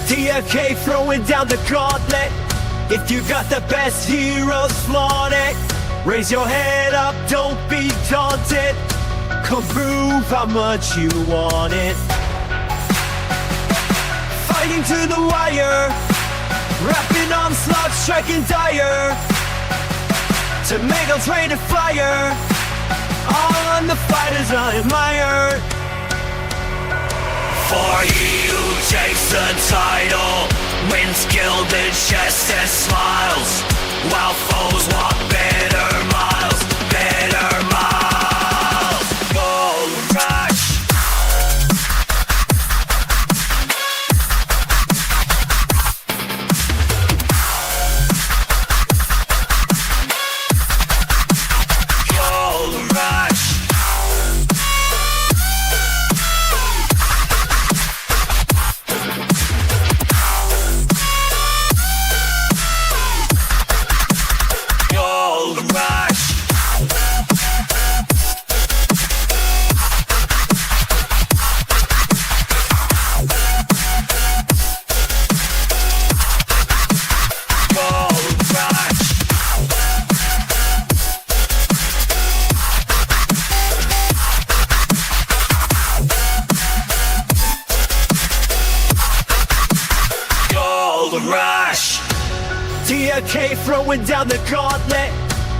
DFK throwing down the gauntlet. If you got the best heroes, flaunt it. Raise your head up, don't be daunted. Come prove how much you want it. Fighting to the wire, rapid onslaught, striking dire. Tomatoes ready to fire, on the fighters unadmired. For he who takes the title wins gilded chests and smiles, while foes walk bitter miles, bitter miles. Gold Rush. Gold Rush. Rush. DFK throwing down the gauntlet.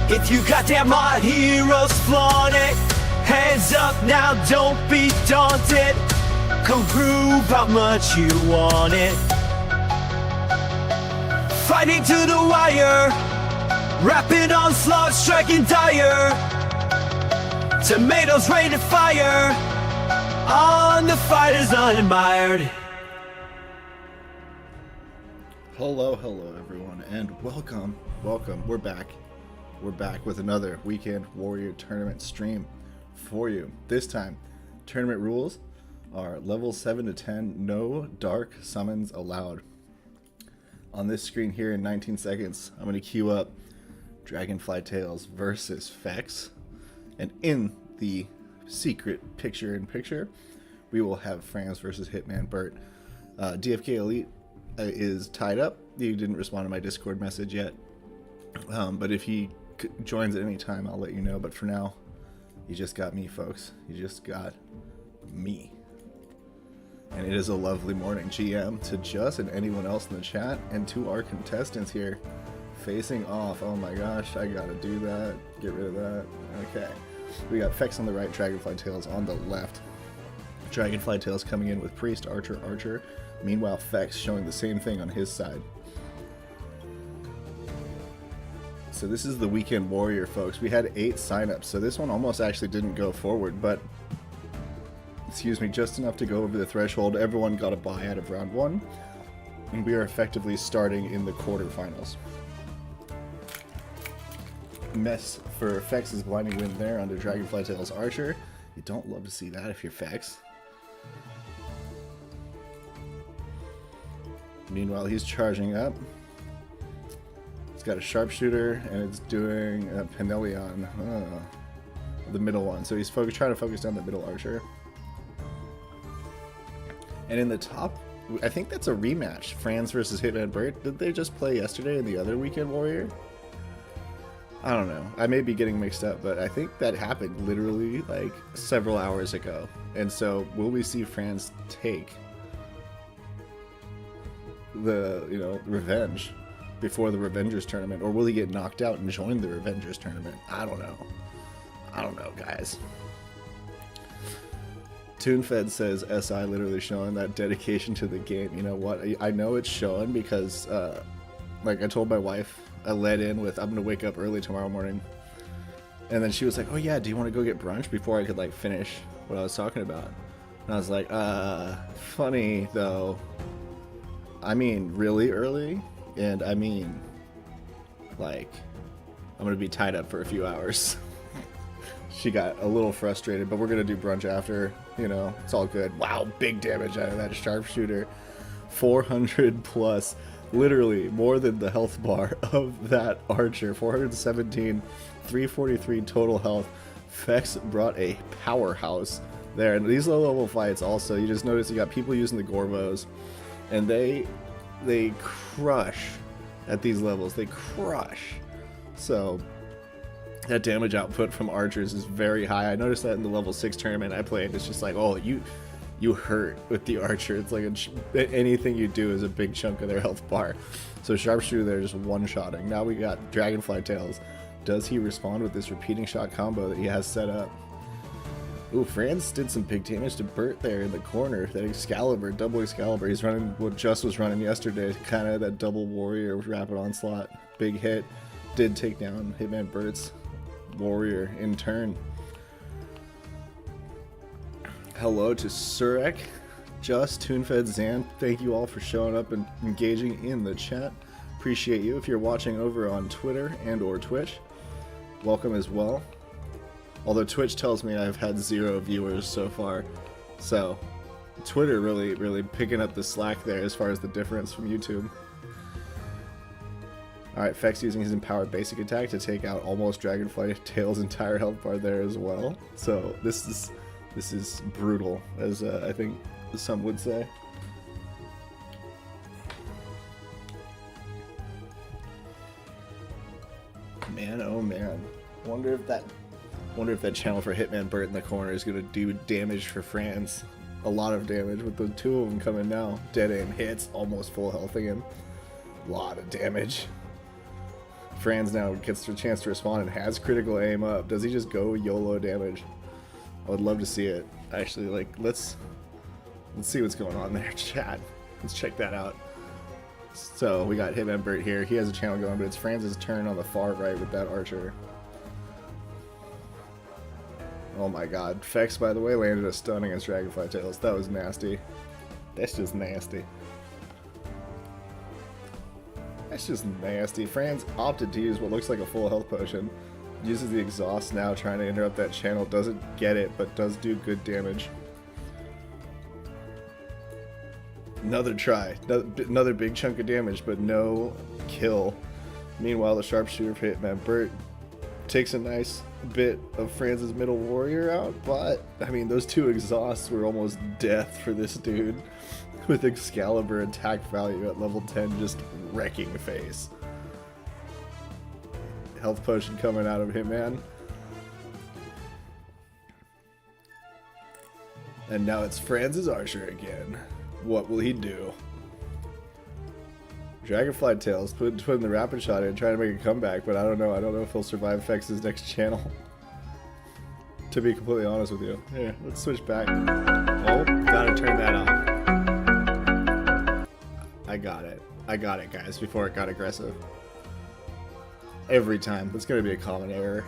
If you got damn hot heroes, flaunt it. Hands up now, don't be daunted. Come prove how much you want it. Fighting to the wire, rapid onslaught, striking dire. Tomatoes ready to fire, on the fighters unadmired. Hello everyone, and welcome. We're back with another Weekend Warrior Tournament stream for you. This time, tournament rules are level 7 to 10, no dark summons allowed. On this screen here in 19 seconds, I'm going to queue up Dragonfly Tales versus Fex, and in the secret picture-in-picture, we will have Franz versus Hitman Bert. DFK Elite is tied up. He didn't respond to my Discord message yet, but if he joins at any time, I'll let you know. But for now, you just got me, folks. You just got me. And it is a lovely morning, GM, to Just and anyone else in the chat, and to our contestants here facing off. Oh my gosh, I gotta do that. Get rid of that. Okay. We got Fex on the right, Dragonfly Tales on the left. Dragonfly Tales coming in with Priest, Archer. Meanwhile, Fex showing the same thing on his side. So this is the Weekend Warrior, folks. We had 8 signups, so this one almost actually didn't go forward, but excuse me, just enough to go over the threshold. Everyone got a buy out of round 1, and we are effectively starting in the quarterfinals. Mess for Fex's blinding win there under Dragonfly Tales Archer. You don't love to see that if you're Fex. Meanwhile, he's charging up. It's got a sharpshooter, and it's doing a Penelion, the middle one. So he's trying to focus down the middle archer. And in the top, I think that's a rematch. Franz versus Hitman Bert. Did they just play yesterday in the other Weekend Warrior? I don't know. I may be getting mixed up, but I think that happened literally like several hours ago. And so will we see Franz take the revenge before the Revengers tournament, or will he get knocked out and join the Revengers tournament? I don't know, guys. TuneFed says SI literally showing that dedication to the game. You know what, I know it's showing because like I told my wife, I led in with I'm gonna wake up early tomorrow morning, and then she was like, oh yeah, do you want to go get brunch, before I could like finish what I was talking about. And I was like, funny though, I mean really early, and I mean like I'm gonna be tied up for a few hours. She got a little frustrated, but we're gonna do brunch after, it's all good. Wow, big damage out of that sharpshooter. 400 plus, literally more than the health bar of that archer. 417, 343 total health. Fex brought a powerhouse there. And these low level fights also, you just notice you got people using the Gorbos, and they crush at these levels. They crush. So that damage output from archers is very high. I noticed that in the level 6 tournament I played. It's just like, oh, you hurt with the archer. It's like anything you do is a big chunk of their health bar. So sharpshooter there just one-shotting. Now we got dragonfly tails. Does he respond with this repeating shot combo that he has set up? Ooh, Franz did some big damage to Bert there in the corner. That Excalibur, double Excalibur. He's running what Just was running yesterday. Kind of that double warrior rapid onslaught. Big hit. Did take down Hitman Bert's warrior in turn. Hello to Surek, Just, Toonfed, Zan. Thank you all for showing up and engaging in the chat. Appreciate you. If you're watching over on Twitter and or Twitch, welcome as well. Although Twitch tells me I've had 0 viewers so far. So Twitter really picking up the slack there as far as the difference from YouTube. Alright, Fex using his empowered basic attack to take out almost Dragonfly Tail's entire health bar there as well. So this is brutal, as I think some would say. Man, oh man. Wonder if that channel for Hitman Bert in the corner is gonna do damage for Franz. A lot of damage with the 2 of them coming now. Dead aim hits, almost full health again. A lot of damage. Franz now gets a chance to respond and has critical aim up. Does he just go YOLO damage? I would love to see it. Actually, like, let's see what's going on there, chat. Let's check that out. So we got Hitman Bert here. He has a channel going, but it's Franz's turn on the far right with that archer. Oh my god. Fex, by the way, landed a stun against Dragonfly Tails. That was nasty. That's just nasty. That's just nasty. Franz opted to use what looks like a full health potion. Uses the exhaust now, trying to interrupt that channel. Doesn't get it, but does do good damage. Another try. Another big chunk of damage, but no kill. Meanwhile, the sharpshooter for Hitman Bert takes a nice bit of Franz's middle warrior out, but, I mean, those 2 exhausts were almost death for this dude. With Excalibur attack value at level 10 just wrecking face. Health potion coming out of Hitman. And now it's Franz's archer again. What will he do? Dragonfly Tails putting the rapid shot in, trying to make a comeback, but I don't know if he'll survive Fex's next channel. To be completely honest with you. Here, let's switch back. Oh, gotta turn that off. I got it, guys, before it got aggressive. Every time. That's gonna be a common error.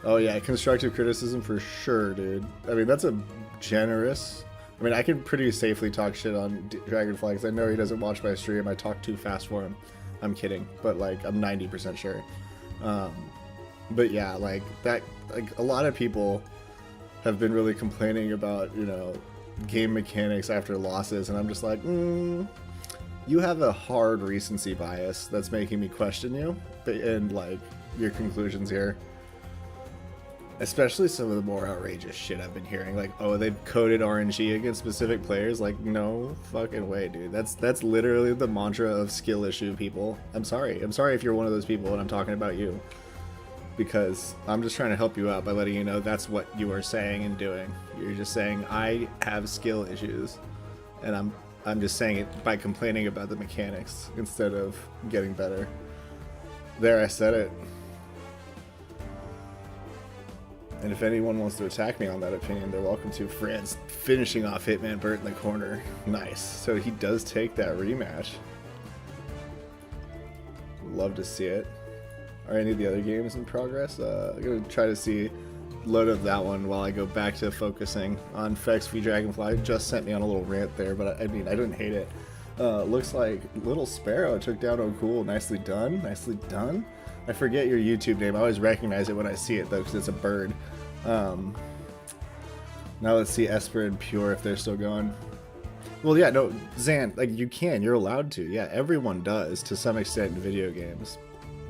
Oh yeah, constructive criticism for sure, dude. I mean, that's a generous... I mean, I can pretty safely talk shit on Dragonfly, because I know he doesn't watch my stream. I talk too fast for him. I'm kidding, but, like, I'm 90% sure. But yeah, like, that... Like, a lot of people have been really complaining about, you know, game mechanics after losses, and I'm just like, you have a hard recency bias that's making me question you and like your conclusions here. Especially some of the more outrageous shit I've been hearing, like, oh, they've coded RNG against specific players. Like, no fucking way, dude. That's literally the mantra of skill issue people. I'm sorry if you're one of those people and I'm talking about you, because I'm just trying to help you out by letting you know that's what you are saying and doing. You're just saying I have skill issues, and I'm just saying it by complaining about the mechanics instead of getting better. There, I said it. And if anyone wants to attack me on that opinion, they're welcome to. Franz finishing off Hitman Bert in the corner. Nice. So he does take that rematch. Love to see it. Are any of the other games in progress? I'm going to try to load up that one while I go back to focusing on Fex v Dragonfly. Just sent me on a little rant there, but I mean, I didn't hate it. Looks like Little Sparrow took down O'Cool. Nicely done. Nicely done. I forget your YouTube name. I always recognize it when I see it, though, because it's a bird. Now let's see Esper and Pure if they're still going. Well, yeah, no, Zan, like, you're allowed to. Yeah, everyone does to some extent in video games.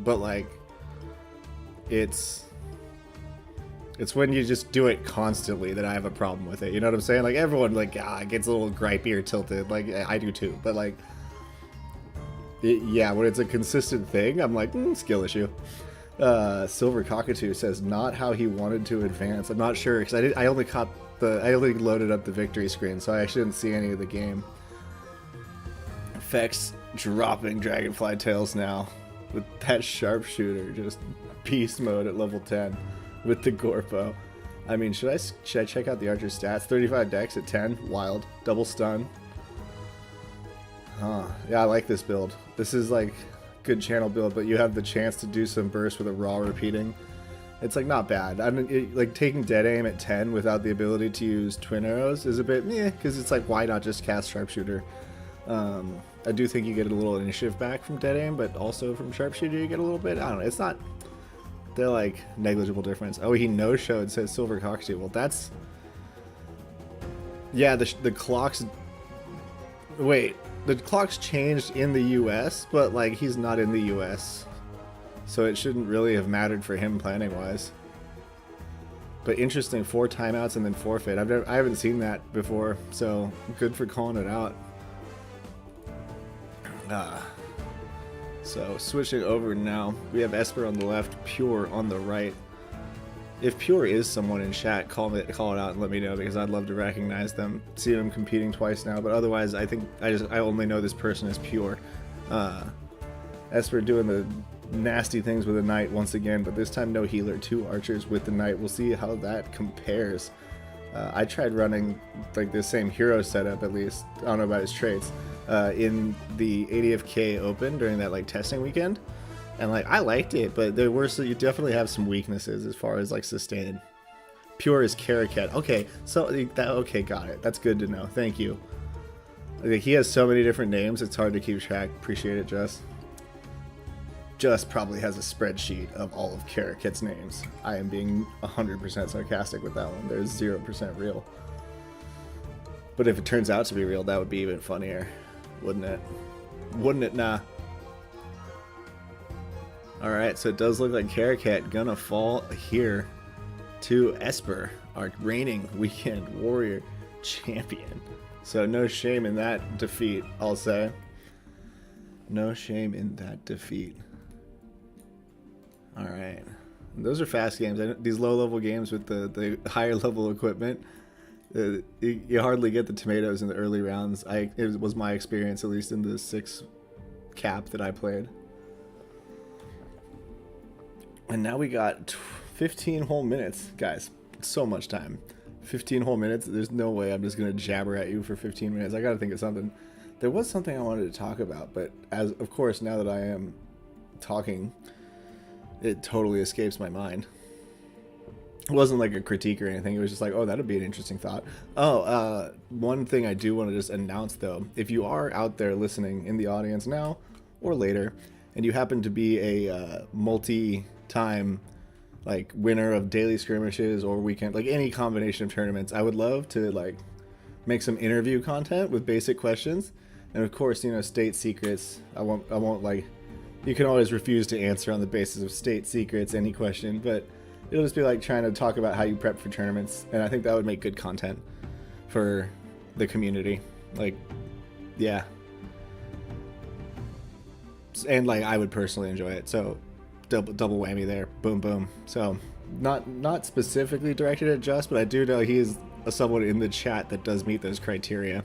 But, like, it's It's when you just do it constantly that I have a problem with it. You know what I'm saying? Like, everyone, like, gets a little gripey or tilted. Like, I do too. But, like, yeah, when it's a consistent thing, I'm like, skill issue. Silver Cockatoo says, not how he wanted to advance. I'm not sure, because I only loaded up the victory screen, so I actually didn't see any of the game. Effects dropping Dragonfly Tails now. With that sharpshooter, just beast mode at level 10. With the Gorpo. I mean, should I check out the Archer's stats? 35 dex at 10. Wild. Double stun. Huh. Yeah, I like this build. This is like good channel build, but you have the chance to do some burst with a raw repeating. It's like not bad. Like taking dead aim at 10 without the ability to use twin arrows is a bit meh, because it's like, why not just cast sharpshooter? I do think you get a little initiative back from dead aim, but also from sharpshooter you get a little bit. I don't know. It's not. They're like negligible difference. Oh, he no-showed, says Silver Cockatoo. Well, that's... Yeah, the clocks... Wait, the clocks changed in the US, but like he's not in the US. So it shouldn't really have mattered for him planning-wise. But interesting, 4 timeouts and then forfeit. I haven't seen that before, so good for calling it out. So switching over now, we have Esper on the left, Pure on the right. If Pure is someone in chat, call it out and let me know, because I'd love to recognize them. See them competing twice now, but otherwise I think I only know this person as Pure. Esper doing the nasty things with the Knight once again, but this time no healer, 2 archers with the Knight. We'll see how that compares. I tried running like the same hero setup, at least. I don't know about his traits. In the DFK Open during that like testing weekend, and like I liked it, but there were you definitely have some weaknesses as far as like sustain. Pure is Karaket. Okay, so okay, got it. That's good to know. Thank you. Like, he has so many different names, it's hard to keep track. Appreciate it, Jess. Just probably has a spreadsheet of all of Karaket's names. I am being 100% sarcastic with that one. There's 0% real. But if it turns out to be real, that would be even funnier. Wouldn't it? Wouldn't it? Nah. Alright, so it does look like Karaket gonna fall here to Esper, our reigning weekend warrior champion. So no shame in that defeat, I'll say. No shame in that defeat. Alright. Those are fast games. These low-level games with the higher-level equipment, you hardly get the tomatoes in the early rounds. It was my experience, at least in the 6 cap that I played. And now we got 15 whole minutes, guys. So much time. 15 whole minutes. There's no way I'm just gonna jabber at you for 15 minutes. I gotta think of something. There was something I wanted to talk about, but as of course now that I am talking, it totally escapes my mind. It wasn't like a critique or anything. It was just like, oh, that'd be an interesting thought. Oh, one thing I do want to just announce, though. If you are out there listening in the audience now or later, and you happen to be a multi-time like winner of daily skirmishes or weekend, like any combination of tournaments, I would love to like make some interview content with basic questions. And of course, you know, state secrets. I won't like, you can always refuse to answer on the basis of state secrets any question, but it'll just be like trying to talk about how you prep for tournaments, and I think that would make good content for the community. Like, yeah. And like I would personally enjoy it, so double whammy there. Boom boom. So not specifically directed at Just, but I do know he is someone in the chat that does meet those criteria.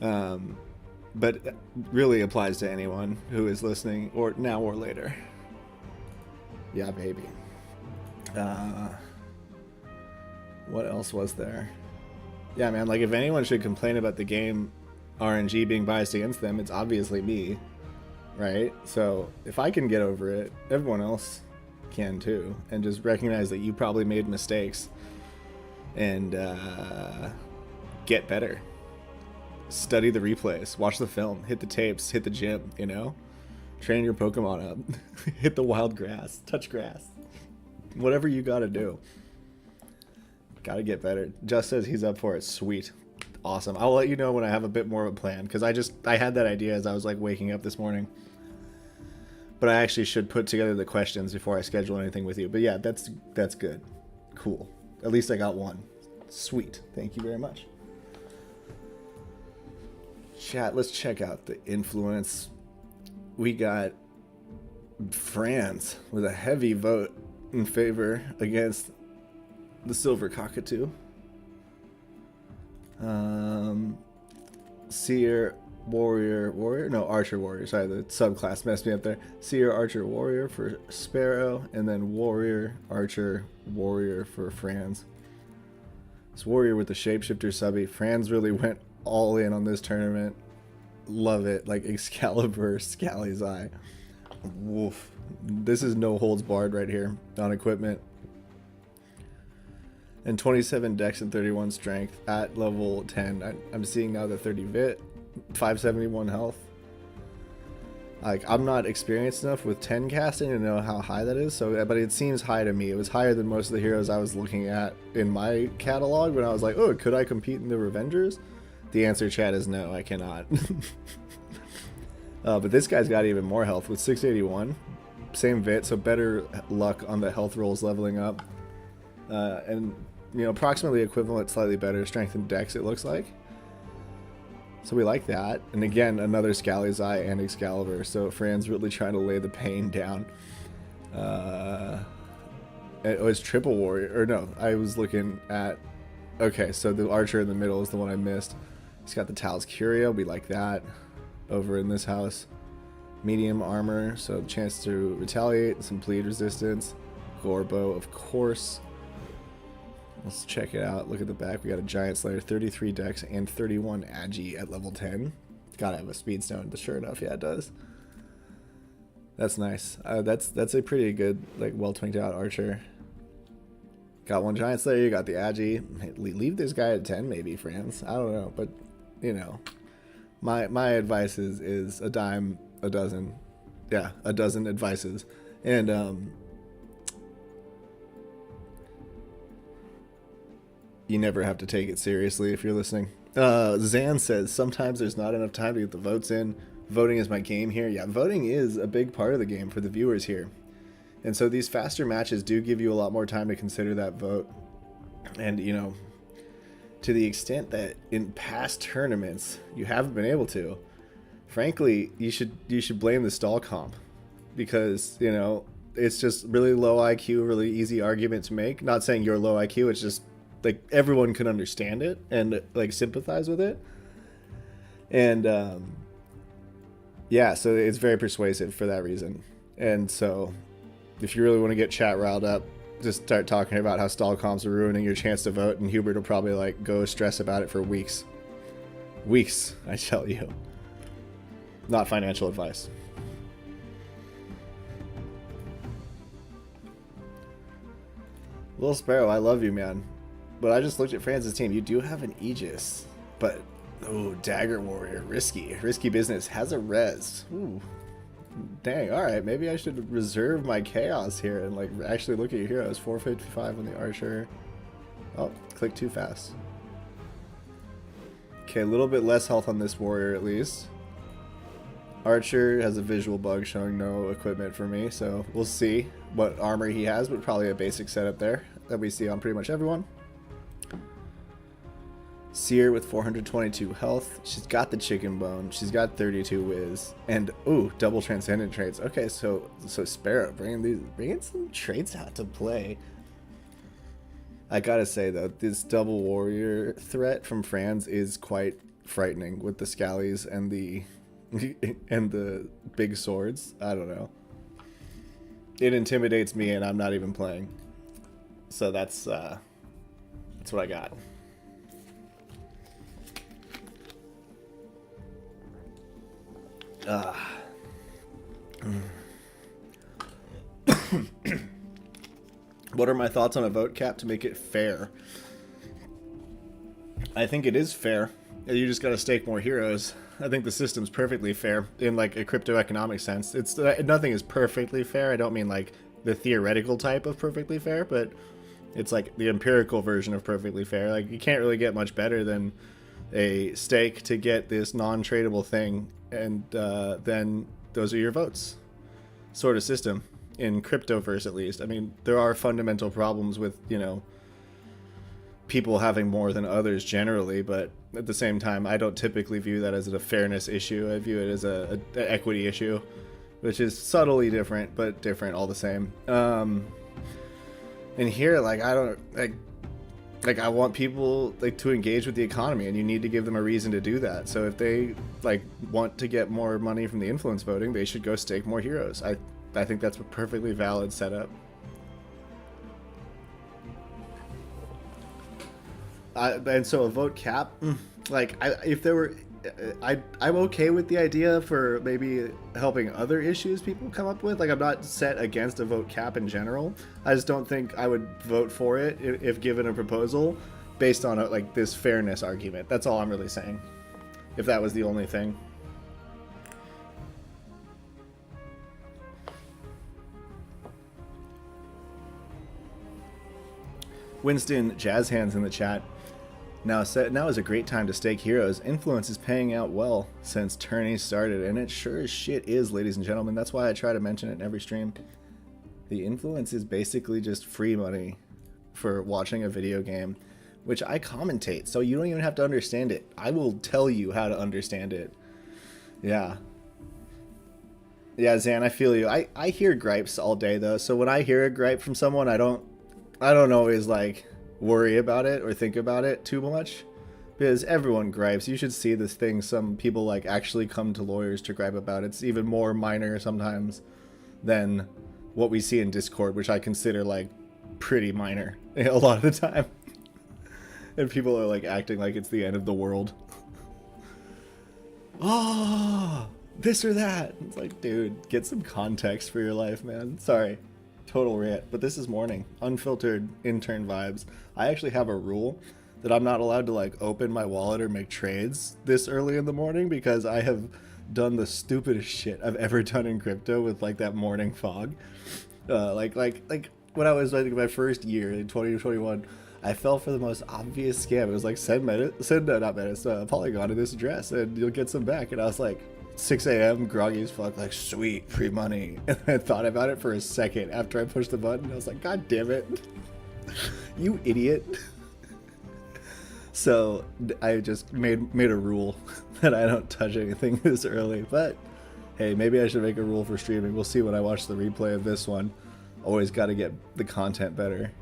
But it really applies to anyone who is listening, or now or later. Yeah, baby. What else was there? Yeah, man, like if anyone should complain about the game RNG being biased against them, it's obviously me, right? So if I can get over it, everyone else can too, and just recognize that you probably made mistakes and get better. Study the replays, watch the film, hit the tapes, hit the gym, you know? Train your Pokemon up, hit the wild grass, touch grass. Whatever you gotta do. Gotta get better. Just says he's up for it. Sweet. Awesome. I'll let you know when I have a bit more of a plan, because I had that idea as I was like waking up this morning. But I actually should put together the questions before I schedule anything with you. But yeah, that's good. Cool. At least I got one. Sweet. Thank you very much. Chat, let's check out the influence. We got Franz with a heavy vote in favor against the Silver Cockatoo. Seer, Warrior, no, Archer Warrior, sorry, the subclass messed me up there. Seer, Archer, Warrior for Sparrow, and then Warrior, Archer, Warrior for Franz. This Warrior with the Shapeshifter subby. Franz really went all in on this tournament. Love it, like Excalibur, Scally's Eye. Woof. This is no holds barred right here on equipment. And 27 dex and 31 strength at level 10. I'm seeing now the 30 vit, 571 health. Like, I'm not experienced enough with 10 casting to know how high that is, so but it seems high to me. It was higher than most of the heroes I was looking at in my catalog when I was like, oh, could I compete in the Revengers? The answer, chat, is no, I cannot. But this guy's got even more health with 681. Same vit, so better luck on the health rolls leveling up. And, you know, approximately equivalent, slightly better strength and dex, it looks like. So we like that. And again, another Scally's Eye and Excalibur. So Fran's really trying to lay the pain down. It was Triple Warrior. Or no, I was looking at... Okay, so the Archer in the middle is the one I missed. He's got the Tal's Curia. We like that. Over in this house. Medium armor, so chance to retaliate. Some bleed resistance. Gorbo, of course. Let's check it out. Look at the back. We got a Giant Slayer, 33 dex and 31 agi at level 10. Gotta have a speed stone, but sure enough, yeah, it does. That's nice. That's a pretty good, like, well twinked out archer. Got one Giant Slayer. You got the agi. Leave this guy at 10, maybe, friends. I don't know, but you know, my advice is a dime a dozen. Yeah, a dozen advices, and you never have to take it seriously if you're listening. Zan says, sometimes there's not enough time to get the votes in. Voting is my game here. Yeah, voting is a big part of the game for the viewers here. And so these faster matches do give you a lot more time to consider that vote. And, you know, to the extent that in past tournaments you haven't been able to, frankly, you should blame the stall comp. Because, you know, it's just really low IQ, really easy argument to make. Not saying you're low IQ, it's just like everyone can understand it and like sympathize with it. And yeah, so it's very persuasive for that reason. And so if you really want to get chat riled up, just start talking about how stall comps are ruining your chance to vote, and Hubert will probably like go stress about it for weeks. Weeks, I tell you. Not financial advice. Little Sparrow, I love you, man. But I just looked at Franz's team. You do have an Aegis, but oh, Dagger Warrior, risky business. Has a res. Ooh, dang. All right, maybe I should reserve my chaos here and like actually look at your heroes. 455 on the Archer. Oh, click too fast. Okay, a little bit less health on this warrior at least. Archer has a visual bug showing no equipment for me, so we'll see what armor he has, but probably a basic setup there that we see on pretty much everyone. Seer with 422 health. She's got the chicken bone. She's got 32 whiz. And ooh, double transcendent traits. Okay, so Sparrow bringing some traits out to play. I gotta say though, this double warrior threat from Franz is quite frightening with the scallies and the and the big swords. I don't know. It intimidates me, and I'm not even playing. So that's what I got. What are my thoughts on a vote cap to make it fair? I think it is fair. You just got to stake more heroes. I think the system's perfectly fair in like a crypto economic sense. It's nothing is perfectly fair. I don't mean like the theoretical type of perfectly fair, but it's like the empirical version of perfectly fair. Like you can't really get much better than a stake to get this non-tradable thing, and then those are your votes sort of system. in cryptoverse at least. I mean, there are fundamental problems with, you know, people having more than others generally, but at the same time, I don't typically view that as a fairness issue. I view it as an equity issue, which is subtly different, but different all the same. And here, like, I don't like I want people like to engage with the economy, and you need to give them a reason to do that. So if they like want to get more money from the influence voting, they should go stake more heroes. I think that's a perfectly valid setup. And so a vote cap, like if there were, I'm okay with the idea for maybe helping other issues people come up with. Like, I'm not set against a vote cap in general. I just don't think I would vote for it if given a proposal based on like this fairness argument. That's all I'm really saying. If that was the only thing. Winston Jazz Hands in the chat. Now is a great time to stake heroes. Influence is paying out well since tourneys started, and it sure as shit is, ladies and gentlemen. That's why I try to mention it in every stream. The influence is basically just free money for watching a video game, which I commentate, so you don't even have to understand it. I will tell you how to understand it. Yeah. Yeah, Zan, I feel you. I hear gripes all day, though, so when I hear a gripe from someone, I don't always, like, worry about it or think about it too much, because everyone gripes. You should see this thing some people like actually come to lawyers to gripe about. It's even more minor sometimes than what we see in Discord, which I consider like pretty minor a lot of the time. And people are like acting like it's the end of the world. Oh, this or that. It's like, dude, get some context for your life, man. Sorry. Total rant, but this is morning. Unfiltered intern vibes. I actually have a rule that I'm not allowed to like open my wallet or make trades this early in the morning, because I have done the stupidest shit I've ever done in crypto with like that morning fog. Like when I was like my first year in 2021, I fell for the most obvious scam. It was like send Polygon to this address and you'll get some back. And I was like, 6 a.m. groggy as fuck, like, sweet, free money. And I thought about it for a second after I pushed the button. I was like, God damn it. You idiot. So I just made a rule that I don't touch anything this early. But hey, maybe I should make a rule for streaming. We'll see when I watch the replay of this one. Always got to get the content better.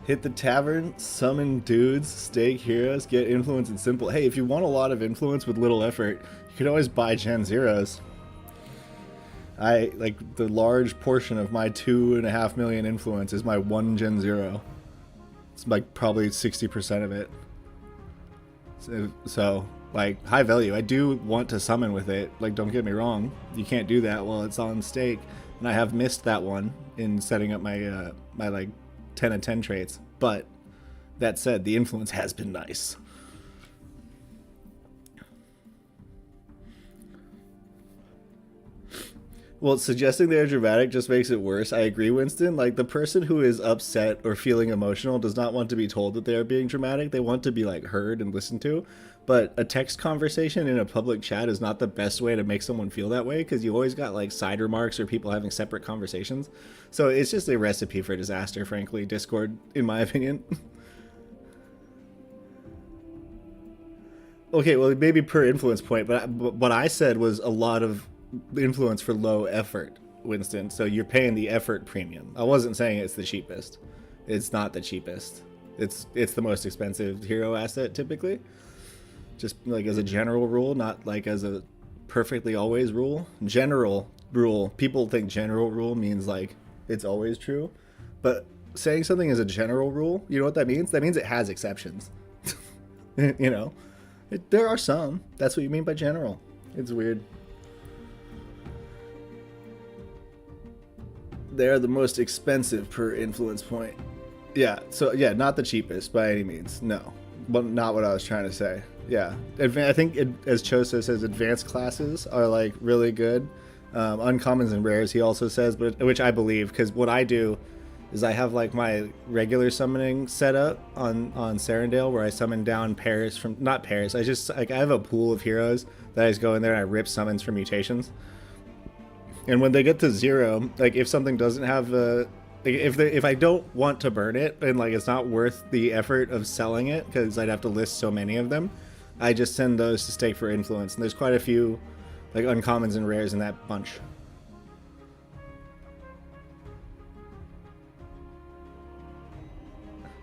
Hit the tavern, summon dudes, stake heroes, get influence and simple. Hey, if you want a lot of influence with little effort, you can always buy Gen Zeros. Like, the large portion of my 2.5 million influence is my 1 Gen Zero. It's like probably 60% of it. So, like, high value. I do want to summon with it. Like, don't get me wrong. You can't do that while it's on stake. And I have missed that one in setting up my, my like, 10 of 10 traits, but that said, the influence has been nice. Well, suggesting they're dramatic just makes it worse. I agree, Winston. Like, the person who is upset or feeling emotional does not want to be told that they are being dramatic. They want to be like heard and listened to. But a text conversation in a public chat is not the best way to make someone feel that way, because you always got like side remarks or people having separate conversations. So it's just a recipe for disaster, frankly, Discord, in my opinion. Okay, well, maybe per influence point, but what I said was a lot of influence for low effort, Winston. So you're paying the effort premium. I wasn't saying it's the cheapest. It's not the cheapest. It's the most expensive hero asset typically. Just like as a general rule, not like as a perfectly always rule. General rule. People think general rule means like it's always true. But saying something is a general rule, you know what that means? That means it has exceptions. You know? There are some. That's what you mean by general. It's weird. They're the most expensive per influence point. Yeah, so yeah, not the cheapest by any means. No. But not what I was trying to say. Yeah, I think as Choso says, advanced classes are like really good. Uncommons and rares, he also says, but which I believe, because what I do is I have like my regular summoning set up on Serendale, where I summon down pairs from, not pairs, I just like I have a pool of heroes that I just go in there and I rip summons for mutations. And when they get to 0, like if something doesn't have a, like if I don't want to burn it and like it's not worth the effort of selling it because I'd have to list so many of them, I just send those to stake for influence. And there's quite a few like uncommons and rares in that bunch.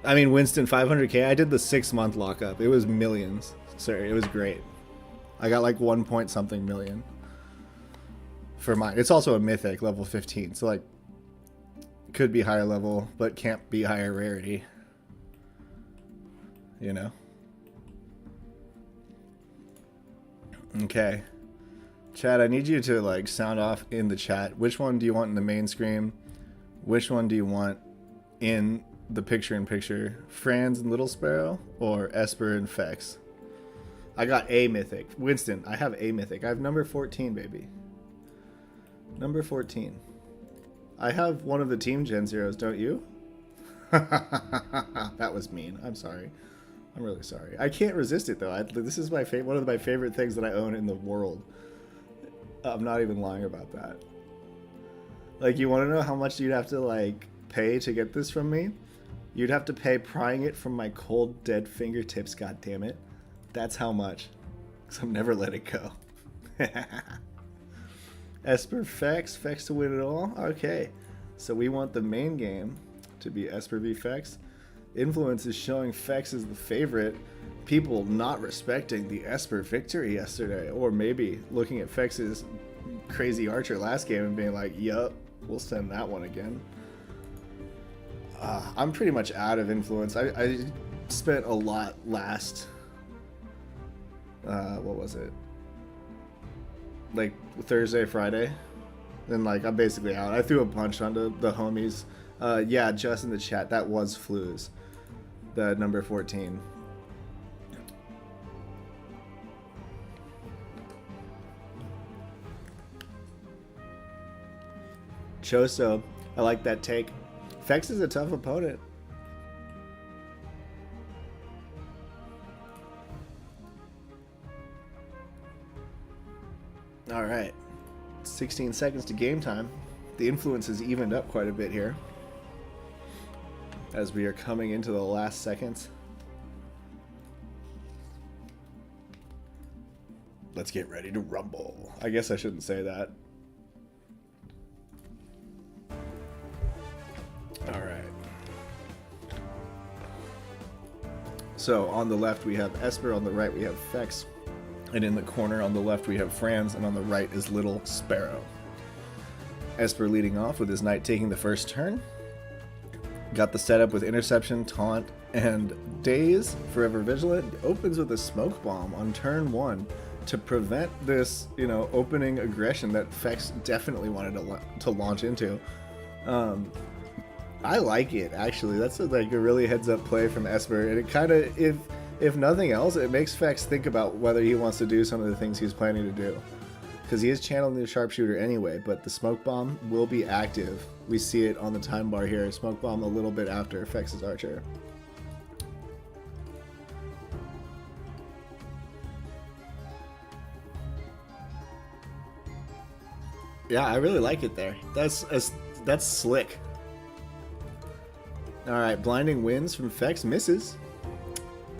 I mean, Winston, 500k. I did the 6-month lockup. It was millions. Sir, it was great. I got like 1 point something million for mine. It's also a mythic, level 15. So like, could be higher level, but can't be higher rarity. You know? Okay. Chad, I need you to like sound off in the chat. Which one do you want in the main screen? Which one do you want in the picture-in-picture? Franz and Little Sparrow or Esper and Fex? I got a mythic. Winston, I have a mythic. I have number 14, baby. Number 14. I have one of the Team Gen Zeros, don't you? That was mean. I'm sorry. I'm really sorry. I can't resist it though. This is my one of my favorite things that I own in the world. I'm not even lying about that. Like, you want to know how much you'd have to like pay to get this from me? You'd have to pay prying it from my cold dead fingertips, god damn it. That's how much. Because I've never let it go. Esper Fex, Fex to win it all. Okay. So we want the main game to be Esper v Fex. Influence is showing Fex as the favorite. People not respecting the Esper victory yesterday. Or maybe looking at Fex's crazy archer last game and being like, yup, we'll send that one again. I'm pretty much out of influence. I spent a lot last, what was it? Like Thursday, Friday. Then like I'm basically out. I threw a bunch onto the homies. Yeah, just in the chat, that was Flues. The number 14. Choso, I like that take. Fex is a tough opponent. All right, 16 seconds to game time. The influence has evened up quite a bit here as we are coming into the last seconds. Let's get ready to rumble. I guess I shouldn't say that. All right. So on the left we have Esper, on the right we have Fex, and in the corner on the left we have Franz, and on the right is Little Sparrow. Esper leading off with his knight taking the first turn. Got the setup with interception, taunt, and daze. Forever vigilant. Opens with a smoke bomb on turn 1 to prevent this, you know, opening aggression that Fex definitely wanted to launch into. I like it, actually. That's like a really heads-up play from Esper, and it kind of, if nothing else, it makes Fex think about whether he wants to do some of the things he's planning to do. Because he is channeling the sharpshooter anyway, but the smoke bomb will be active. We see it on the time bar here. Smoke bomb a little bit after Fex's archer. Yeah, I really like it there. That's slick. Alright, blinding winds from Fex misses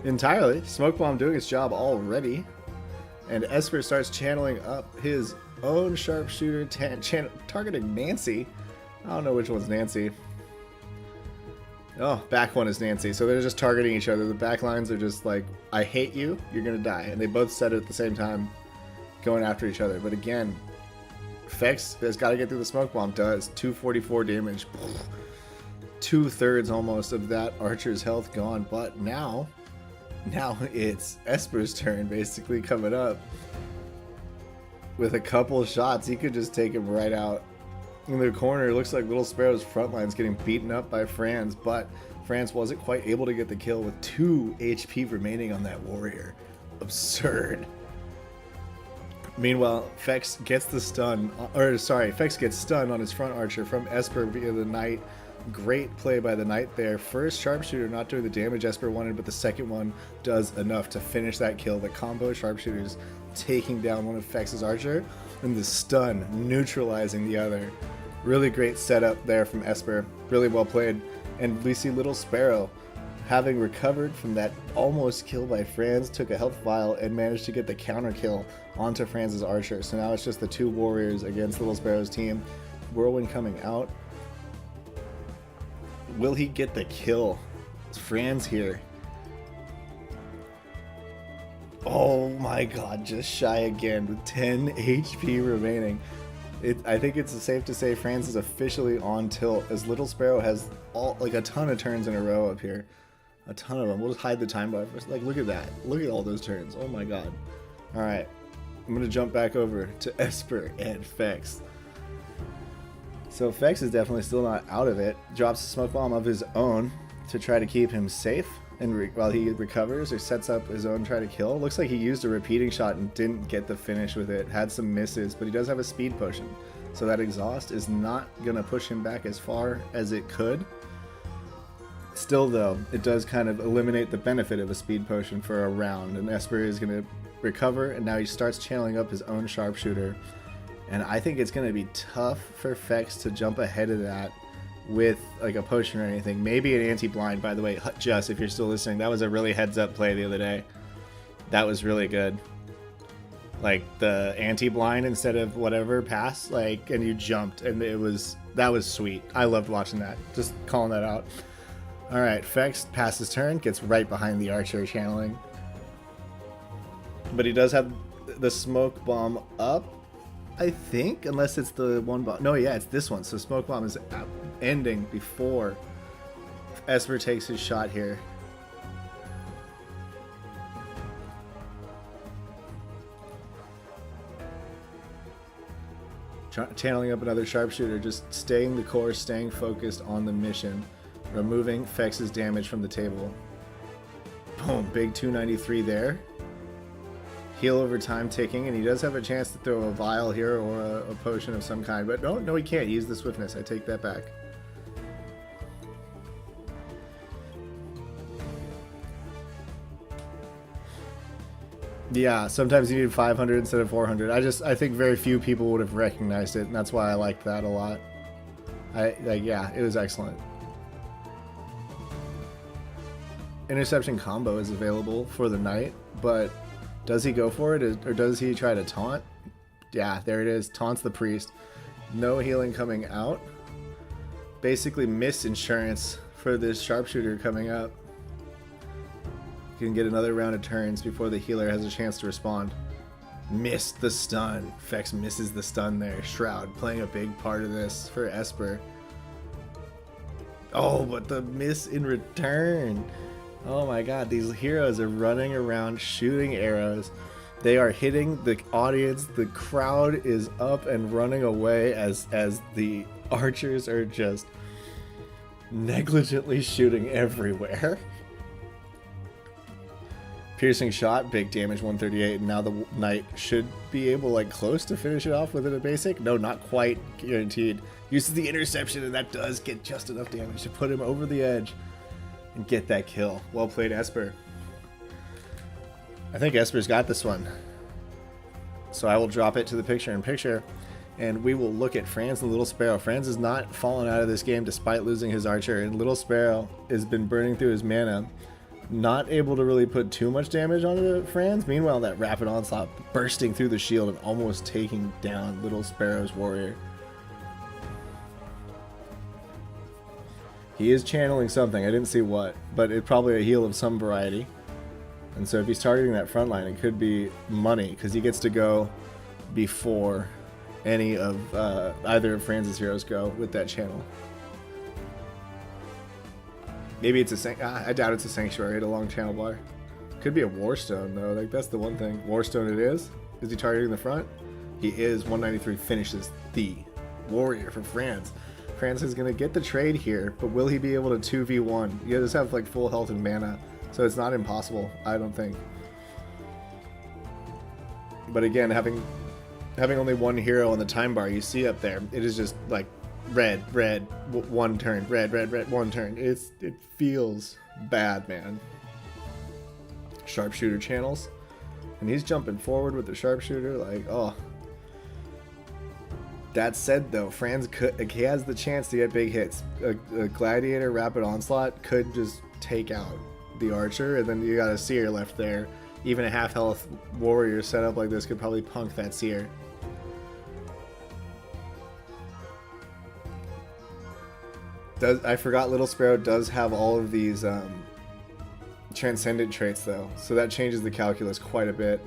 entirely. Smoke bomb doing its job already. And Esper starts channeling up his own sharpshooter, targeting Nancy. I don't know which one's Nancy. Oh, back one is Nancy. So they're just targeting each other. The back lines are just like, I hate you, you're gonna die. And they both said it at the same time, going after each other. But again, Fex has got to get through the smoke bomb. Does 244 damage. 2/3 almost of that archer's health gone. But now it's Esper's turn basically coming up. With a couple shots, he could just take him right out. In the corner, it looks like Little Sparrow's front line's getting beaten up by Franz, but Franz wasn't quite able to get the kill with 2 HP remaining on that warrior. Absurd. Meanwhile, Fex gets the stun, Fex gets stunned on his front archer from Esper via the knight Great play by the knight there. First sharpshooter not doing the damage Esper wanted, but the second one does enough to finish that kill. The combo sharpshooters taking down one of Fex's archer, and the stun neutralizing the other. Really great setup there from Esper. Really well played. And we see Little Sparrow, having recovered from that almost kill by Franz, took a health vial and managed to get the counter kill onto Franz's archer. So now it's just the two warriors against Little Sparrow's team. Whirlwind coming out. Will he get the kill? It's Franz here. Oh my god, just shy again with 10 HP remaining. I think it's safe to say Franz is officially on tilt, as Little Sparrow has a ton of turns in a row up here. A ton of them. We'll just hide the time bar first. Like, look at that. Look at all those turns. Oh my god. Alright. I'm going to jump back over to Esper and Fex. So Fex is definitely still not out of it. Drops a smoke bomb of his own to try to keep him safe. And while he recovers or sets up his own try to kill. Looks like he used a repeating shot and didn't get the finish with it. Had some misses, but he does have a speed potion. So that exhaust is not going to push him back as far as it could. Still though, it does kind of eliminate the benefit of a speed potion for a round. And Esper is going to recover, and now he starts channeling up his own sharpshooter. And I think it's going to be tough for Fex to jump ahead of that with like a potion or anything. Maybe an anti-blind, by the way. Just if you're still listening, that was a really heads-up play the other day. That was really good. Like the anti-blind instead of whatever pass, like, and you jumped, and that was sweet. I loved watching that. Just calling that out. All right, Fex passes turn, gets right behind the archer channeling, but he does have the smoke bomb up, I think, unless it's the one bomb. No, yeah, it's this one. So smoke bomb is ending before Esper takes his shot here. Channeling up another sharpshooter, just staying the course, staying focused on the mission, removing Fex's damage from the table. Boom, big 293 there. Heal over time ticking, and he does have a chance to throw a vial here or a potion of some kind, but no, he can't use the swiftness. I take that back. Yeah, sometimes you need 500 instead of 400. I think very few people would have recognized it, and that's why I liked that a lot. Yeah, it was excellent. Interception combo is available for the knight, but does he go for it, or does he try to taunt? Yeah, there it is. Taunts the priest. No healing coming out. Basically miss insurance for this sharpshooter coming up. Can get another round of turns before the healer has a chance to respond. Missed the stun. Fex misses the stun there. Shroud playing a big part of this for Esper. Oh, but the miss in return. Oh my god, these heroes are running around shooting arrows. They are hitting the audience. The crowd is up and running away as the archers are just negligently shooting everywhere. Piercing shot, big damage, 138, and now the knight should be able, like, close to finish it off with a basic. No, not quite guaranteed. Uses the interception, and that does get just enough damage to put him over the edge and get that kill. Well played, Esper. I think Esper's got this one. So I will drop it to the picture-in-picture, and we will look at Franz and Little Sparrow. Franz has not fallen out of this game despite losing his archer, and Little Sparrow has been burning through his mana. Not able to really put too much damage onto Franz. Meanwhile, that rapid onslaught bursting through the shield and almost taking down Little Sparrow's warrior. He is channeling something. I didn't see what, but it's probably a heal of some variety. And so if he's targeting that front line, it could be money, because he gets to go before any of either of Franz's heroes go with that channel. Maybe it's I doubt it's a Sanctuary at a long channel bar. Could be a Warstone though, like that's the one thing. Warstone it is. Is he targeting the front? He is. 193 finishes the warrior for Franz. Franz is gonna get the trade here, but will he be able to 2v1? He does have like full health and mana, so it's not impossible, I don't think. But again, having only one hero on the time bar, you see up there, it is just like red, red, one turn, red, red, red, one turn. It feels bad, man. Sharpshooter channels, and he's jumping forward with the sharpshooter like, oh. That said, though, Franz he has the chance to get big hits. A gladiator rapid onslaught could just take out the archer, and then you got a seer left there. Even a half health warrior set up like this could probably punk that seer. I forgot Little Sparrow does have all of these transcendent traits though, so that changes the calculus quite a bit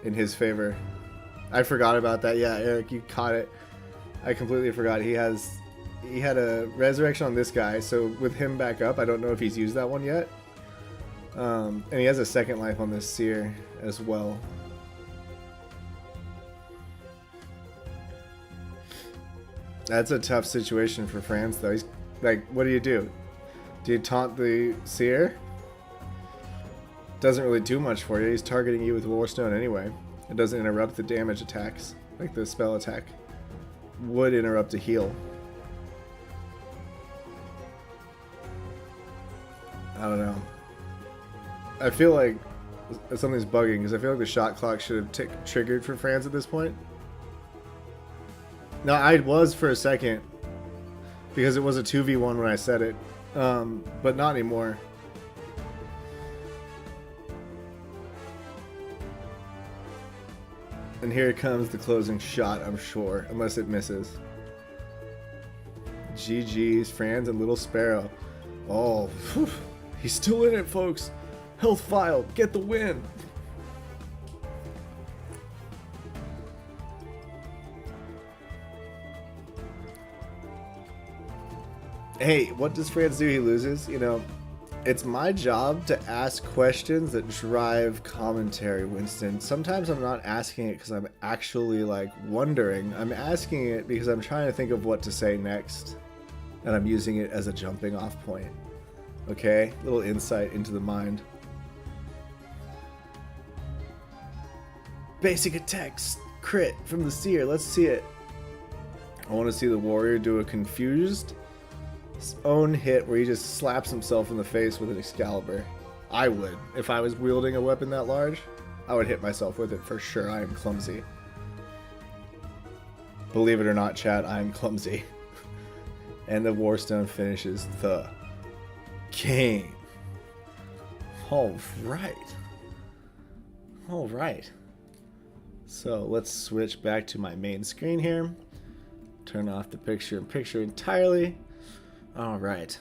in his favor. I forgot about that. Yeah, Eric, you caught it. I completely forgot. He had a resurrection on this guy, so with him back up, I don't know if he's used that one yet. And he has a second life on this seer as well. That's a tough situation for Franz though. He's like, what do? Do you taunt the seer? Doesn't really do much for you. He's targeting you with Warstone anyway. It doesn't interrupt the damage attacks, like the spell attack would interrupt a heal. I don't know. I feel like something's bugging because I feel like the shot clock should have triggered for Franz at this point. No, I was for a second because it was a 2v1 when I said it, but not anymore. And here comes the closing shot, I'm sure, unless it misses. GG's, Franz and Little Sparrow. Oh, whew. He's still in it, folks. Health file, get the win. Hey, what does Franz do? He loses. You know, it's my job to ask questions that drive commentary, Winston. Sometimes I'm not asking it because I'm actually like wondering. I'm asking it because I'm trying to think of what to say next, and I'm using it as a jumping off point. Okay, little insight into the mind. Basic attacks crit from the seer. Let's see it. I want to see the warrior do a confused own hit where he just slaps himself in the face with an Excalibur. I would. If I was wielding a weapon that large, I would hit myself with it for sure. I am clumsy. Believe it or not, chat, I am clumsy. And the Warstone finishes the game. Alright. Alright. So let's switch back to my main screen here. Turn off the picture-in-picture entirely. Alright.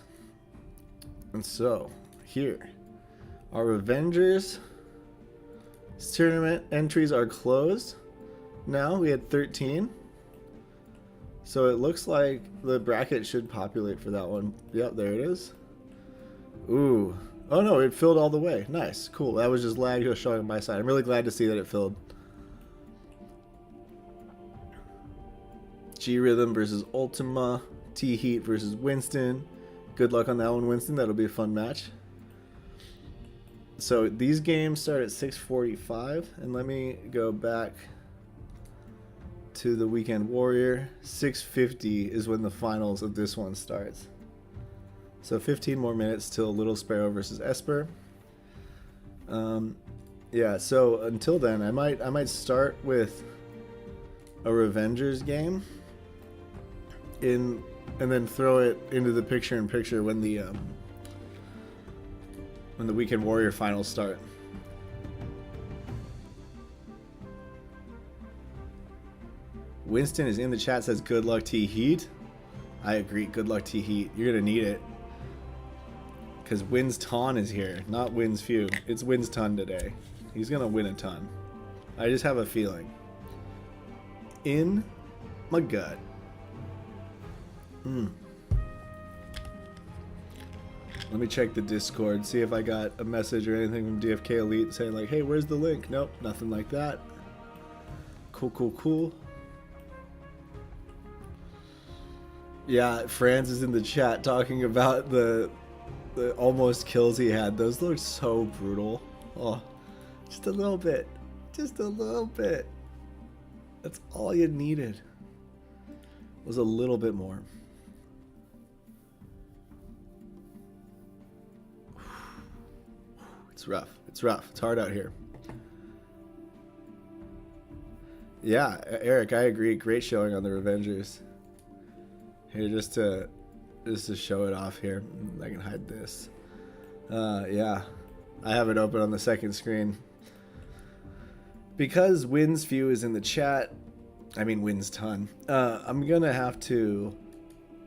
And so, here. Our Avengers tournament entries are closed. Now we had 13. So it looks like the bracket should populate for that one. Yep, there it is. Ooh. Oh no, it filled all the way. Nice. Cool. That was just lag just showing on my side. I'm really glad to see that it filled. G-Rhythm versus Ultima. T-Heat versus Winston. Good luck on that one, Winston. That'll be a fun match. So these games start at 6:45, and let me go back to the Weekend Warrior. 6:50 is when the finals of this one starts. So 15 more minutes till Little Sparrow versus Esper. Yeah, so until then, I might start with a Revengers game and then throw it into the picture-in-picture when the Weekend Warrior finals start. Winston is in the chat, says good luck T-Heat. I agree, good luck T-Heat. You're gonna need it. Because Wins Ton is here, not Wins Few. It's Wins Ton today. He's gonna win a ton. I just have a feeling. In my gut. Let me check the Discord, see if I got a message or anything from DFK Elite saying like, hey, where's the link? Nope, nothing like that. Cool. Yeah, Franz is in the chat talking about the almost kills he had. Those look so brutal. Oh, just a little bit. Just a little bit. That's all you needed. was a little bit more. It's rough. It's rough. It's hard out here. Yeah, Eric, I agree. Great showing on the Revengers. Here, just to show it off here. I can hide this. Yeah, I have it open on the second screen. Because Wins Few is in the chat, I mean Wins Ton, I'm going to have to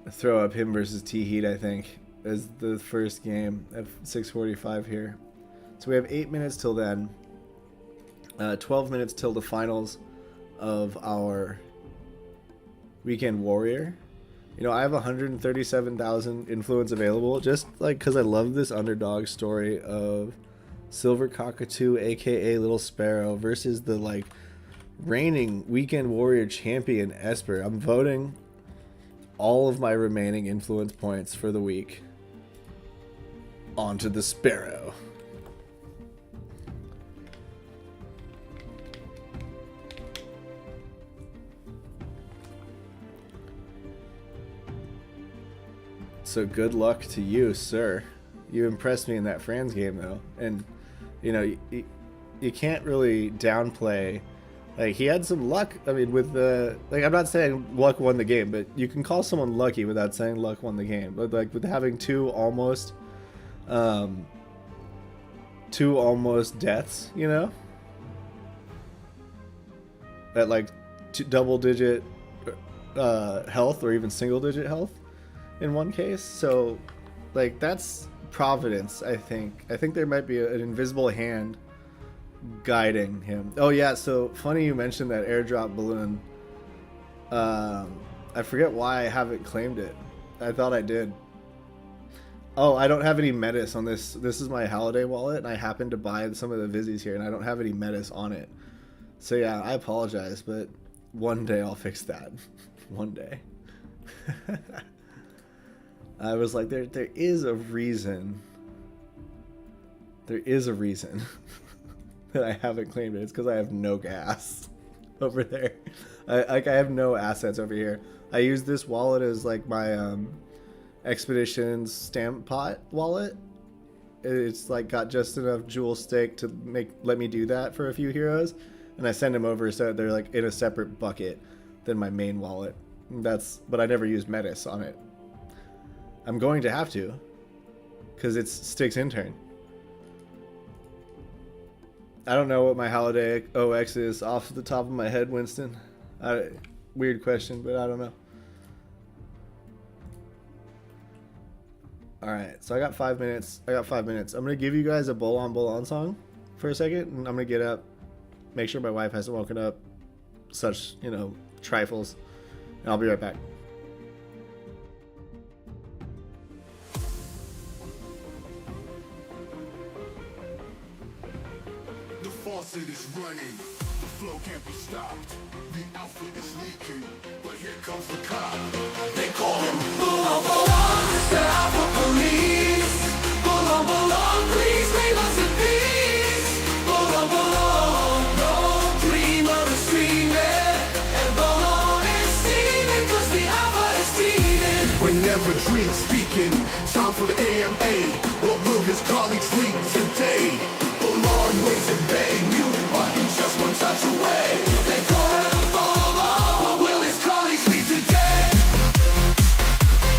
throw up him versus T-Heat, I think, as the first game at 6:45 here. So we have 8 minutes till then. 12 minutes till the finals of our Weekend Warrior. You know, I have 137,000 influence available, just like because I love this underdog story of Silver Cockatoo, aka Little Sparrow, versus the like reigning Weekend Warrior champion Esper. I'm voting all of my remaining influence points for the week onto the Sparrow. So good luck to you, sir. You impressed me in that Franz game, though. And, you know, you can't really downplay. Like, he had some luck. I mean, with the... Like, I'm not saying luck won the game, but you can call someone lucky without saying luck won the game. But, like, with having two almost deaths, you know? At, like, double-digit health or even single-digit health in one case. So, like, that's providence, I think. I think there might be an invisible hand guiding him. Oh yeah, so funny you mentioned that airdrop balloon. I forget why I haven't claimed it. I thought I did. Oh, I don't have any Metis on this. This is my Holiday wallet, and I happened to buy some of the Vizzies here, and I don't have any Metis on it. So yeah, I apologize, but one day I'll fix that. One day. I was like, there is a reason. There is a reason that I haven't claimed it. It's because I have no gas over there. I have no assets over here. I use this wallet as like my Expeditions stamp pot wallet. It's like got just enough jewel stake to let me do that for a few heroes, and I send them over so they're like in a separate bucket than my main wallet. But I never use Metis on it. I'm going to have to, because it's stycksintern. I don't know what my Holiday OX is off the top of my head, Winston. Weird question, but I don't know. Alright, so I got 5 minutes. I'm going to give you guys a Bull on song for a second, and I'm going to get up, make sure my wife hasn't woken up, such, you know, trifles, and I'll be right back. It is running, the flow can't be stopped. The outfit is leaking, but here comes the cop. They call him Bull-on, Mr. Alpha Police. Bull-on, please leave us in peace. Bull-on, no dreamer is streaming, and Bull-on is steaming, cause the Alpha is steaming. Whenever dreams speaking, time for the AMA. What will his colleagues lead today? Bull-on waits in vain. Just one touch away, they call him Bull-on. What will his colleagues be today?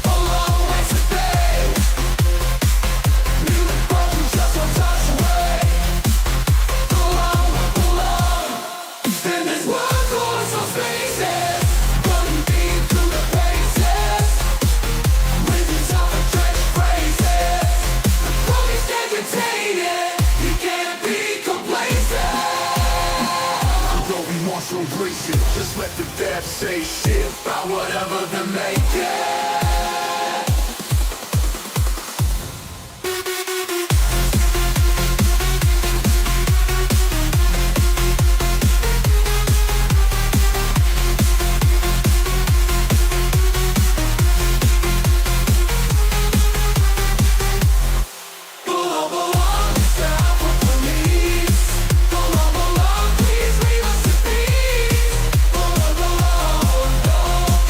Bull-on waits to stay. New button, just one touch away. Bull-on. And this world calls some spaces, running deep through the paces, with his other trench phrases. The police can't contain it, he can't be complacent. Marshall racing, just let the devs say shit about whatever they're making.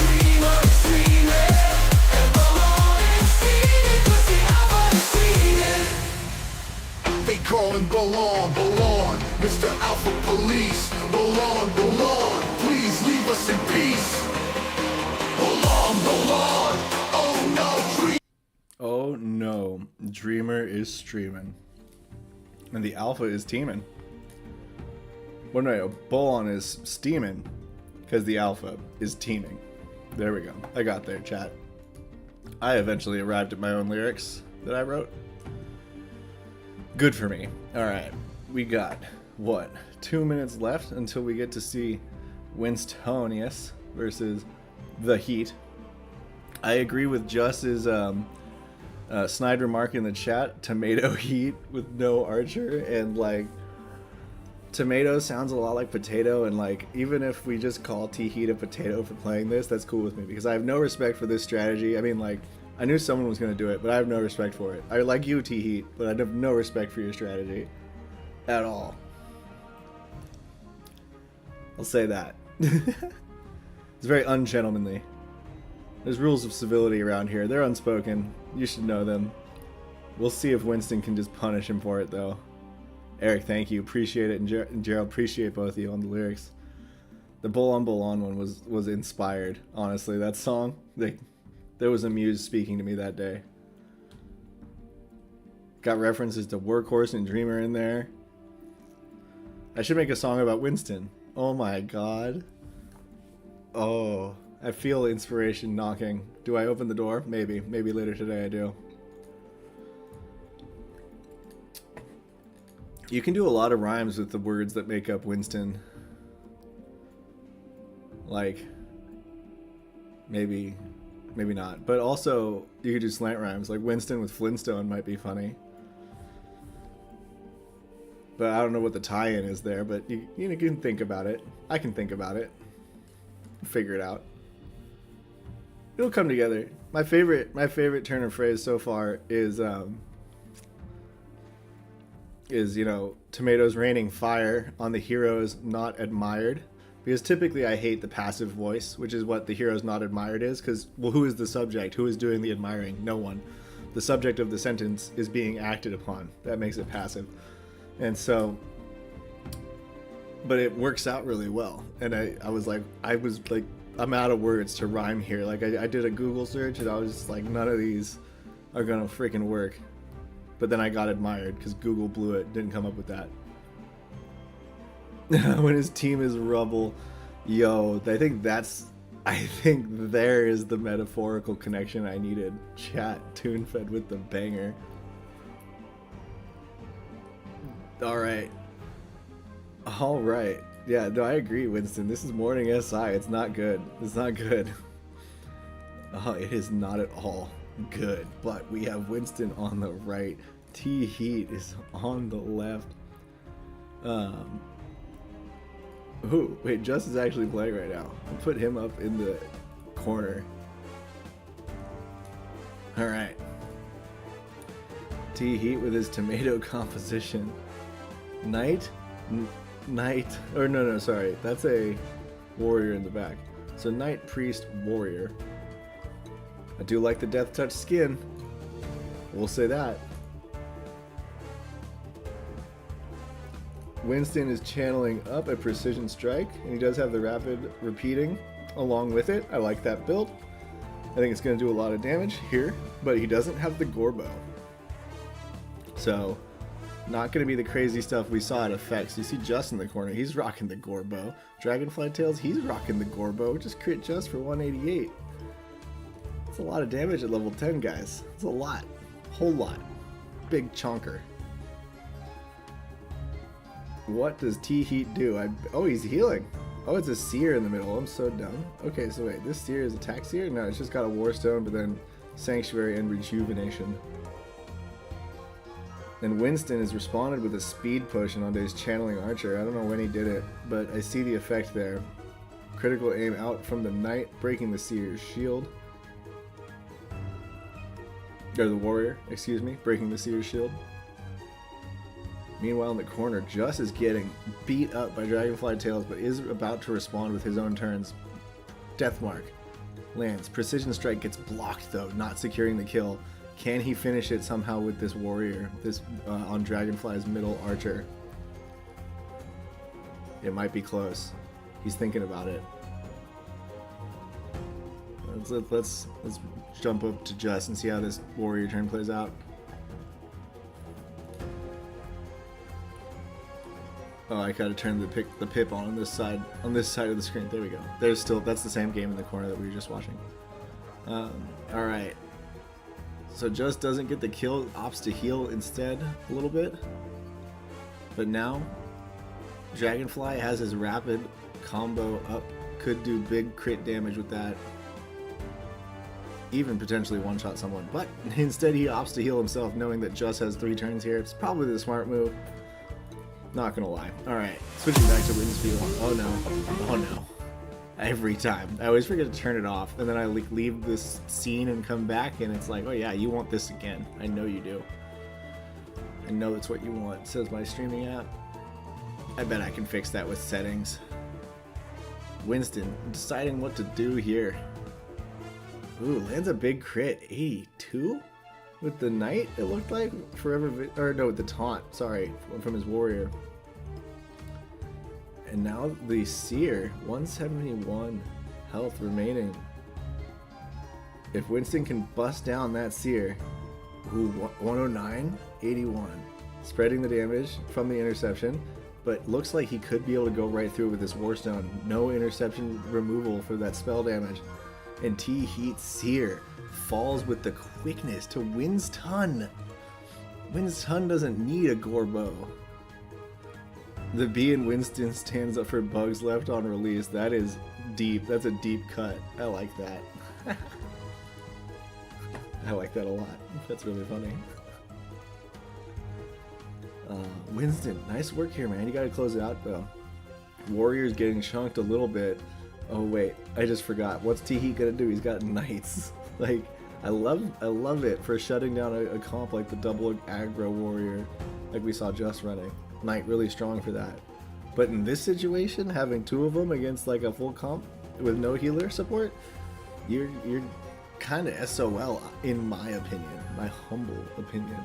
Dreamer calling belong, Mr. Alpha Police, belong, please leave us in peace. Belong, oh no, dream. Oh no, Dreamer is streaming. And the Alpha is teaming. Well, no, Bolon is steaming because the Alpha is teaming. There we go. I got there, chat. I eventually arrived at my own lyrics that I wrote. Good for me. Alright, we got, what, 2 minutes left until we get to see Winstonius versus the Heat. I agree with Just's snide remark in the chat, tomato heat with no archer, and like tomato sounds a lot like potato, and like even if we just call T-Heat a potato for playing this, that's cool with me because I have no respect for this strategy. I mean, like, I knew someone was going to do it, but I have no respect for it. I like you, T-Heat, but I have no respect for your strategy at all. I'll say that. It's very ungentlemanly. There's rules of civility around here. They're unspoken. You should know them. We'll see if Winston can just punish him for it, though. Eric, thank you. Appreciate it. And Gerald, appreciate both of you on the lyrics. The Bull on one was inspired, honestly. That song, there was a muse speaking to me that day. Got references to Workhorse and Dreamer in there. I should make a song about Winston. Oh my god. Oh, I feel inspiration knocking. Do I open the door? Maybe. Maybe later today I do. You can do a lot of rhymes with the words that make up Winston. Like, maybe not. But also, you could do slant rhymes. Like Winston with Flintstone might be funny. But I don't know what the tie-in is there, but you can think about it. I can think about it. Figure it out. It'll come together. My favorite turn of phrase so far is tomatoes raining fire on the heroes not admired. Because typically I hate the passive voice, which is what the heroes not admired is. Because, well, who is the subject? Who is doing the admiring? No one. The subject of the sentence is being acted upon. That makes it passive. And so, but it works out really well. And I was like, I'm out of words to rhyme here. Like I did a Google search and I was just like, none of these are gonna freaking work. But then I got admired because Google blew it, didn't come up with that. When his team is rubble, yo, I think there is the metaphorical connection I needed. Chat, tune fed with the banger. Alright. Yeah, no, I agree, Winston. This is morning SI. It's not good. It's not good. Oh, it is not at all good. But we have Winston on the right. T-Heat is on the left. Ooh, wait, Just is actually playing right now. I'll put him up in the corner. Alright. T-Heat with his tomato composition. Knight, or no, sorry, that's a warrior in the back. So Knight, Priest, Warrior. I do like the Death Touch skin. We'll say that. Winston is channeling up a Precision Strike, and he does have the Rapid repeating along with it. I like that build. I think it's going to do a lot of damage here, but he doesn't have the Gorbo. So, not going to be the crazy stuff we saw at effects. You see Just in the corner, he's rocking the Gorbo. Dragonfly Tails, he's rocking the Gorbo. Just crit Just for 188. That's a lot of damage at level 10, guys. It's a lot. Whole lot. Big chonker. What does T-Heat do? Oh, he's healing. Oh, it's a Seer in the middle. I'm so dumb. Okay, so wait, this Seer is attack Seer? No, it's just got a Warstone, but then Sanctuary and Rejuvenation. And Winston has responded with a speed potion onto his channeling archer. I don't know when he did it, but I see the effect there. Critical aim out from the Knight, breaking the Seer's shield. Or the Warrior, excuse me, breaking the Seer's shield. Meanwhile, in the corner, Just is getting beat up by Dragonfly Tails, but is about to respond with his own turns. Deathmark lands. Precision Strike gets blocked, though, not securing the kill. Can he finish it somehow with this warrior, this on Dragonfly's middle archer? It might be close. He's thinking about it. Let's jump up to Just and see how this warrior turn plays out. Oh, I gotta turn the pip on this side of the screen. There we go. That's the same game in the corner that we were just watching. All right. So Just doesn't get the kill, opts to heal instead a little bit. But now Dragonfly has his rapid combo up, could do big crit damage with that. Even potentially one-shot someone, but instead he opts to heal himself, knowing that Just has 3 turns here. It's probably the smart move. Not gonna lie. Alright, switching back to Windspeed. Oh no. Oh no. Every time. I always forget to turn it off, and then I leave this scene and come back, and it's like, oh yeah, you want this again. I know you do. I know that's what you want, says my streaming app. I bet I can fix that with settings. Winston, deciding what to do here. Ooh, lands a big crit. 82? With the knight, it looked like? Or no, with the taunt, sorry, from his warrior. And now the seer, 171 health remaining. If Winston can bust down that seer, ooh, 109, 81. Spreading the damage from the interception, but looks like he could be able to go right through with this Warstone. No interception removal for that spell damage. And T-Heat Seer falls with the quickness to Winston. Winston doesn't need a Gorbo. The B in Winston stands up for bugs left on release. That is deep. That's a deep cut. I like that. I like that a lot. That's really funny. Winston, nice work here, man. You gotta close it out though. Warrior's getting chunked a little bit. Oh wait, I just forgot. What's T-Heat gonna do? He's got knights. Like, I love it for shutting down a comp like the double aggro warrior, like we saw Just running. Knight really strong for that. But in this situation, having 2 of them against like a full comp with no healer support, you're kind of SOL in my opinion, my humble opinion.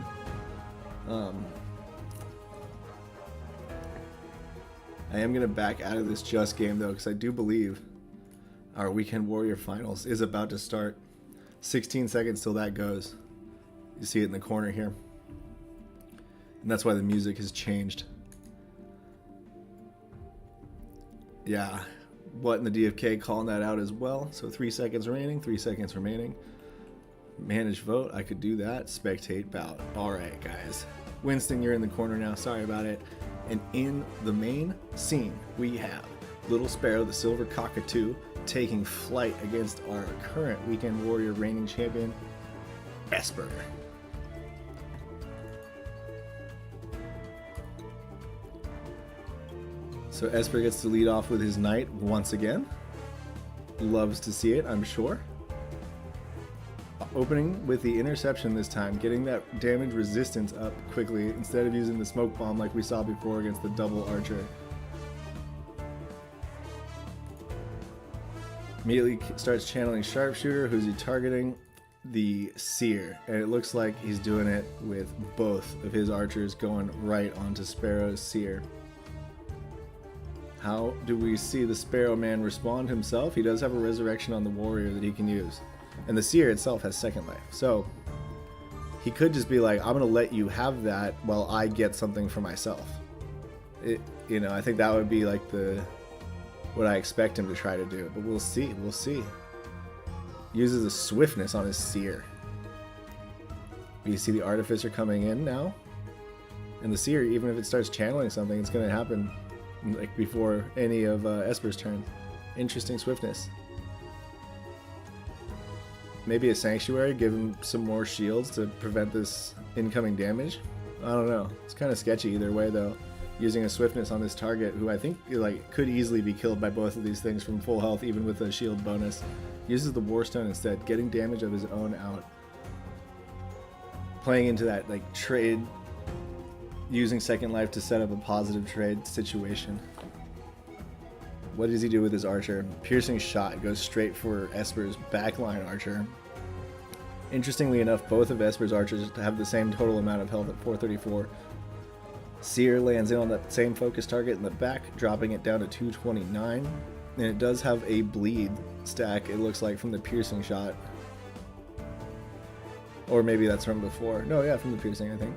I am gonna back out of this Just game though, because I do believe our Weekend Warrior Finals is about to start. 16 seconds till that goes. You see it in the corner here. And that's why the music has changed. Yeah, what in the DFK calling that out as well. So 3 seconds remaining, 3 seconds remaining. Manage vote, I could do that. Spectate bout. Alright guys. Winston, you're in the corner now, sorry about it. And in the main scene, we have Little Sparrow, the Silver Cockatoo, taking flight against our current Weekend Warrior reigning champion, Esper. So Esper gets to lead off with his knight once again. Loves to see it, I'm sure. Opening with the interception this time, getting that damage resistance up quickly instead of using the smoke bomb like we saw before against the double archer. Immediately starts channeling Sharpshooter. Who's he targeting? The Seer. And it looks like he's doing it with both of his archers going right onto Sparrow's Seer. How do we see the Sparrow Man respond himself? He does have a resurrection on the warrior that he can use. And the Seer itself has second life. So he could just be like, I'm going to let you have that while I get something for myself. I think that would be like what I expect him to try to do. But we'll see. We'll see. Uses a swiftness on his Seer. You see the Artificer coming in now. And the Seer, even if it starts channeling something, it's going to happen like before any of Esper's turn. Interesting swiftness. Maybe a Sanctuary, give him some more shields to prevent this incoming damage. I don't know. It's kind of sketchy either way though. Using a swiftness on this target, who I think could easily be killed by both of these things from full health, even with a shield bonus. Uses the Warstone instead, getting damage of his own out. Playing into that trade, using second life to set up a positive trade situation. What does he do with his archer? Piercing shot goes straight for Esper's backline archer. Interestingly enough, both of Esper's archers have the same total amount of health at 434. Seer lands in on that same focus target in the back, dropping it down to 229. And it does have a bleed stack, it looks like, from the piercing shot. Or maybe that's from before. No, yeah, from the piercing, I think.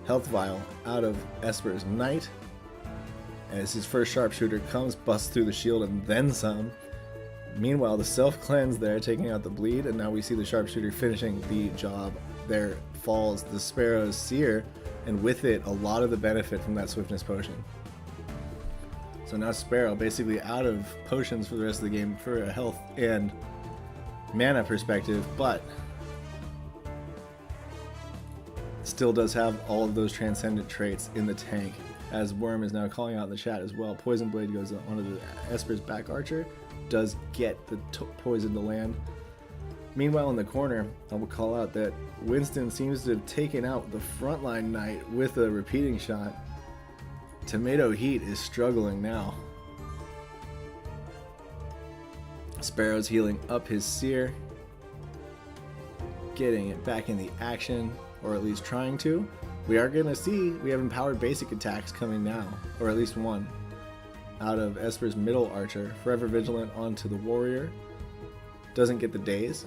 Health vial out of Esper's knight. As his first sharpshooter comes, busts through the shield and then some. Meanwhile, the self-cleanse there, taking out the bleed, and now we see the sharpshooter finishing the job. There falls the Sparrow's Seer, and with it, a lot of the benefit from that swiftness potion. So now Sparrow basically out of potions for the rest of the game for a health and mana perspective, but still does have all of those transcendent traits in the tank, as Worm is now calling out in the chat as well. Poison Blade goes onto the Esper's back archer, does get the poison to land. Meanwhile, in the corner, I will call out that Winston seems to have taken out the frontline knight with a repeating shot. Tomato Heat is struggling now. Sparrow's healing up his Seer, getting it back in the action, or at least trying to. We are going to see we have empowered basic attacks coming now, or at least one, out of Esper's middle archer. Forever Vigilant onto the warrior. Doesn't get the daze.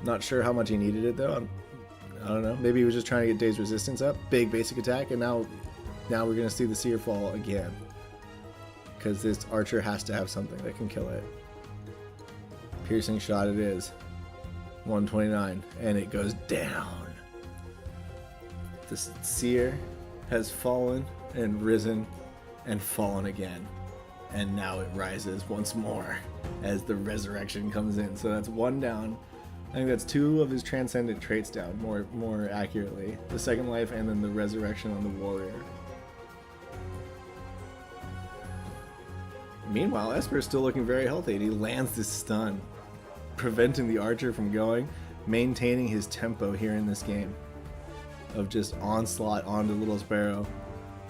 Not sure how much he needed it though. I don't know. Maybe he was just trying to get daze resistance up. Big basic attack, and now we're going to see the Seer fall again. Because this archer has to have something that can kill it. Piercing shot it is. 129, and it goes down. The Seer has fallen and risen and fallen again, and now it rises once more as the resurrection comes in. So that's one down. I think that's two of his transcendent traits down, more accurately. The second life and then the resurrection on the warrior. Meanwhile, Esper is still looking very healthy, and he lands this stun, preventing the archer from going, maintaining his tempo here in this game of just onslaught onto Little Sparrow.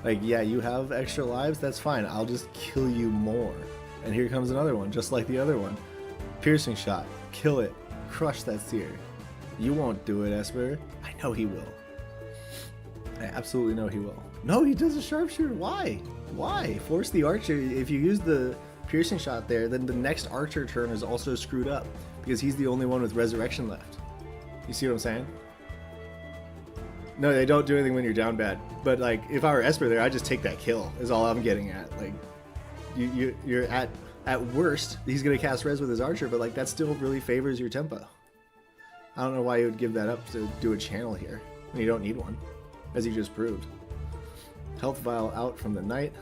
Like, yeah, you have extra lives, that's fine, I'll just kill you more. And here comes another one, just like the other one. Piercing shot, kill it, crush that Seer. You won't do it, Esper. I know he will. I absolutely know he will. No, he does a sharpshooter. Why? Why? Force the archer. If you use the piercing shot there, then the next archer turn is also screwed up because he's the only one with resurrection left. You see what I'm saying? No, they don't do anything when you're down bad. But like, if I were Esper there, I'd just take that kill. Is all I'm getting at. Like, you're at worst, he's gonna cast res with his archer, but like that still really favors your tempo. I don't know why you would give that up to do a channel here when you don't need one, as you just proved. Health vial out from the knight.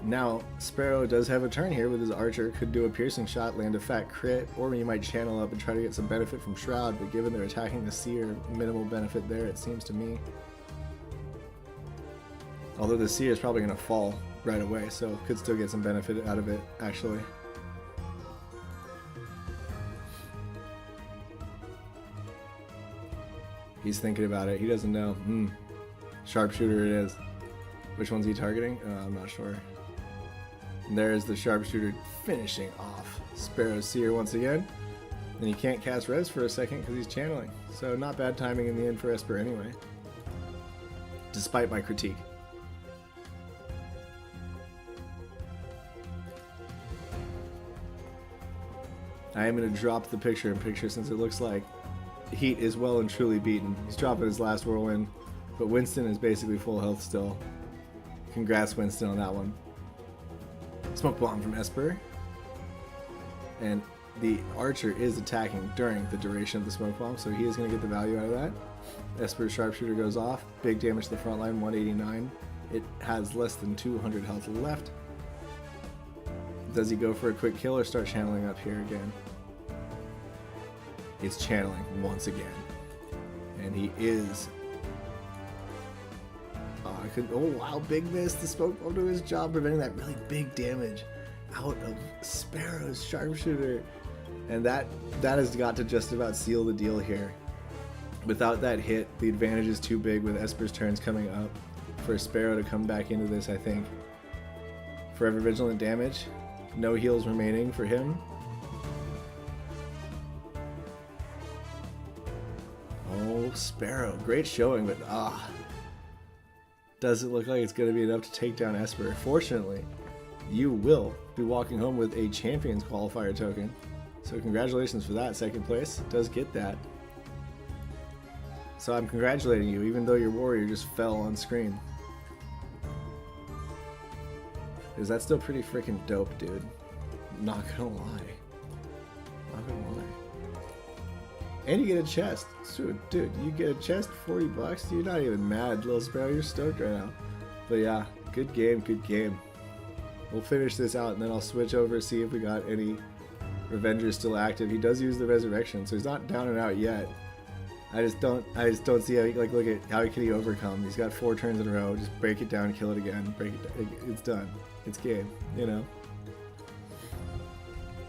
Now, Sparrow does have a turn here with his archer. Could do a piercing shot, land a fat crit, or you might channel up and try to get some benefit from Shroud, but given they're attacking the Seer, minimal benefit there, it seems to me. Although the Seer is probably going to fall right away, so could still get some benefit out of it, actually. He's thinking about it. He doesn't know. Sharpshooter it is. Which one's he targeting? I'm not sure. And there's the sharpshooter finishing off Sparrow's Seer once again. And he can't cast res for a second because he's channeling. So not bad timing in the end for Esper anyway. Despite my critique. I am going to drop the picture in picture since it looks like Heat is well and truly beaten. He's dropping his last whirlwind, but Winston is basically full health still. Congrats, Winston, on that one. Smoke bomb from Esper. And the archer is attacking during the duration of the smoke bomb, so he is going to get the value out of that. Esper's sharpshooter goes off. Big damage to the front line, 189. It has less than 200 health left. Does he go for a quick kill or start channeling up here again? It's channeling once again. And he is... Oh wow, big miss. The smoke bomb to his job, preventing that really big damage out of Sparrow's sharpshooter. And that has got to just about seal the deal here. Without that hit, the advantage is too big with Esper's turns coming up for Sparrow to come back into this, I think. Forever Vigilant damage. No heals remaining for him. Sparrow. Great showing, but doesn't look like it's going to be enough to take down Esper. Fortunately, you will be walking home with a Champions Qualifier token. So congratulations for that. Second place does get that. So I'm congratulating you, even though your warrior just fell on screen. Because that's still pretty freaking dope, dude. Not gonna lie. Not gonna lie. And you get a chest. Dude, you get a chest, 40 bucks. You're not even mad, little Sparrow. You're stoked right now. But yeah, good game, good game. We'll finish this out and then I'll switch over, see if we got any Revengers still active. He does use the Resurrection, so he's not down and out yet. I just don't see how he, like, look at how can he overcome. He's got 4 turns in a row. Just break it down, kill it again, break it down. It's done. It's game, you know.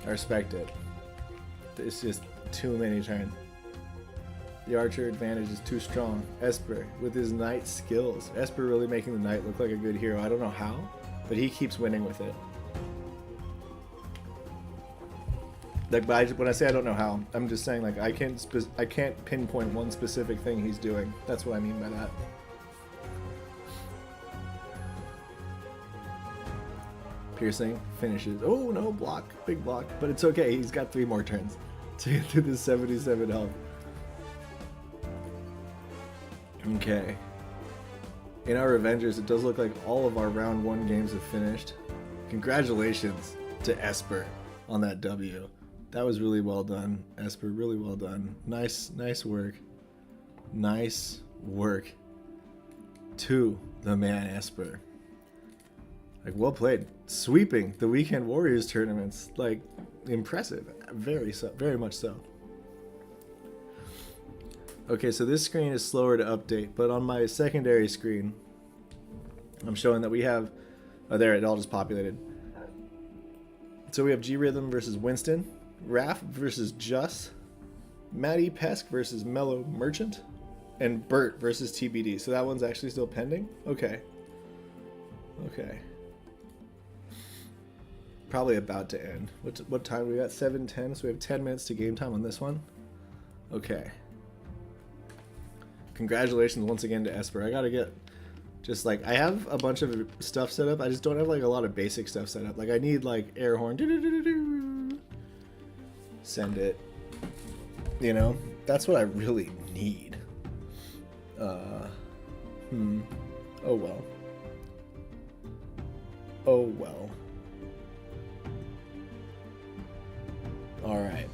I respect it. It's just too many turns. The archer advantage is too strong. Esper with his knight skills. Esper really making the knight look like a good hero. I don't know how, but he keeps winning with it. Like, but when I say I don't know how, I'm just saying, like, I can't pinpoint one specific thing he's doing. That's what I mean by that. Piercing finishes. Oh no, block, big block, but it's okay. He's got 3 more turns to get to the 77 health. Okay. In our Revengers, it does look like all of our round 1 games have finished. Congratulations to Esper on that W. That was really well done, Esper. Really well done. Nice work. Nice work to the man Esper. Like, well played. Sweeping the Weekend Warriors tournaments. Like, impressive. Very much so. Okay, so this screen is slower to update, but on my secondary screen, I'm showing that we have... Oh, there, it all just populated. So we have G-Rhythm versus Winston, Raph versus Juss, Matty Pesk versus Mellow Merchant, and Bert versus TBD. So that one's actually still pending? Okay. Okay. Probably about to end. What time? We got 7:10, so we have 10 minutes to game time on this one. Okay. Congratulations once again to Esper. I gotta get... Just like, I have a bunch of stuff set up. I just don't have like a lot of basic stuff set up. Like, I need like air horn. Send it. You know? That's what I really need. Oh well. Oh well. Alright.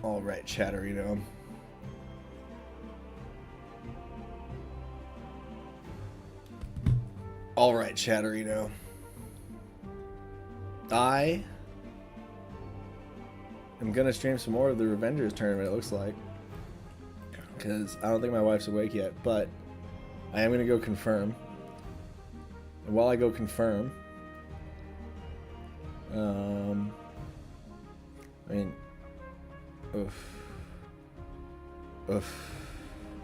Alright, Chatterino. Alright, Chatterino. I am gonna stream some more of the Revengers tournament, it looks like. Because I don't think my wife's awake yet, but I am gonna go confirm. And while I go confirm, I mean,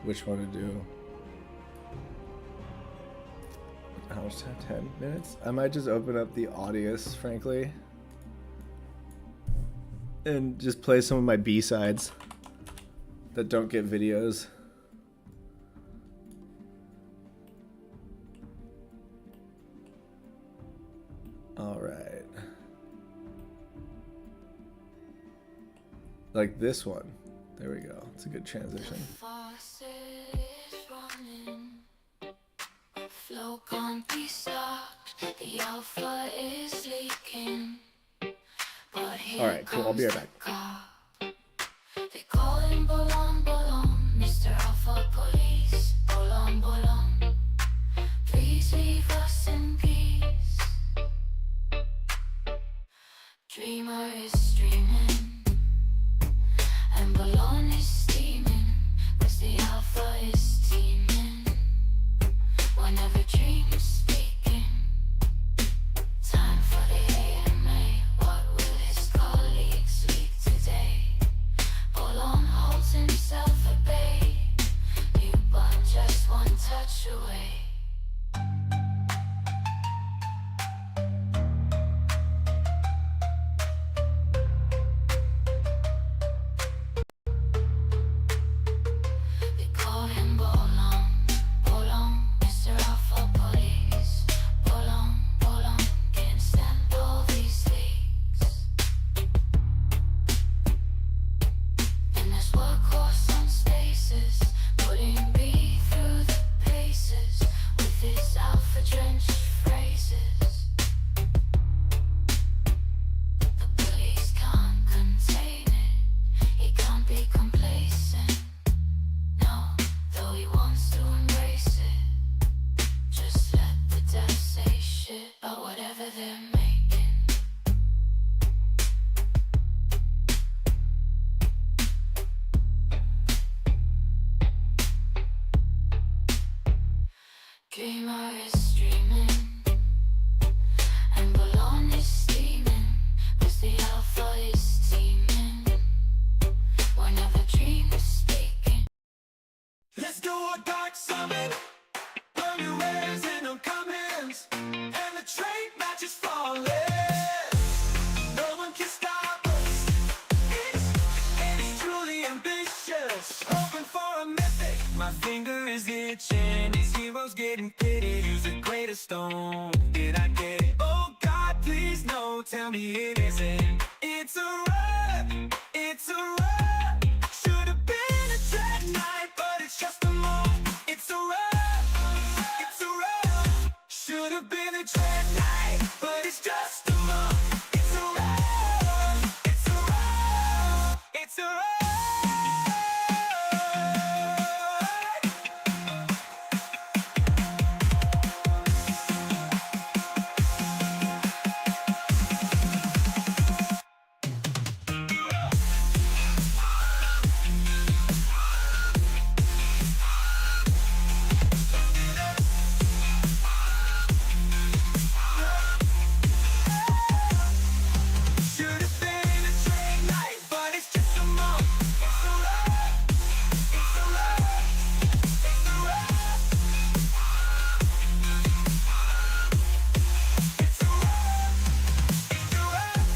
which one to do? How much time? 10 minutes? I might just open up the Audius, frankly, and just play some of my B-sides that don't get videos. Alright. Like this one. There we go. It's a good transition. Flow can't be stopped. The alpha is leaking. But here Alright, cool. I'll be right back. They call him Bolon Bolon, Mr. Alpha Police. Bolon Bolon, please leave us in peace. Dreamer is dreaming, and Bolon is steaming, 'cause the alpha is teeming. Whenever dreams speaking, time for the AMA. What will his colleagues speak today? Bolon holds himself at bay. You but just one touch away. do a dark summon. Burn your rares and uncommons, and the trade match is falling. No one can stop us. It's truly ambitious. Hoping for a mythic. My finger is itching. These heroes getting pity. Use a greater stone. Did I get it? Oh God, please no. Tell me it isn't. It's a run. It's a run. Should have been a dread night, but it's just a moon. It's a run. It's a run. Should have been a dread night, but it's just a moon. It's a run. It's a run. It's a run. Should have been a train night, but it's just a month. It's a run. It's a run. It's a run. It's a run. It's a run.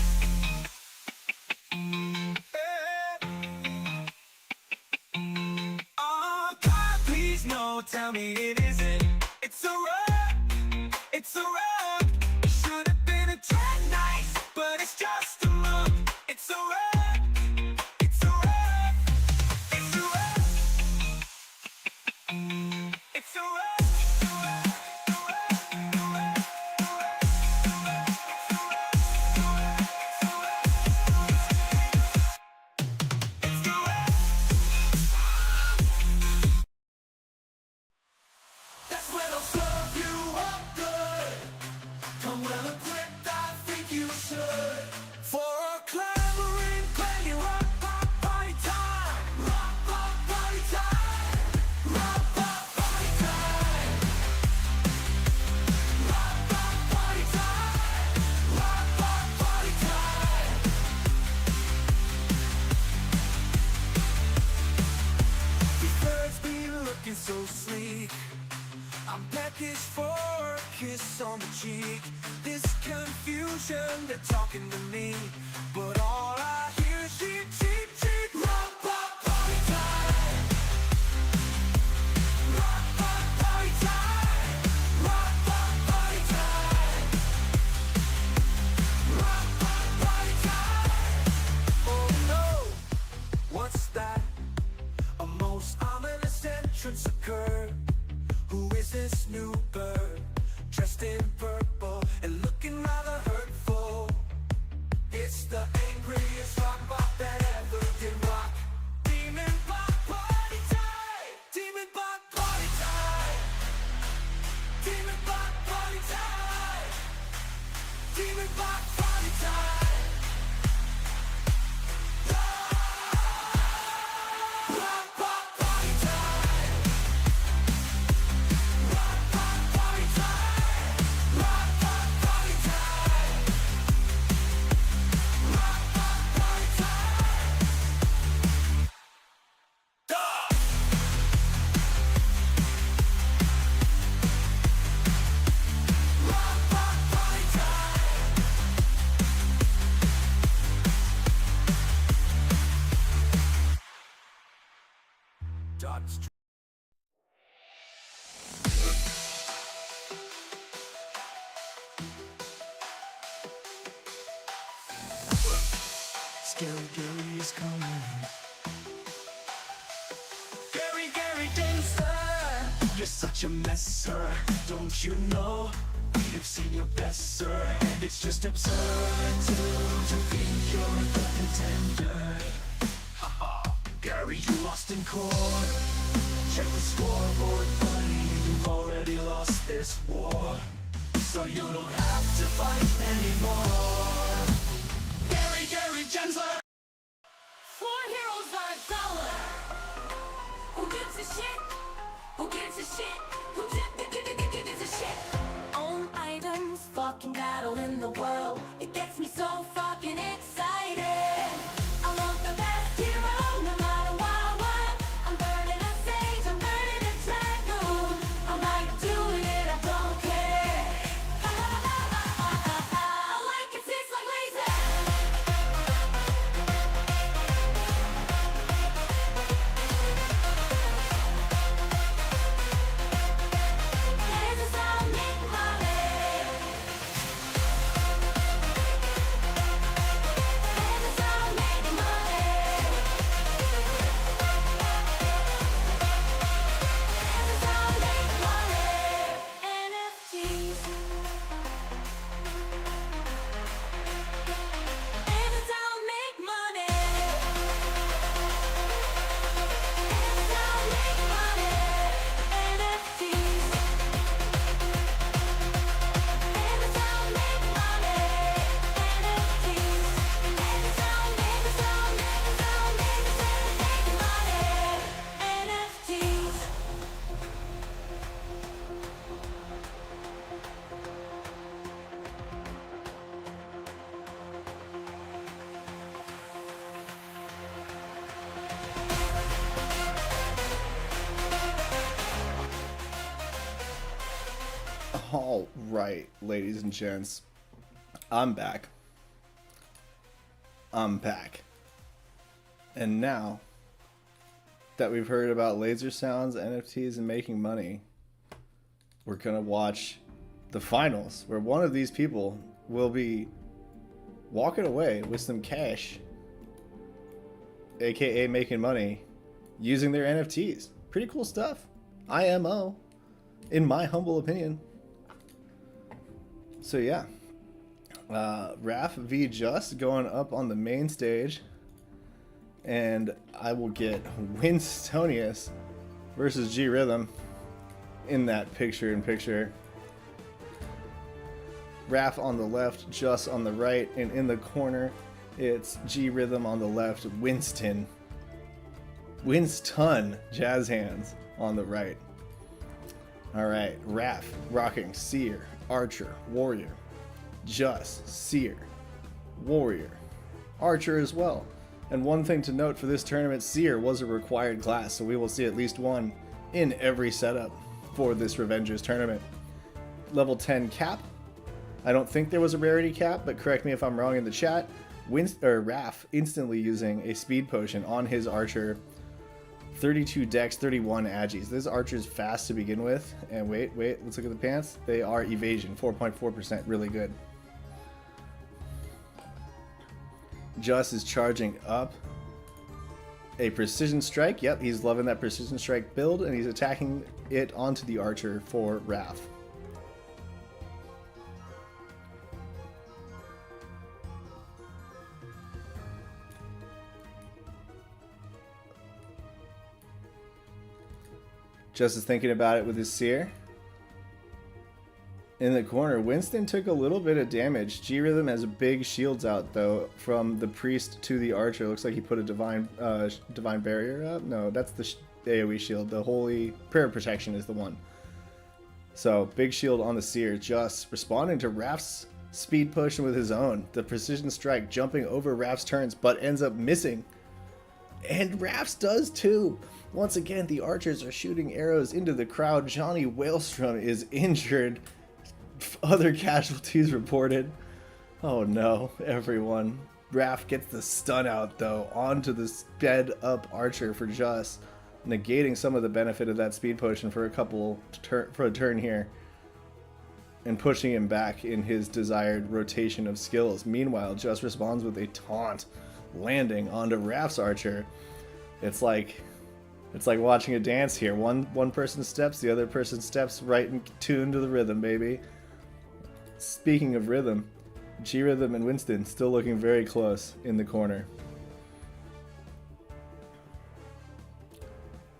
Oh God, please no, tell me it isn't. It's a run. It's a run. Should have been a train night, but it's just a month. It's a run. It's a run. It's a run. It's a run. It's a run. That's when I'll serve you up good. Come well equipped, I think you should. For a clamoring, clanging rock pop party time. Rock pop party time. Rock pop party time. Rock pop party time. Rock pop party time. These birds be looking so sleek. I'm peckish for a kiss on the cheek. This confusion, they're talking to me, but all I hear is cheep, cheep, cheep. Rock pop party time. Rock pop party time. Rock pop party time. Rock pop party time. Oh no, what's that? A most ominous entrance occurred. Who is this new bird? Dressed in purple and looking rather hurtful. It's the angriest rock bot that ever did rock. Demon bot party time! Demon bot party time! Demon bot party time! Demon bot party time! Rock bot party time! Rock pop party time! Rock pop party time! Rock pop party time! Duh! Rock pop party time! Dot. Scary Gary is coming. Gary Gangster, you're such a mess, sir. Don't you know we've seen your best, sir? And it's just absurd to think you're the contender. Gary, you lost in court. Check the scoreboard, buddy. You've already lost this war, so you don't have to fight anymore. Gary Gensler. Four heroes are a dollar. Who gives a shit? Who gives a shit? Who gives a shit? Own items, fucking battle in the world. It gets me so fucking excited. I want the best hero, no matter what. I'm burning a sage, I'm burning a All right, ladies and gents, I'm back. I'm back. And now that we've heard about laser sounds, NFTs, and making money, we're gonna watch the finals where one of these people will be walking away with some cash, aka making money, using their NFTs. Pretty cool stuff. IMO, in my humble opinion. So yeah, Raph v Just going up on the main stage, and I will get Winstonius versus G Rhythm in that picture-in-picture. Raph on the left, Just on the right, and in the corner, it's G Rhythm on the left, Winston Jazz Hands on the right. All right, Raph rocking Seer, Archer, Warrior. Just Seer, Warrior, Archer as well. And one thing to note for this tournament, Seer was a required class, so we will see at least one in every setup for this Revengers tournament. Level 10 cap. I don't think there was a rarity cap, but correct me if I'm wrong in the chat. Raph instantly using a speed potion on his Archer. 32 dex, 31 agis. This Archer's fast to begin with. And wait, let's look at the pants. They are evasion, 4.4%, really good. Just is charging up a precision strike. Yep, he's loving that precision strike build, and he's attacking it onto the Archer for Raph. Just is thinking about it with his Seer. In the corner, Winston took a little bit of damage. G Rhythm has big shields out though from the priest to the Archer. Looks like he put a divine barrier up. No, that's the AoE shield. The holy prayer protection is the one. So big shield on the Seer. Just responding to Raph's speed push with his own. The precision strike jumping over Raph's turns, but ends up missing. And Raph's does too. Once again, the Archers are shooting arrows into the crowd. Johnny Whalestrom is injured. Other casualties reported. Oh no, everyone. Raph gets the stun out though onto the sped up Archer for Just, negating some of the benefit of that speed potion for a turn here, and pushing him back in his desired rotation of skills. Meanwhile, Just responds with a taunt, landing onto Raph's Archer. It's like watching a dance here. One person steps, the other person steps right in tune to the rhythm, baby. Speaking of rhythm, G Rhythm and Winston still looking very close in the corner.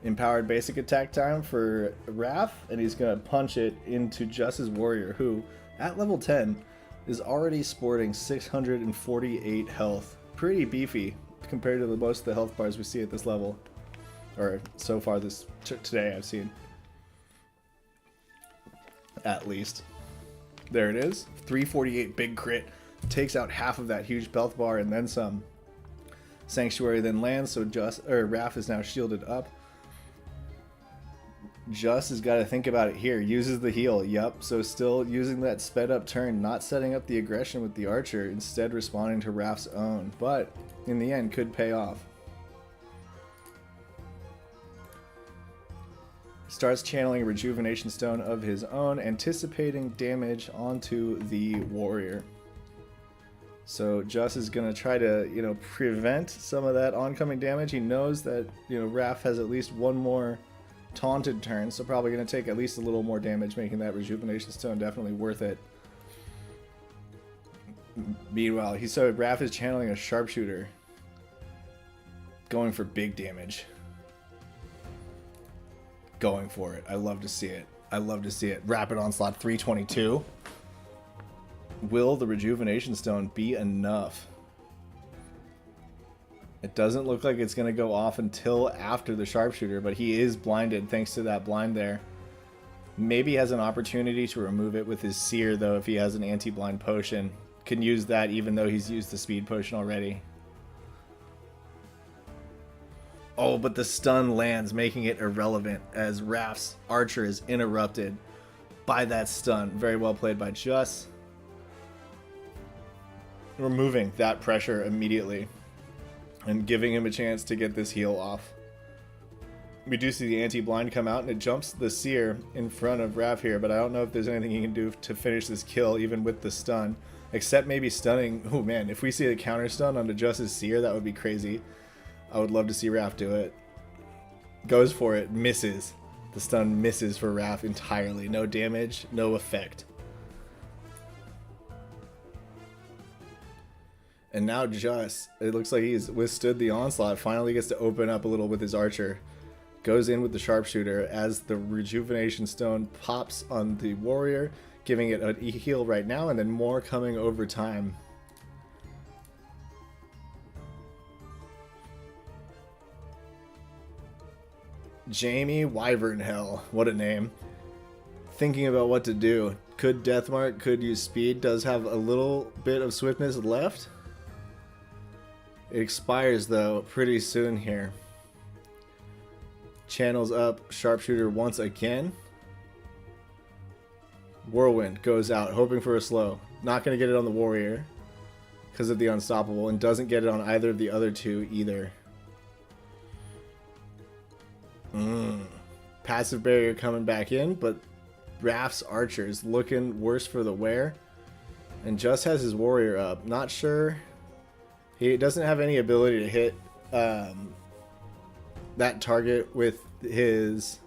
Empowered basic attack time for Raph, and he's gonna punch it into Just's Warrior, who at level 10 is already sporting 648 health. Pretty beefy compared to most of the health bars we see at this level. Or so far today I've seen. At least. There it is. 348 big crit. Takes out half of that huge health bar and then some. Sanctuary then lands, so Raph is now shielded up. Just has got to think about it here. Uses the heal. Yup. So still using that sped up turn, not setting up the aggression with the Archer, instead responding to Raph's own. But in the end could pay off. Starts channeling a rejuvenation stone of his own, anticipating damage onto the Warrior. So Just is going to try to, prevent some of that oncoming damage. He knows that, Raph has at least one more taunted turn, so probably going to take at least a little more damage, making that rejuvenation stone definitely worth it. Meanwhile, Raph is channeling a sharpshooter, going for big damage. Going for it. I love to see it. I love to see it. Rapid Onslaught 322. Will the rejuvenation stone be enough? It doesn't look like it's going to go off until after the sharpshooter, but he is blinded thanks to that blind there. Maybe has an opportunity to remove it with his Seer, though, if he has an anti-blind potion. Can use that even though he's used the speed potion already. Oh, but the stun lands, making it irrelevant as Raph's Archer is interrupted by that stun. Very well played by Just. Removing that pressure immediately and giving him a chance to get this heal off. We do see the anti-blind come out, and it jumps the Seer in front of Raph here, but I don't know if there's anything he can do to finish this kill, even with the stun. Except maybe stunning. Oh man, if we see a counter stun onto Just's Seer, that would be crazy. I would love to see Raph do it. Goes for it, misses. The stun misses for Raph entirely. No damage, no effect. And now Just, it looks like he's withstood the onslaught, finally gets to open up a little with his archer. Goes in with the sharpshooter as the rejuvenation stone pops on the warrior, giving it a heal right now, and then more coming over time. Jamie Wyvernhell, what a name. Thinking about what to do. Could Deathmark, could use speed, does have a little bit of swiftness left. It expires though pretty soon here. Channels up sharpshooter once again. Whirlwind goes out, hoping for a slow. Not going to get it on the warrior because of the unstoppable, and doesn't get it on either of the other two either. Passive barrier coming back in, but Raph's archer is looking worse for the wear. And Just has his warrior up. Not sure. He doesn't have any ability to hit that target with his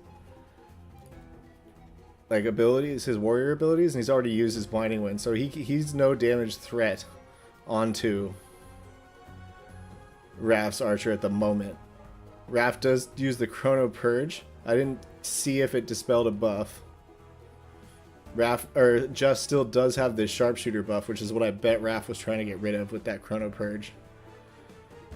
abilities, his warrior abilities, and he's already used his blinding wind, so he's no damage threat onto Raph's archer at the moment. Raph does use the Chrono Purge. I didn't see if it dispelled a buff. Just still does have this sharpshooter buff, which is what I bet Raph was trying to get rid of with that Chrono Purge.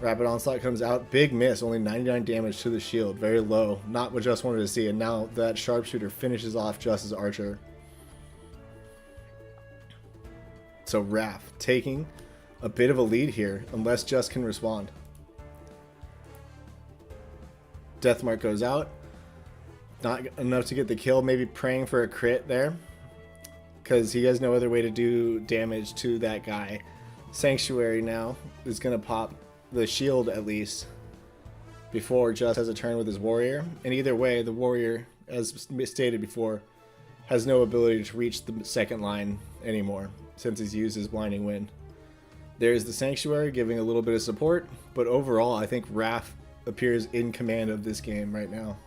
Rapid Onslaught comes out. Big miss. Only 99 damage to the shield. Very low. Not what Just wanted to see. And now that sharpshooter finishes off Just's archer. So Raph taking a bit of a lead here, unless Just can respond. Deathmark goes out. Not enough to get the kill. Maybe praying for a crit there, because he has no other way to do damage to that guy. Sanctuary now is going to pop the shield at least before Just has a turn with his warrior. And either way, the warrior, as stated before, has no ability to reach the second line anymore since he's used his blinding wind. There's the Sanctuary giving a little bit of support, but overall I think Raph appears in command of this game right now.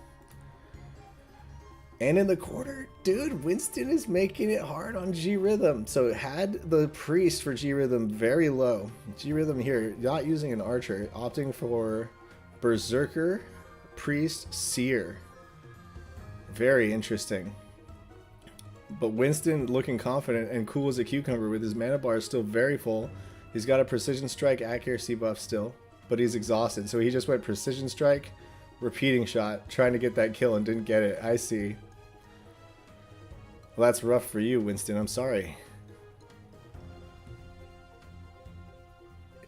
And in the quarter, dude, Winston is making it hard on G-Rhythm. So it had the priest for G-Rhythm very low. G-Rhythm here, not using an archer, opting for Berserker, Priest, Seer. Very interesting. But Winston looking confident and cool as a cucumber with his mana bar still very full. He's got a Precision Strike accuracy buff still, but he's exhausted. So he just went Precision Strike, repeating shot, trying to get that kill and didn't get it. I see. Well, that's rough for you, Winston. I'm sorry.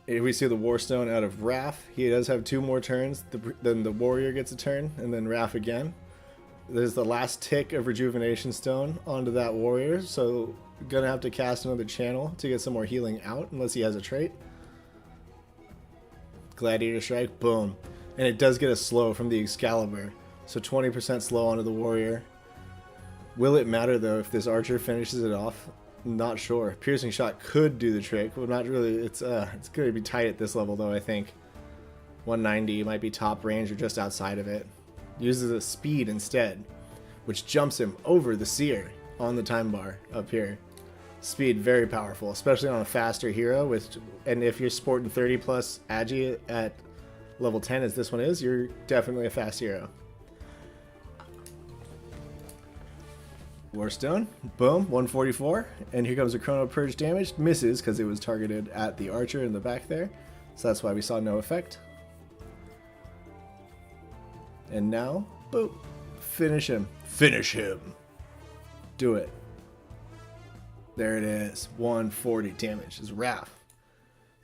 Here we see the Warstone out of Raph. He does have 2 more turns. Then the warrior gets a turn, and then Raph again. There's the last tick of Rejuvenation Stone onto that warrior, so gonna have to cast another channel to get some more healing out, unless he has a trait. Gladiator Strike, boom. And it does get a slow from the Excalibur, so 20% slow onto the warrior. Will it matter though if this archer finishes it off? Not sure. Piercing Shot could do the trick, but not really. It's going to be tight at this level though, I think. 190 might be top range or just outside of it. Uses a speed instead, which jumps him over the Seer on the time bar up here. Speed very powerful, especially on a faster hero, and if you're sporting 30 plus agi at level 10 as this one is, you're definitely a fast hero. Warstone, boom, 144, and here comes a Chrono Purge damage. Misses because it was targeted at the archer in the back there, so that's why we saw no effect. And now, boop, finish him. Finish him. Do it. There it is, 140 damage as Raph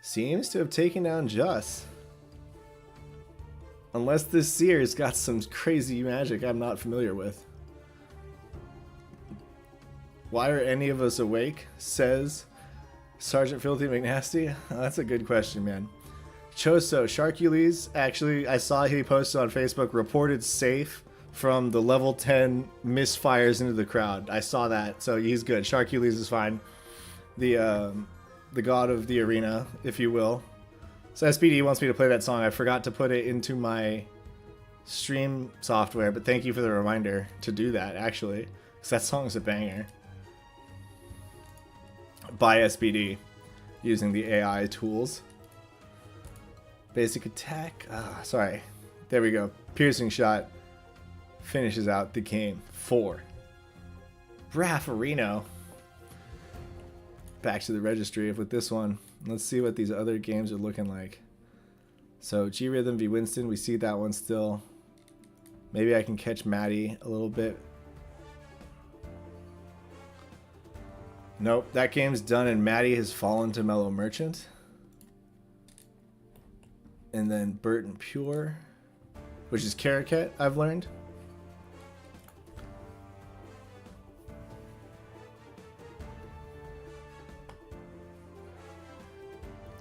seems to have taken down Just. Unless this Seer's got some crazy magic I'm not familiar with. Why are any of us awake? Says Sergeant Filthy McNasty. That's a good question, man. Choso, Sharkules, actually, I saw he posted on Facebook, reported safe from the level 10 misfires into the crowd. I saw that, so he's good. Sharkules is fine. The god of the arena, if you will. So SPD wants me to play that song. I forgot to put it into my stream software, but thank you for the reminder to do that, actually, because that song's a banger. By SPD, using the AI tools. Basic attack. Sorry. There we go. Piercing shot finishes out the game. 4. Raffarino. Back to the registry with this one. Let's see what these other games are looking like. So G Rhythm v Winston, we see that one still. Maybe I can catch Maddie a little bit. Nope, that game's done and Maddie has fallen to Mellow Merchant. And then Burton Pure, which is Caracat, I've learned.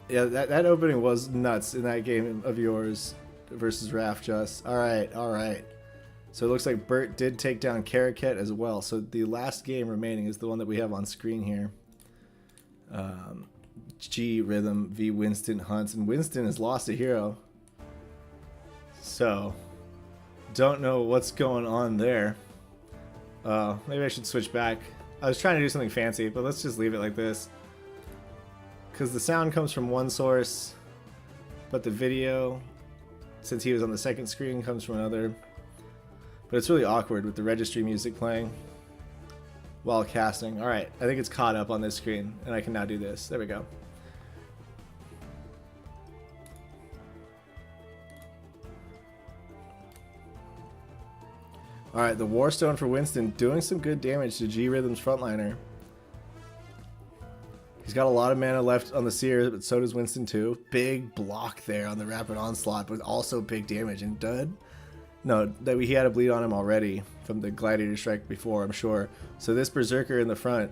Yeah, that opening was nuts in that game of yours versus Raf Just. Alright, alright. So it looks like Bert did take down Caracat as well. So the last game remaining is the one that we have on screen here. G Rhythm v Winston Hunts. And Winston has lost a hero. So, don't know what's going on there. Maybe I should switch back. I was trying to do something fancy, but let's just leave it like this. Because the sound comes from one source, but the video, since he was on the second screen, comes from another. But it's really awkward with the registry music playing while casting. Alright, I think it's caught up on this screen, and I can now do this. There we go. Alright, the Warstone for Winston doing some good damage to G Rhythm's frontliner. He's got a lot of mana left on the Seer, but so does Winston too. Big block there on the Rapid Onslaught, but also big damage. And Dud? No, he had a bleed on him already from the Gladiator Strike before, I'm sure. So this Berserker in the front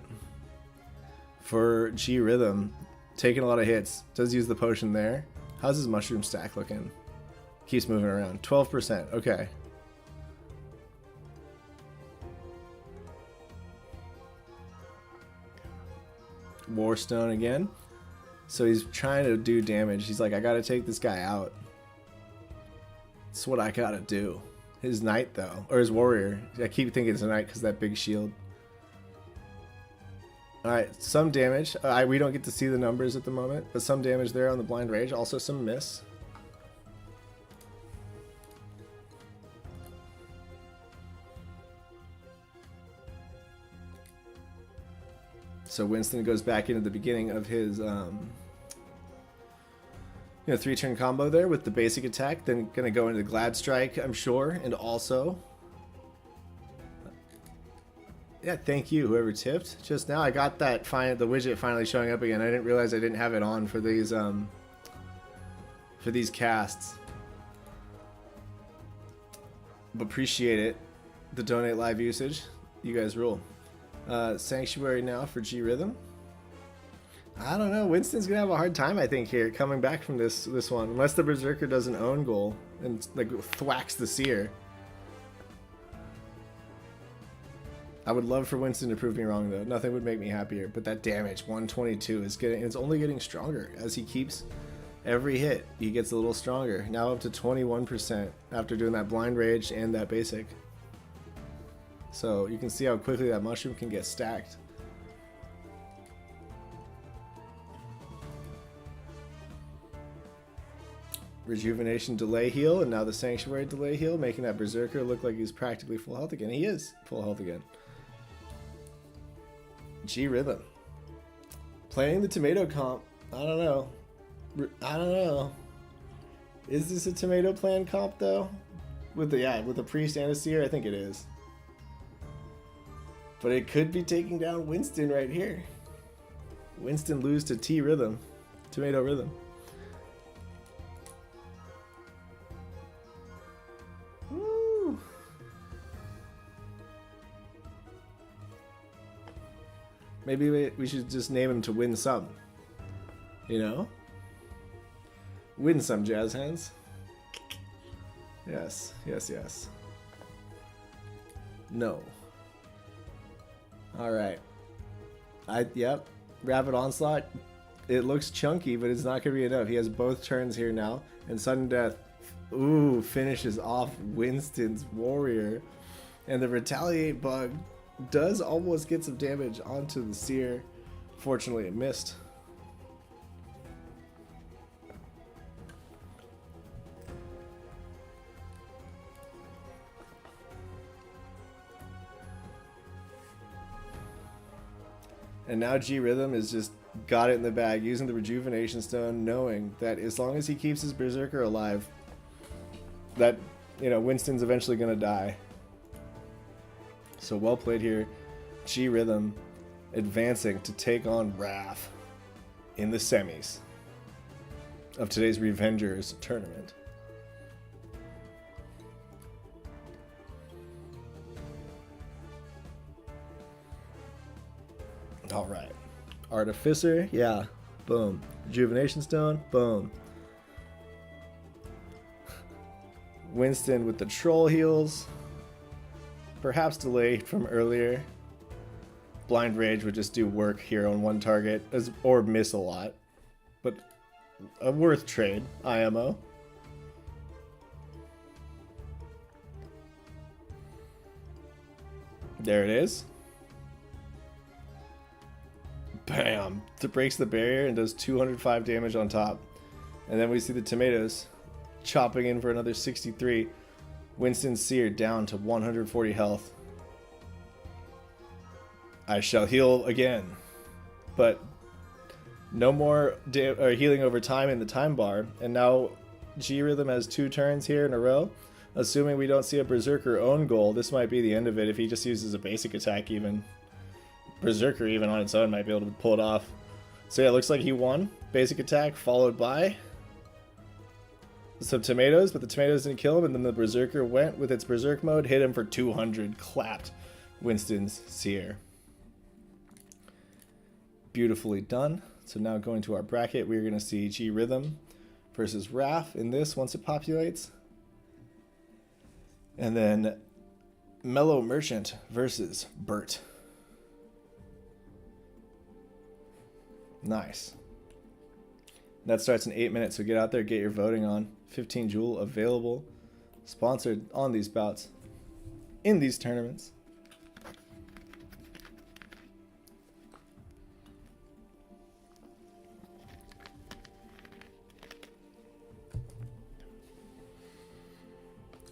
for G Rhythm, taking a lot of hits. Does use the potion there. How's his mushroom stack looking? Keeps moving around. 12%. Okay. Warstone again. So he's trying to do damage. He's like, I gotta take this guy out. That's what I gotta do. His knight though, or his warrior. I keep thinking it's a knight because that big shield. Alright, some damage. We don't get to see the numbers at the moment, but some damage there on the Blind Rage. Also some miss. So Winston goes back into the beginning of his 3-turn combo there with the basic attack, then gonna go into Glad Strike, I'm sure, and also, yeah, thank you whoever tipped. Just now I got that the widget finally showing up again. I didn't realize I didn't have it on for these casts. But appreciate it. The donate live usage. You guys rule. Sanctuary now for G Rhythm. I don't know. Winston's gonna have a hard time, I think, here coming back from this one, unless the Berserker does an own goal and like thwacks the Seer. I would love for Winston to prove me wrong though. Nothing would make me happier. But that damage, 122, it's only getting stronger as he keeps every hit. He gets a little stronger. Now up to 21% after doing that Blind Rage and that basic. So you can see how quickly that mushroom can get stacked. Rejuvenation delay heal, and now the Sanctuary delay heal, making that Berserker look like he's practically full health again. He is full health again. G Rhythm. Playing the tomato comp. I don't know. Is this a tomato plan comp though? With the priest and a Seer, I think it is. But it could be taking down Winston right here. Winston lose to T Rhythm. Tomato Rhythm. Woo. Maybe we should just name him to win some. You know? Win some, jazz hands. Yes, yes, yes. No. Alright. Yep. Rapid Onslaught. It looks chunky, but it's not going to be enough. He has both turns here now. And Sudden Death, ooh, finishes off Winston's Warrior. And the Retaliate bug does almost get some damage onto the Seer. Fortunately, it missed. And now G Rhythm is just got it in the bag, using the Rejuvenation Stone, knowing that as long as he keeps his Berserker alive, that, you know, Winston's eventually going to die. So well played here. G Rhythm advancing to take on Raph in the semis of today's Revengers tournament. All right. Artificer, yeah. Boom. Rejuvenation Stone, boom. Winston with the Troll Heals. Perhaps delayed from earlier. Blind Rage would just do work here on one target, or miss a lot. But a worth trade, IMO. There it is. Bam! It breaks the barrier and does 205 damage on top. And then we see the tomatoes chopping in for another 63. Winston's Seer down to 140 health. I shall heal again. But no more healing over time in the time bar. And now G Rhythm has 2 turns here in a row. Assuming we don't see a Berserker own goal, this might be the end of it if he just uses a basic attack even. Berserker even on its own might be able to pull it off. So yeah, it looks like he won. Basic attack followed by some tomatoes, but the tomatoes didn't kill him, and then the Berserker went with its Berserk mode, hit him for 200, clapped Winston's Seer. Beautifully done. So now going to our bracket, we're going to see G Rhythm versus Raph in this once it populates. And then Mellow Merchant versus Bert. Nice. That starts in 8 minutes, so get out there, get your voting on. 15 Joule available. Sponsored on these bouts. In these tournaments.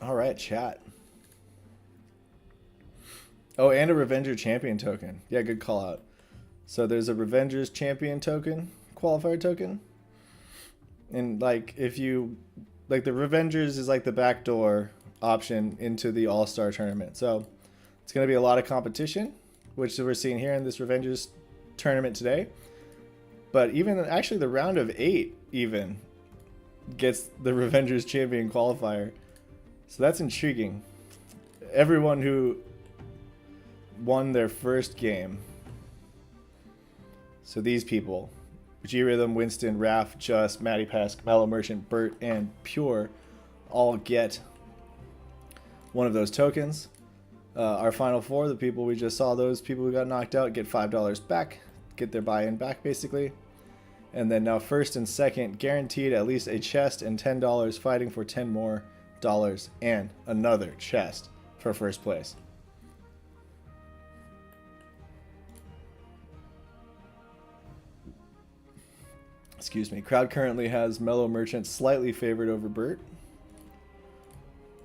Alright, chat. Oh, and a Revenger Champion token. Yeah, good call out. So there's a Revengers Champion token, qualifier token. And like if you like the Revengers is like the backdoor option into the All-Star tournament. So it's going to be a lot of competition, which we're seeing here in this Revengers tournament today. But even actually the round of 8 even gets the Revengers Champion qualifier. So that's intriguing. Everyone who won their first game. So these people, G Rhythm, Winston, Raph, Just, Matty Pask, Mellow Merchant, Bert, and Pure all get one of those tokens. Our final 4, the people we just saw, those people who got knocked out get $5 back, get their buy-in back basically. And then now first and second, guaranteed at least a chest and $10, fighting for $10 more and another chest for first place. Excuse me. Crowd currently has Mellow Merchant slightly favored over Bert.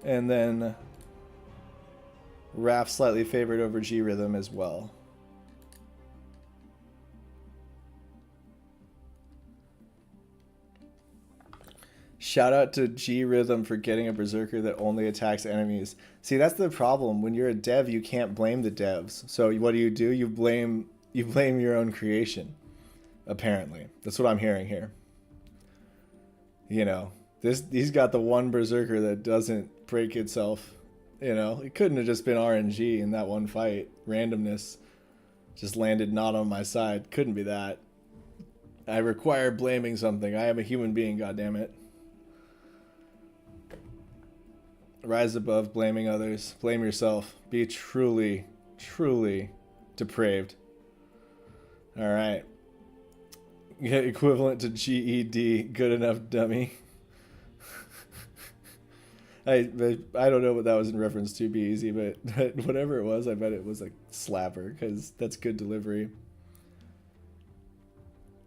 And then Raph slightly favored over G Rhythm as well. Shout out to G Rhythm for getting a Berserker that only attacks enemies. See, that's the problem. When you're a dev, you can't blame the devs. So what do? You blame your own creation. Apparently, that's what I'm hearing here. You know, he's got the one Berserker that doesn't break itself. You know, it couldn't have just been RNG in that one fight, randomness. Just landed not on my side. Couldn't be that. I require blaming something. I am a human being, goddammit. Rise above blaming others. Blame yourself. Be truly, truly depraved. Alright. Equivalent to GED. Good enough, dummy. I don't know what that was in reference to, be easy, but whatever it was, I bet it was like slapper, because that's good delivery.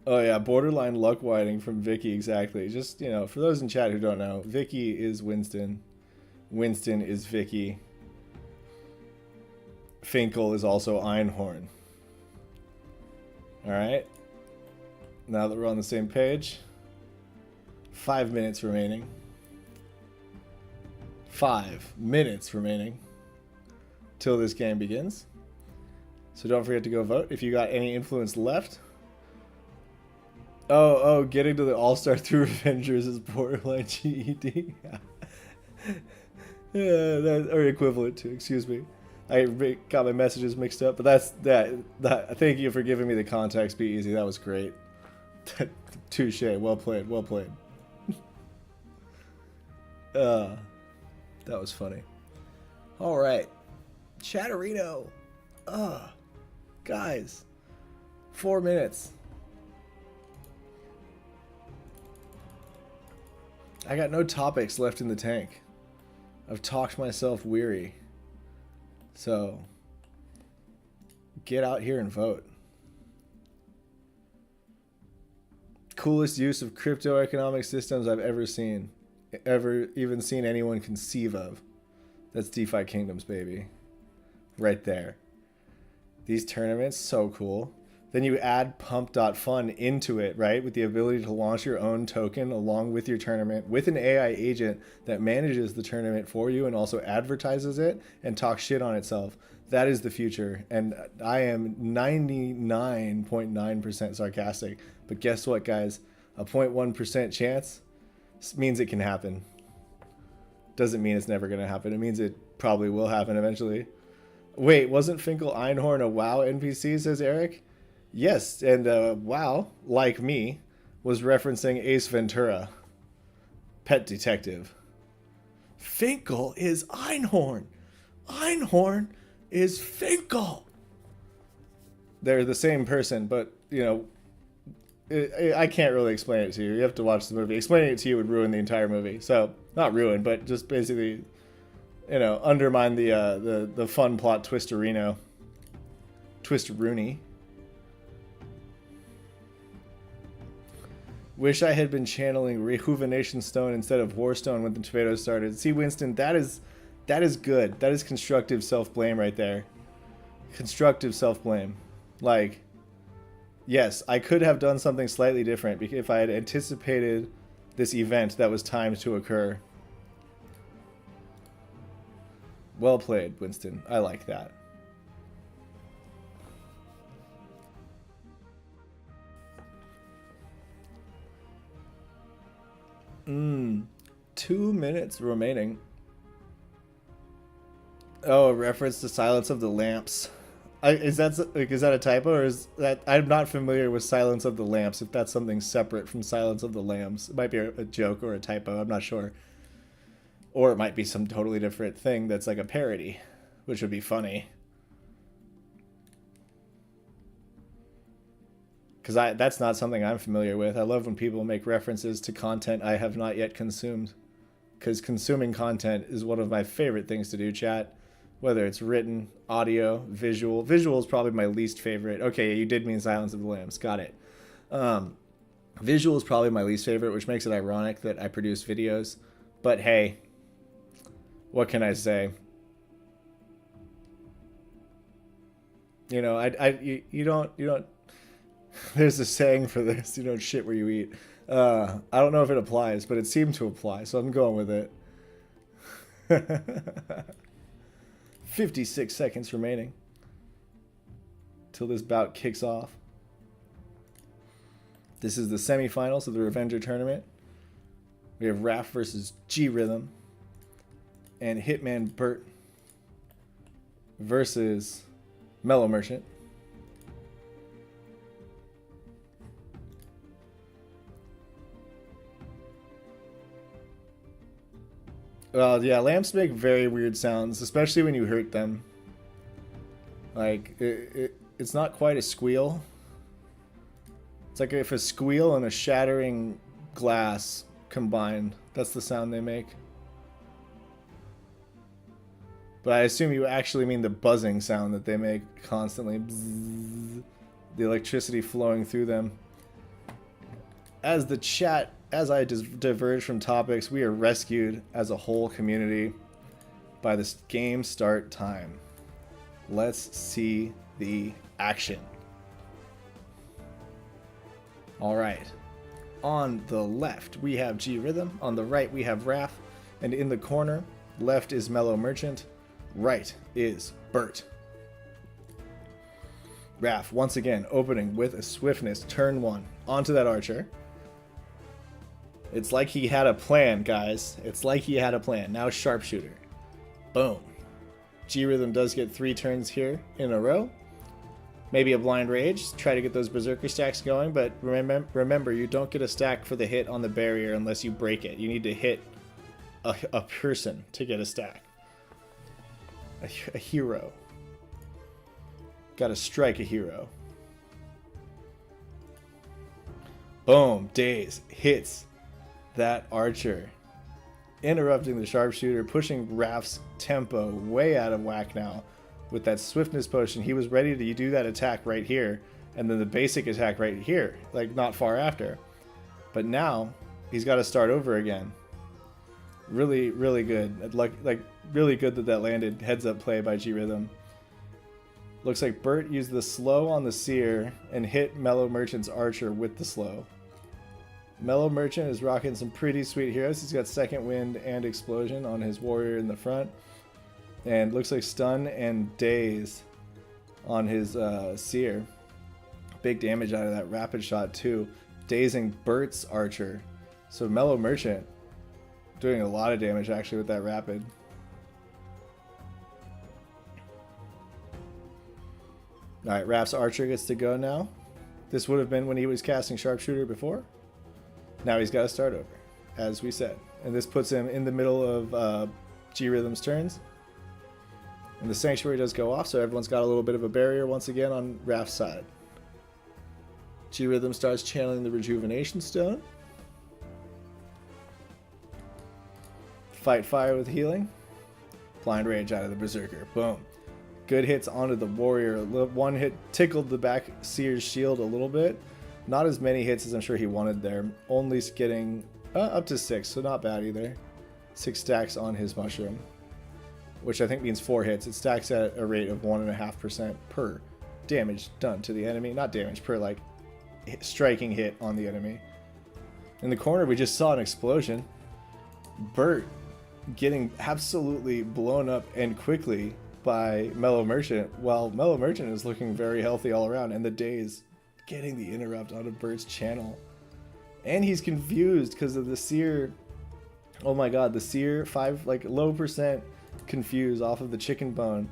Oh yeah, borderline luck whiting from Vicky, exactly. Just, you know, for those in chat who don't know, Vicky is Winston. Winston is Vicky. Finkel is also Einhorn. Alright. Now that we're on the same page, 5 minutes remaining. 5 minutes remaining till this game begins. So don't forget to go vote if you got any influence left. Oh, getting to the All-Star through Avengers is borderline GED. Yeah, or equivalent to, excuse me. I got my messages mixed up, but that's that. Thank you for giving me the context, be easy. That was great. Touche. Well played. Well played. That was funny. All right, Chatterino. Guys, 4 minutes. I got no topics left in the tank. I've talked myself weary. So, get out here and vote. Coolest use of crypto economic systems I've ever seen. Even seen anyone conceive of. That's DeFi Kingdoms, baby. Right there. These tournaments, so cool. Then you add pump.fun into it, right? With the ability to launch your own token along with your tournament with an AI agent that manages the tournament for you and also advertises it and talks shit on itself. That is the future. And I am 99.9% sarcastic. But guess what, guys? A 0.1% chance means it can happen. Doesn't mean it's never going to happen. It means it probably will happen eventually. Wait, wasn't Finkel Einhorn a WoW NPC, says Eric? Yes, and WoW, like me, was referencing Ace Ventura. Pet Detective. Finkel is Einhorn. Einhorn is Finkel. They're the same person, but, you know, I can't really explain it to you. You have to watch the movie. Explaining it to you would ruin the entire movie. So, not ruin, but just basically, you know, undermine the fun plot twisterino. Twister-rooney. Wish I had been channeling Rejuvenation Stone instead of Warstone when the tomatoes started. See, Winston, that is good. That is constructive self-blame right there. Constructive self-blame. Like, yes, I could have done something slightly different if I had anticipated this event that was timed to occur. Well played, Winston. I like that. 2 minutes remaining. Oh, a reference to Silence of the Lamps. Is that a typo, or is that... I'm not familiar with Silence of the Lamps, if that's something separate from Silence of the Lambs. It might be a joke or a typo, I'm not sure. Or it might be some totally different thing that's like a parody, which would be funny. Because that's not something I'm familiar with. I love when people make references to content I have not yet consumed. Because consuming content is one of my favorite things to do, chat. Whether it's written, audio, visual. Visual is probably my least favorite. Okay, you did mean Silence of the Lambs. Got it. Visual is probably my least favorite, which makes it ironic that I produce videos. But hey, what can I say? You know, you don't. There's a saying for this. You don't shit where you eat. I don't know if it applies, but it seemed to apply, so I'm going with it. 56 seconds remaining till this bout kicks off. This is the semifinals of the Revenger tournament. We have Raph versus G Rhythm and Hitman Burt versus Mellow Merchant. Well, yeah, lamps make very weird sounds, especially when you hurt them. Like, it's not quite a squeal. It's like if a squeal and a shattering glass combined. That's the sound they make. But I assume you actually mean the buzzing sound that they make constantly. Bzzz, the electricity flowing through them. As the chat, as I diverge from topics, we are rescued as a whole community by this game start time. Let's see the action. All right. On the left, we have G Rhythm. On the right, we have Raph. And in the corner, left is Mellow Merchant. Right is Bert. Raph, once again, opening with a swiftness, turn 1, onto that archer. It's like he had a plan, guys. It's like he had a plan. Now sharpshooter. Boom. G-Rhythm does get 3 turns here in a row. Maybe a blind rage. Try to get those berserker stacks going, but remember, you don't get a stack for the hit on the barrier unless you break it. You need to hit a person to get a stack. A hero. Gotta strike a hero. Boom. Daze hits that archer, interrupting the sharpshooter, pushing Raph's tempo way out of whack now. With that swiftness potion, he was ready to do that attack right here, and then the basic attack right here, like not far after. But now he's got to start over again. Really, really good. Like really good that landed. Heads up play by G Rhythm. Looks like Bert used the slow on the seer and hit Mellow Merchant's archer with the slow. Mellow Merchant is rocking some pretty sweet heroes. He's got Second Wind and Explosion on his warrior in the front. And looks like Stun and Daze on his seer. Big damage out of that rapid shot too. Dazing Bert's archer. So Mellow Merchant doing a lot of damage actually with that rapid. Alright, Raph's archer gets to go now. This would have been when he was casting sharpshooter before. Now he's got to start over, as we said. And this puts him in the middle of G-Rhythm's turns. And the Sanctuary does go off, so everyone's got a little bit of a barrier once again on Raph's side. G-Rhythm starts channeling the Rejuvenation Stone. Fight fire with healing. Blind Rage out of the Berserker. Boom. Good hits onto the Warrior. One hit tickled the back Seer's shield a little bit. Not as many hits as I'm sure he wanted there. Only getting up to 6, so not bad either. 6 stacks on his Mushroom, which I think means 4 hits. It stacks at a rate of 1.5% per damage done to the enemy. Not damage, per like striking hit on the enemy. In the corner, we just saw an explosion. Bert getting absolutely blown up and quickly by Mellow Merchant, while Mellow Merchant is looking very healthy all around, and the Daze getting the interrupt out of Bert's channel. And he's confused because of the Seer. Oh my god, the Seer 5, like low percent confuse off of the chicken bone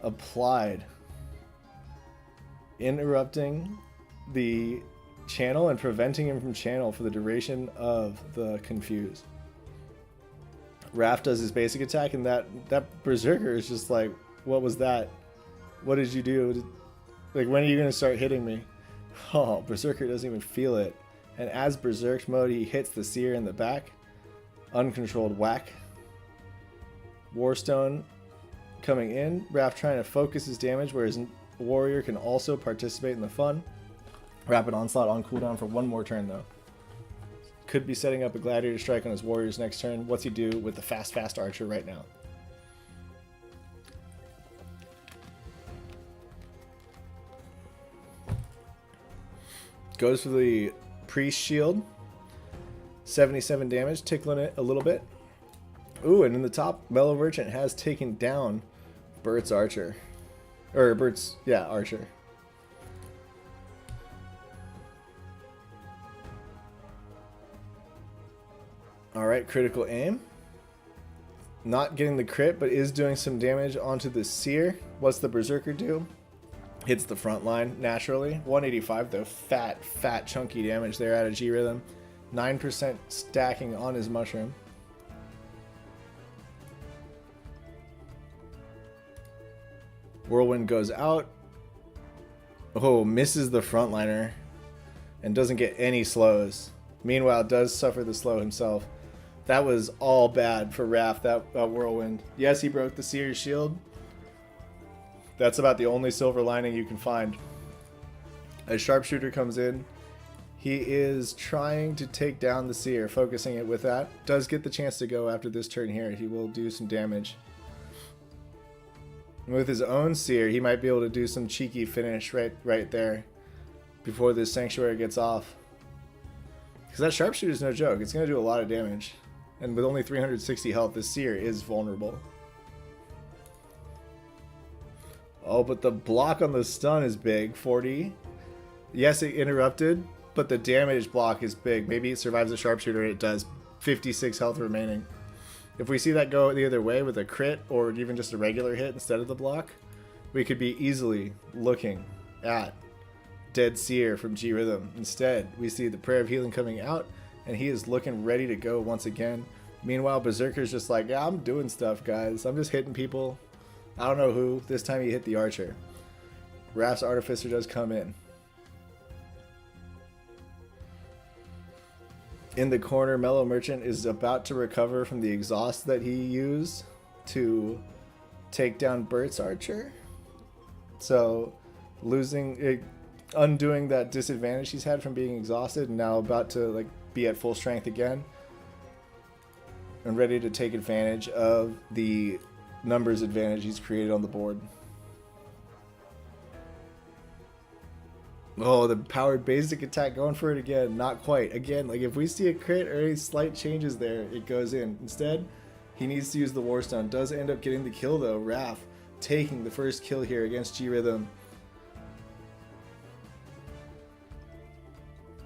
applied, interrupting the channel and preventing him from channel for the duration of the confuse. Raph does his basic attack, and that Berserker is just like, what was that? What did you do? Like, when are you going to start hitting me? Oh, Berserker doesn't even feel it. And as Berserk mode, he hits the Seer in the back. Uncontrolled whack. Warstone coming in. Raph trying to focus his damage, where his warrior can also participate in the fun. Rapid Onslaught on cooldown for 1 more turn, though. Could be setting up a Gladiator Strike on his warrior's next turn. What's he do with the fast archer right now? Goes for the Priest Shield. 77 damage, tickling it a little bit. Ooh, and in the top, Mellow Merchant has taken down Bert's archer. Or Bert's, yeah, archer. Alright, critical aim. Not getting the crit, but is doing some damage onto the Seer. What's the Berserker do? Hits the front line naturally. 185 though. Fat, chunky damage there out of G Rhythm. 9% stacking on his Mushroom. Whirlwind goes out. Oh, misses the frontliner and doesn't get any slows. Meanwhile, does suffer the slow himself. That was all bad for Raph, that Whirlwind. Yes, he broke the Seer's shield. That's about the only silver lining you can find. As Sharpshooter comes in, he is trying to take down the Seer, focusing it with that. Does get the chance to go after this turn here. He will do some damage. With his own Seer, he might be able to do some cheeky finish right there before this Sanctuary gets off. Because that Sharpshooter is no joke. It's going to do a lot of damage. And with only 360 health, this Seer is vulnerable. Oh, but the block on the stun is big. 40. Yes, it interrupted, but the damage block is big. Maybe it survives the Sharpshooter. It does. 56 health remaining. If we see that go the other way with a crit or even just a regular hit instead of the block, we could be easily looking at Dead Seer from G Rhythm. Instead, we see the Prayer of Healing coming out, and he is looking ready to go once again. Meanwhile, Berserker's just like, yeah, I'm doing stuff, guys. I'm just hitting people. I don't know who. This time he hit the Archer. Raph's Artificer does come in. In the corner, Mellow Merchant is about to recover from the exhaust that he used to take down Bert's Archer. So, undoing that disadvantage he's had from being exhausted, and now about to be at full strength again, and ready to take advantage of the numbers advantage he's created on the board. Oh, the powered basic attack going for it again. Not quite. Again, if we see a crit or any slight changes there, it goes in. Instead, he needs to use the Warstone. Does end up getting the kill though. Raph taking the first kill here against G Rhythm.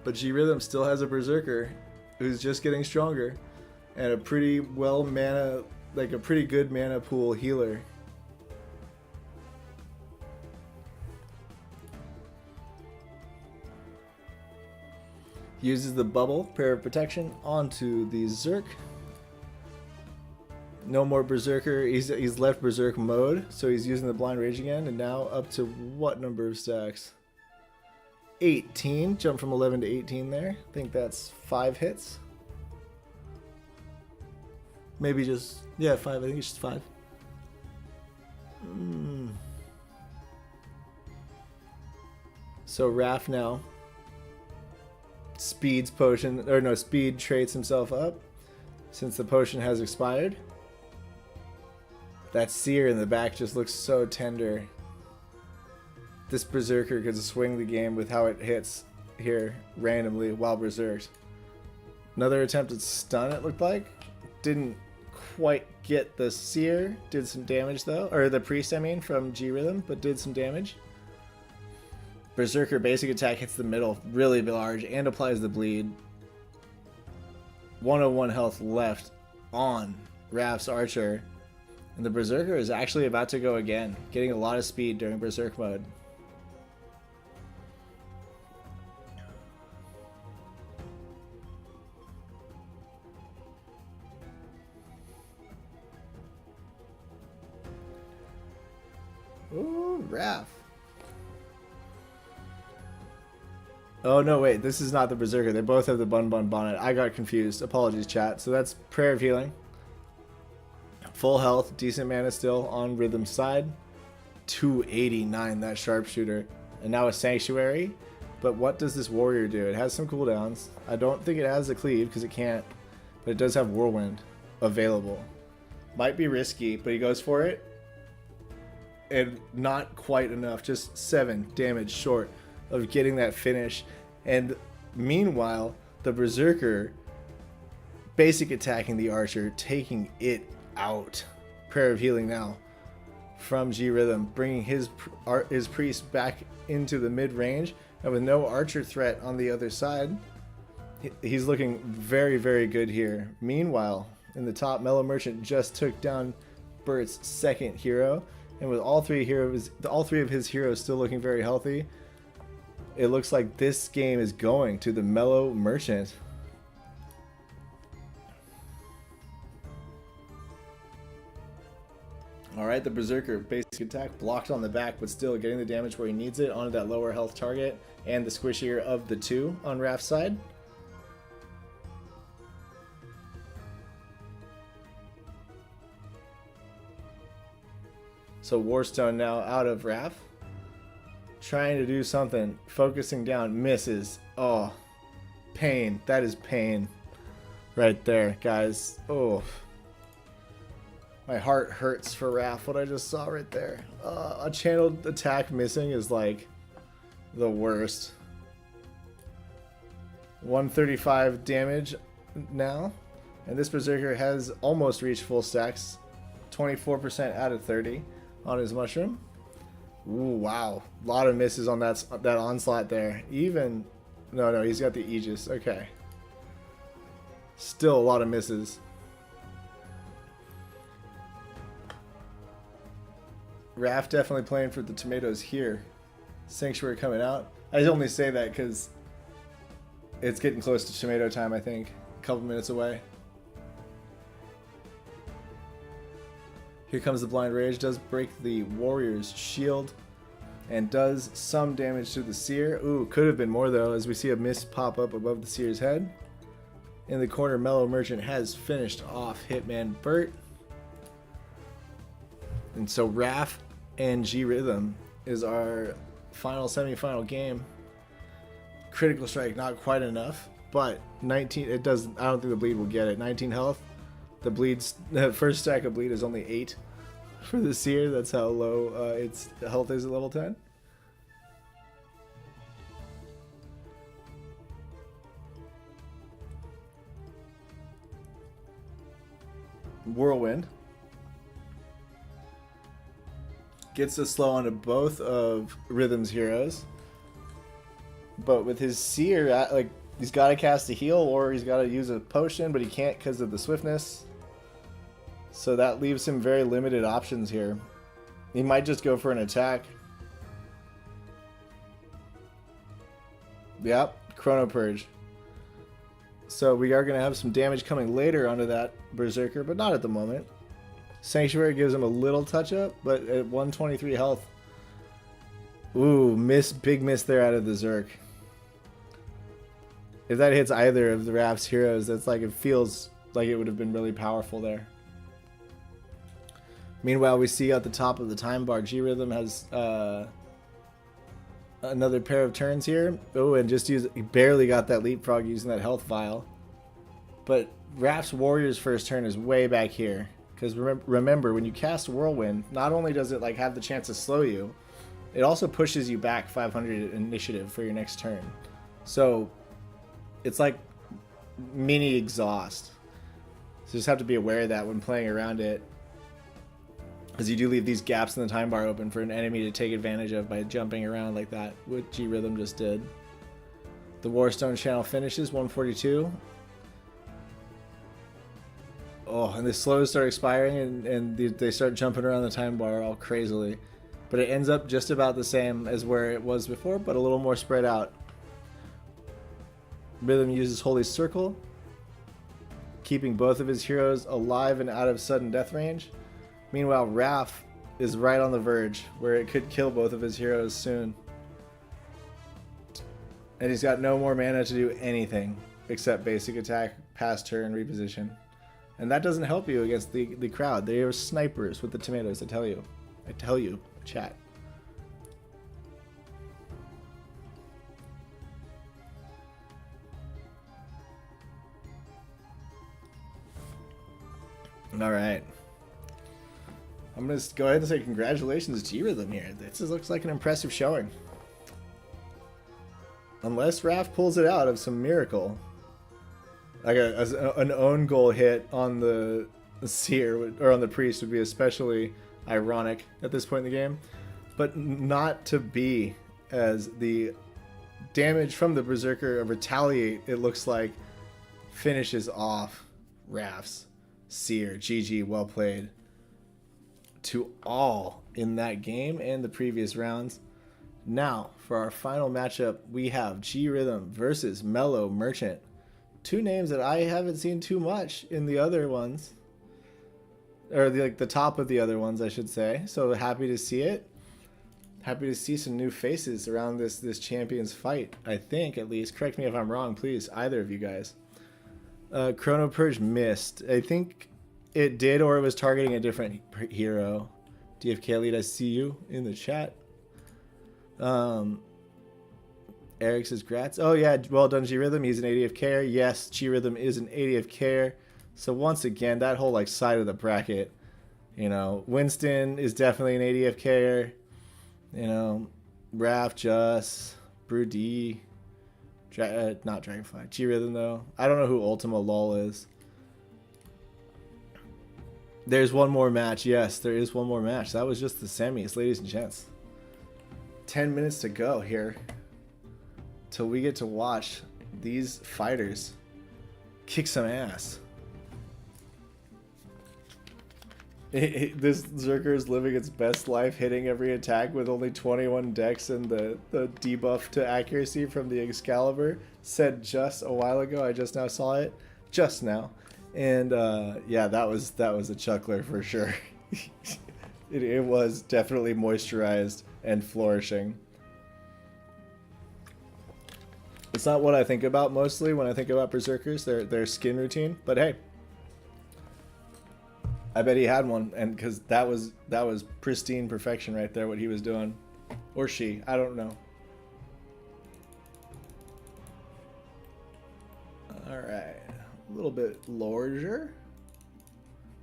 But G Rhythm still has a Berserker who's just getting stronger and a pretty a pretty good mana pool healer. Uses the bubble, Prayer of Protection, onto the Zerk. No more Berserker. He's left Berserk mode, so he's using the Blind Rage again, and now up to what number of stacks? 18. Jump from 11 to 18 there. I think that's 5 hits. Maybe just, yeah, 5. I think it's just 5. So Raph now speed traits himself up since the potion has expired. That Seer in the back just looks so tender. This Berserker could swing the game with how it hits here randomly while berserked. Another attempt at stun, it looked like. Didn't quite get the Seer. Did some damage though. Or the Priest, I mean, from G Rhythm, but did some damage. Berserker basic attack hits the middle really large and applies the bleed. 101 health left on Raph's Archer. And the Berserker is actually about to go again, getting a lot of speed during Berserk mode. Ooh, Raph. Oh, no, wait. This is not the Berserker. They both have the Bun Bun Bonnet. I got confused. Apologies, chat. So that's Prayer of Healing. Full health. Decent mana still on Rhythm's side. 289, that Sharpshooter. And now a Sanctuary. But what does this Warrior do? It has some cooldowns. I don't think it has a Cleave because it can't. But it does have Whirlwind available. Might be risky, but he goes for it. And not quite enough. Just 7 damage short of getting that finish. And meanwhile, the Berserker basic attacking the Archer, taking it out. Prayer of Healing now from G Rhythm, bringing his Priest back into the mid range, and with no Archer threat on the other side, he's looking very, very good here. Meanwhile, in the top, Mellow Merchant just took down Bert's second hero, and with all three of his heroes still looking very healthy, it looks like this game is going to the Mellow Merchant. Alright. Alright, the Berserker basic attack blocked on the back, but still getting the damage where he needs it onto that lower health target, and the squishier of the two on Raph's side. So Warstone now out of Raph. Trying to do something. Focusing down. Misses. Oh. Pain. That is pain. Right there, guys. Oh. My heart hurts for Raph, what I just saw right there. A channeled attack missing is like the worst. 135 damage now. And this Berserker has almost reached full stacks. 24% out of 30 on his mushroom. Ooh, wow. A lot of misses on that onslaught there. Even... No, he's got the Aegis. Okay. Still a lot of misses. Raph definitely playing for the tomatoes here. Sanctuary coming out. I only say that because it's getting close to tomato time, I think. A couple minutes away. Here comes the Blind Rage. Does break the Warrior's shield. And does some damage to the Seer. Ooh, could have been more though, as we see a mist pop up above the Seer's head. In the corner, Mellow Merchant has finished off Hitman Burt. And so Raph and G Rhythm is our final semi-final game. Critical strike, not quite enough, but 19. It does. I don't think the bleed will get it. 19 health. The first stack of bleed is only 8 for the Seer. That's how low its health is at level 10. Whirlwind gets a slow onto both of Rhythm's heroes, but with his Seer, like, he's got to cast a heal or he's got to use a potion, but he can't because of the swiftness. So that leaves him very limited options here. He might just go for an attack. Yep, Chrono Purge. So we are going to have some damage coming later onto that Berserker, but not at the moment. Sanctuary gives him a little touch up, but at 123 health. Ooh, big miss there out of the Zerk. If that hits either of the Raph's heroes, that's like, it feels like it would have been really powerful there. Meanwhile, we see at the top of the time bar, G Rhythm has another pair of turns here. Oh, and he barely got that leapfrog using that health vial. But Raph's Warrior's first turn is way back here. Because remember, when you cast Whirlwind, not only does it like have the chance to slow you, it also pushes you back 500 initiative for your next turn. So it's like mini exhaust. So you just have to be aware of that when playing around it. Because you do leave these gaps in the time bar open for an enemy to take advantage of by jumping around like that, what G Rhythm just did. The Warstone channel finishes 142. Oh, and the slows start expiring and they start jumping around the time bar all crazily. But it ends up just about the same as where it was before, but a little more spread out. Rhythm uses Holy Circle, keeping both of his heroes alive and out of sudden death range. Meanwhile, Raph is right on the verge, where it could kill both of his heroes soon. And he's got no more mana to do anything except basic attack, pass turn, reposition. And that doesn't help you against the crowd. They are snipers with the tomatoes, I tell you. I tell you, chat. Alright. I'm going to go ahead and say congratulations to G Rhythm here. This looks like an impressive showing. Unless Raph pulls it out of some miracle. Like an own goal hit on the Seer, or on the Priest, would be especially ironic at this point in the game. But not to be, as the damage from the Berserker of Retaliate, it looks like, finishes off Raph's Seer. GG, well played to all in that game and the previous rounds. Now, for our final matchup, we have G Rhythm versus Mellow Merchant. Two names that I haven't seen too much in the other ones. or the top of the other ones, I should say. So happy to see it. Happy to see some new faces around this champions fight. I think, at least. Correct me if I'm wrong, please. Either of you guys. Chrono Purge missed. I think it did, or it was targeting a different hero. DFK Elite, I see you in the chat. Eric says, grats. Oh, yeah, well done, G-Rhythm. He's an ADFKer. Yes, G-Rhythm is an ADFKer. So once again, that whole like side of the bracket, you know, Winston is definitely an ADFKer. You know, Raph, Just, Brew D, not Dragonfly. G-Rhythm, though. I don't know who Ultima Lol is. There's one more match. Yes, there is one more match. That was just the semis, ladies and gents. 10 minutes to go here till we get to watch these fighters kick some ass. This Zerker is living its best life, hitting every attack with only 21 dex and the debuff to accuracy from the Excalibur. Said just a while ago. I just now saw it. Just now. And yeah, that was a chuckler for sure. It was definitely moisturized and flourishing. It's not what I think about mostly when I think about Berserkers, their skin routine, but hey. I bet he had one, and because that was pristine perfection right there, what he was doing. Or she, I don't know. Alright, a little bit larger.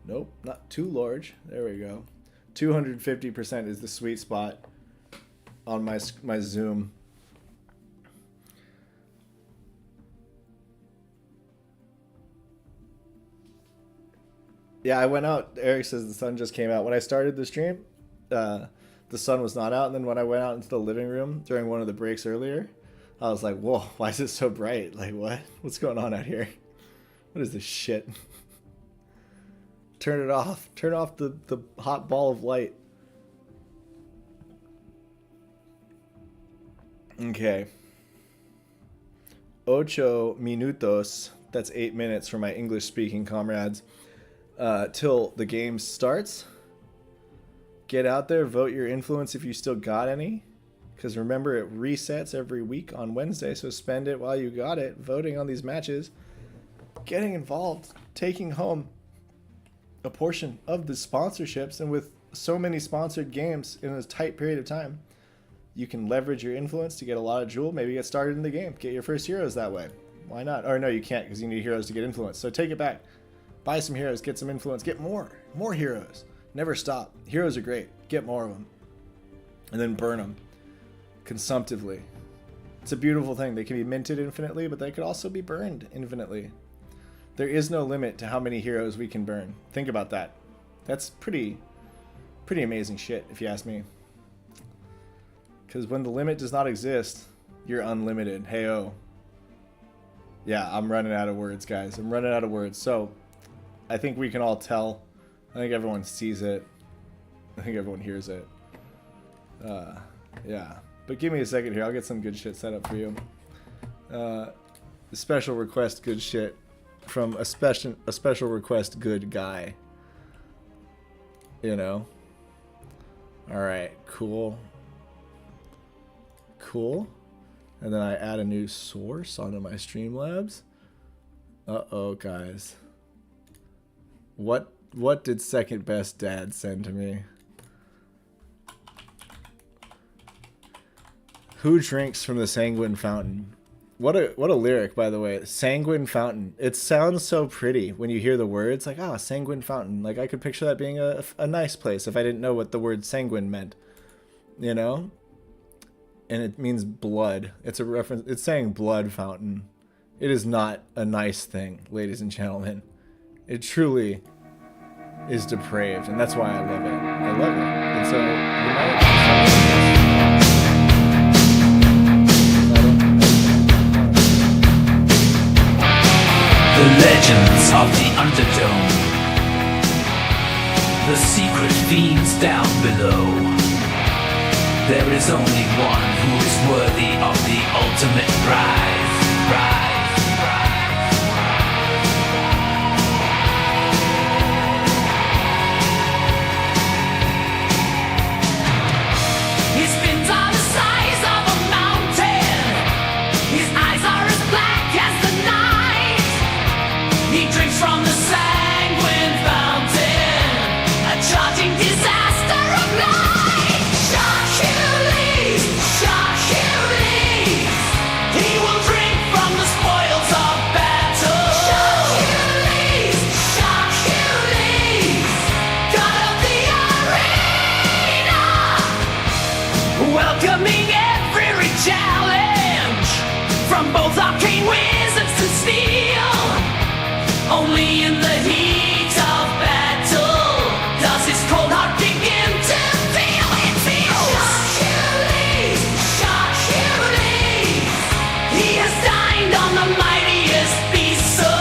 Nope, not too large. There we go. 250% is the sweet spot on my zoom. Yeah, I went out. Eric says the sun just came out. When I started the stream, the sun was not out. And then when I went out into the living room during one of the breaks earlier, I was like, whoa, why is it so bright? Like, what? What's going on out here? What is this shit? Turn it off. Turn off the hot ball of light. Okay. Ocho minutos. That's 8 minutes for my English-speaking comrades. Till the game starts. Get out there, vote your influence if you still got any. Because remember, it resets every week on Wednesday, so spend it while you got it, voting on these matches, getting involved, taking home a portion of the sponsorships. And with so many sponsored games in a tight period of time, you can leverage your influence to get a lot of jewel, maybe get started in the game, get your first heroes that way. Why not? Or no, you can't, because you need heroes to get influence. So take it back. Buy some heroes, get some influence, get more heroes. Never stop. Heroes are great. Get more of them. And then burn them consumptively. It's a beautiful thing. They can be minted infinitely, but they could also be burned infinitely. There is no limit to how many heroes we can burn. Think about that. That's pretty amazing shit, if you ask me. Because when the limit does not exist, you're unlimited. Hey-oh. Yeah, I'm running out of words, guys. I'm running out of words. So I think we can all tell. I think everyone sees it. I think everyone hears it. Yeah. But give me a second here. I'll get some good shit set up for you. Special request good shit from a special request good guy. You know? Alright, cool. Cool. And then I add a new source onto my Streamlabs. Uh-oh, guys. What did second best dad send to me? Who drinks from the sanguine fountain? What a lyric, by the way. Sanguine fountain. It sounds so pretty when you hear the words. Like, ah, sanguine fountain. Like, I could picture that being a nice place if I didn't know what the word sanguine meant. You know? And it means blood. It's a reference. It's saying blood fountain. It is not a nice thing, ladies and gentlemen. It truly is depraved, and that's why I love it. I love it. And so, you might... The legends of the Underdome. The secret fiends down below. There is only one who is worthy of the ultimate prize. welcoming every challenge from both arcane wizards to steel. Only in the heat of battle does his cold heart begin to feel. It feels Shock Achilles. He has dined on the mightiest beast, so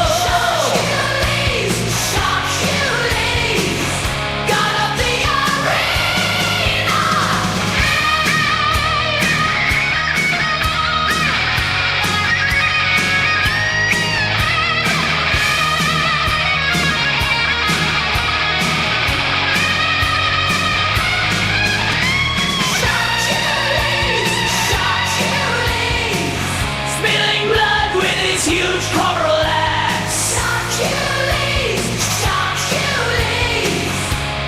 Shock Achilles, God of the arena. Shock Achilles, spilling blood with his huge coral axe. Shock Achilles,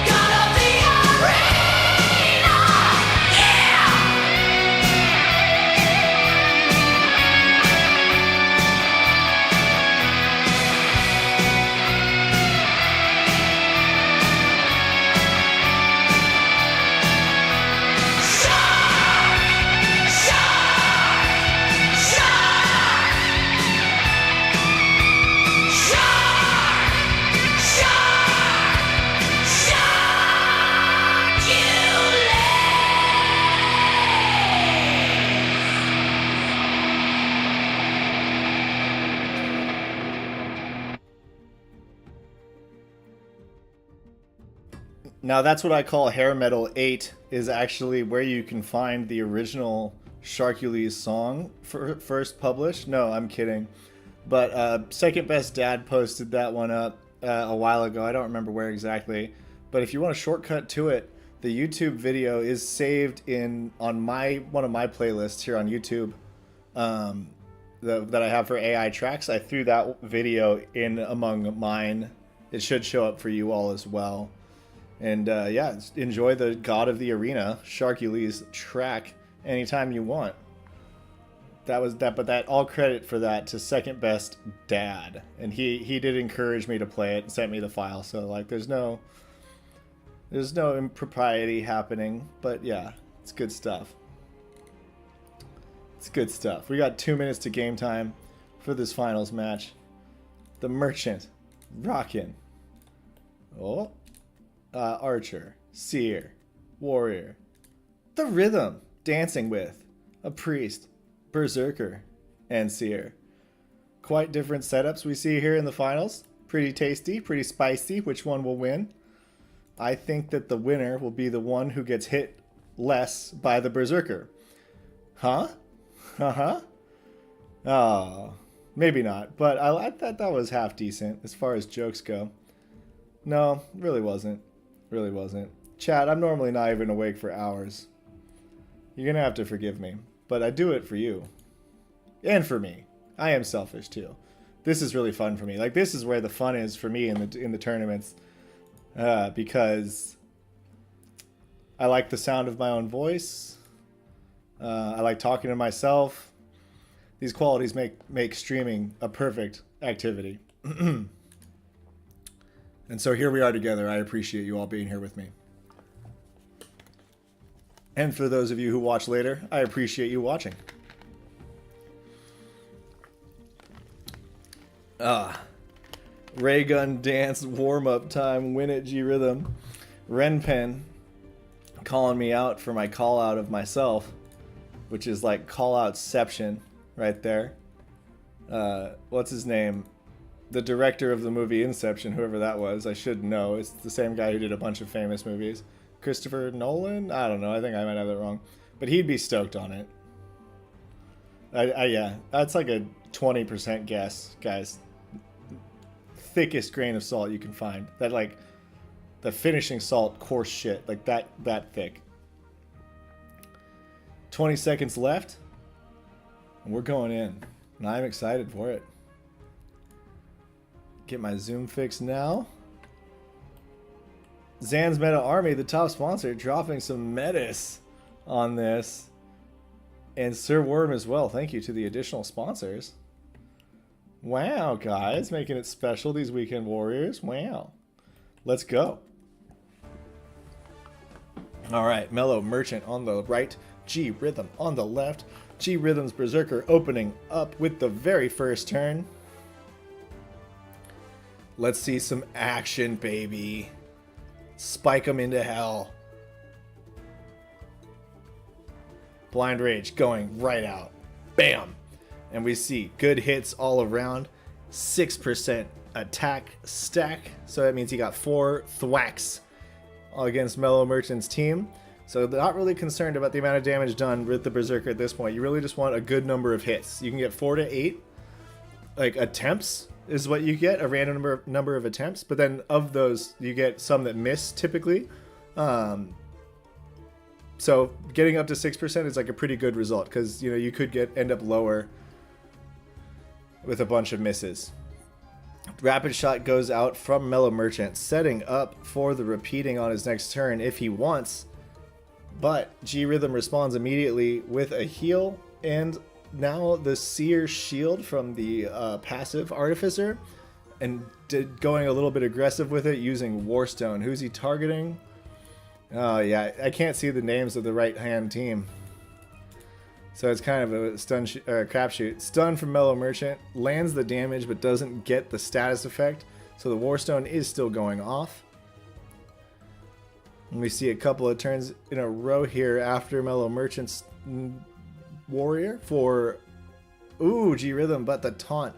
God of the arena. Yeah! Now that's what I call Hair Metal 8, is actually where you can find the original Sharkules song first published. No, I'm kidding. But Second Best Dad posted that one up a while ago. I don't remember where exactly. But if you want a shortcut to it, the YouTube video is saved on one of my playlists here on YouTube that I have for AI tracks. I threw that video in among mine. It should show up for you all as well. And yeah, enjoy the God of the Arena Sharkules track anytime you want. But all credit for that to Second Best Dad, and he did encourage me to play it and sent me the file. So like, there's no impropriety happening. But yeah, it's good stuff. It's good stuff. We got 2 minutes to game time for this finals match. The Merchant, rockin'. Oh. Archer, Seer, Warrior. The Rhythm, dancing with a Priest, Berserker, and Seer. Quite different setups we see here in the finals. Pretty tasty, pretty spicy. Which one will win? I think that the winner will be the one who gets hit less by the Berserker. Huh? Uh-huh. Oh, maybe not. But I thought that was half decent as far as jokes go. No, really wasn't. Really wasn't. Chat, I'm normally not even awake for hours. You're gonna have to forgive me, but I do it for you. And for me. I am selfish too. This is really fun for me. Like, this is where the fun is for me in the tournaments. Because I like the sound of my own voice. I like talking to myself. These qualities make streaming a perfect activity. And so here we are together. I appreciate you all being here with me. And for those of you who watch later, I appreciate you watching. Ray gun dance warm-up time. Win it, G Rhythm. Renpen calling me out for my call out of myself, which is like call outception right there. What's his name? The director of the movie Inception, whoever that was, I should know. It's the same guy who did a bunch of famous movies. Christopher Nolan? I don't know. I think I might have that wrong. But he'd be stoked on it. Yeah, that's like a 20% guess, guys. Thickest grain of salt you can find. That, like, the finishing salt, coarse shit. Like, that thick. 20 seconds left. And we're going in. And I'm excited for it. Get my Zoom fixed now. Zan's Meta Army, the top sponsor, dropping some metis on this. And Sir Worm as well. Thank you to the additional sponsors. Wow, guys. Making it special, these Weekend Warriors. Wow. Let's go. All right. Mellow Merchant on the right. G Rhythm on the left. G Rhythm's Berserker opening up with the very first turn. Let's see some action, baby. Spike them into hell. Blind Rage going right out. Bam! And we see good hits all around. 6% attack stack. So that means he got 4 thwacks against Mellow Merchant's team. So they're not really concerned about the amount of damage done with the Berserker at this point. You really just want a good number of hits. You can get 4 to 8 like attempts is what you get, a random number of attempts. But then of those, you get some that miss typically. So getting up to 6% is like a pretty good result because, you know, you could end up lower with a bunch of misses. Rapid Shot goes out from Mellow Merchant, setting up for the repeating on his next turn if he wants. But G Rhythm responds immediately with a heal, and now the Seer Shield from the passive Artificer, and going a little bit aggressive with it using Warstone. Who's he targeting? Oh yeah, I can't see the names of the right hand team. So it's kind of a crapshoot. Stun from Mellow Merchant, lands the damage but doesn't get the status effect. So the Warstone is still going off. And we see a couple of turns in a row here after Mellow Merchant's Warrior for G Rhythm, but the taunt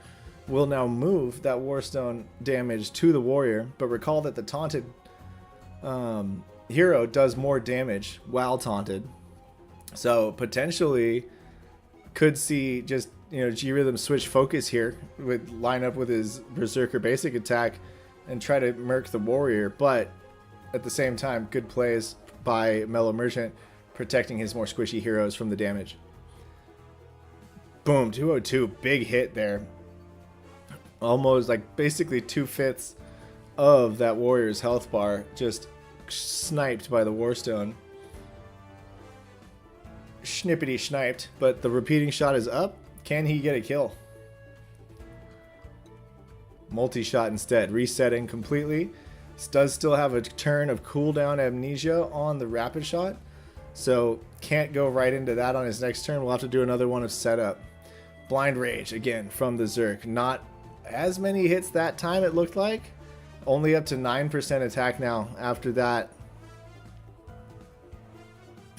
will now move that Warstone damage to the Warrior. But recall that the taunted hero does more damage while taunted. So potentially could see just, you know, G Rhythm switch focus here with line up with his Berserker basic attack and try to murk the Warrior, but at the same time, good plays by Mellow Merchant protecting his more squishy heroes from the damage. Boom, 202, big hit there. Almost like basically 2/5 of that Warrior's health bar just sniped by the Warstone. Schnippity sniped, but the repeating shot is up. Can he get a kill? Multi-shot instead, resetting completely. Does still have a turn of cooldown amnesia on the rapid shot, so can't go right into that on his next turn. We'll have to do another one of setup. Blind Rage again from the Zerk. Not as many hits that time, it looked like. Only up to 9% attack now after that.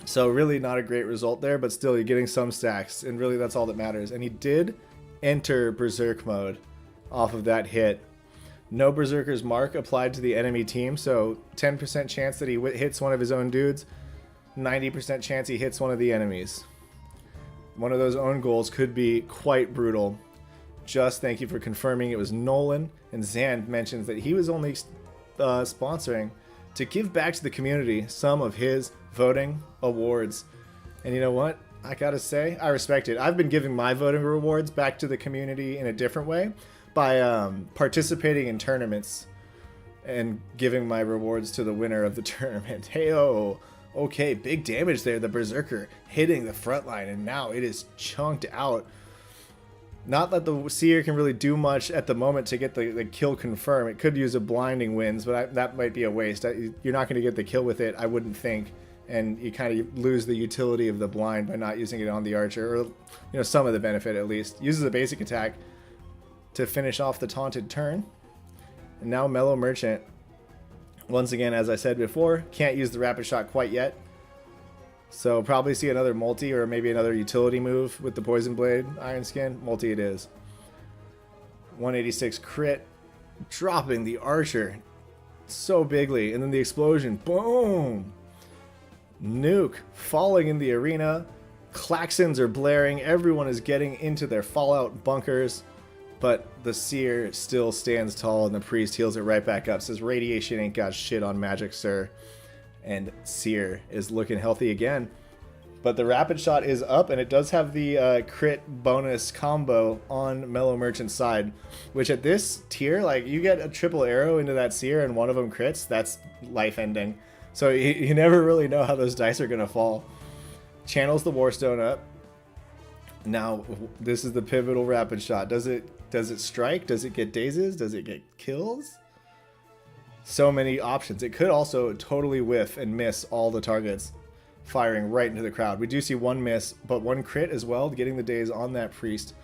So really not a great result there, but still you're getting some stacks, and really that's all that matters. And he did enter Berserk mode off of that hit. No Berserker's mark applied to the enemy team, so 10% chance that he hits one of his own dudes, 90% chance he hits one of the enemies. One of those own goals could be quite brutal. Just thank you for confirming it was Nolan, and Zand mentions that he was only sponsoring to give back to the community some of his voting awards. And you know what? I gotta say, I respect it. I've been giving my voting rewards back to the community in a different way by participating in tournaments and giving my rewards to the winner of the tournament. Hey-oh. Okay, big damage there. The Berserker hitting the front line, and now it is chunked out. Not that the Seer can really do much at the moment to get the kill confirmed. It could use a blinding winds, but that might be a waste. You're not going to get the kill with it, I wouldn't think. And you kind of lose the utility of the blind by not using it on the archer, or, you know, some of the benefit at least. Uses a basic attack to finish off the taunted turn. And now Mellow Merchant, once again, as I said before, can't use the rapid shot quite yet. So probably see another multi or maybe another utility move with the Poison Blade Iron Skin. Multi it is. 186 crit, dropping the archer so bigly, and then the explosion, boom! Nuke falling in the arena. Klaxons are blaring. Everyone is getting into their fallout bunkers, but the Seer still stands tall, and the Priest heals it right back up. Says radiation ain't got shit on magic, sir. And Seer is looking healthy again. But the rapid shot is up, and it does have the crit bonus combo on Mellow Merchant's side, which at this tier, like, you get a triple arrow into that Seer and one of them crits, that's life ending. So you never really know how those dice are going to fall. Channels the Warstone up. Now, this is the pivotal rapid shot. Does it strike? Does it get dazes? Does it get kills? So many options. It could also totally whiff and miss all the targets. firing right into the crowd. We do see one miss, but one crit as well, getting the daze on that priest.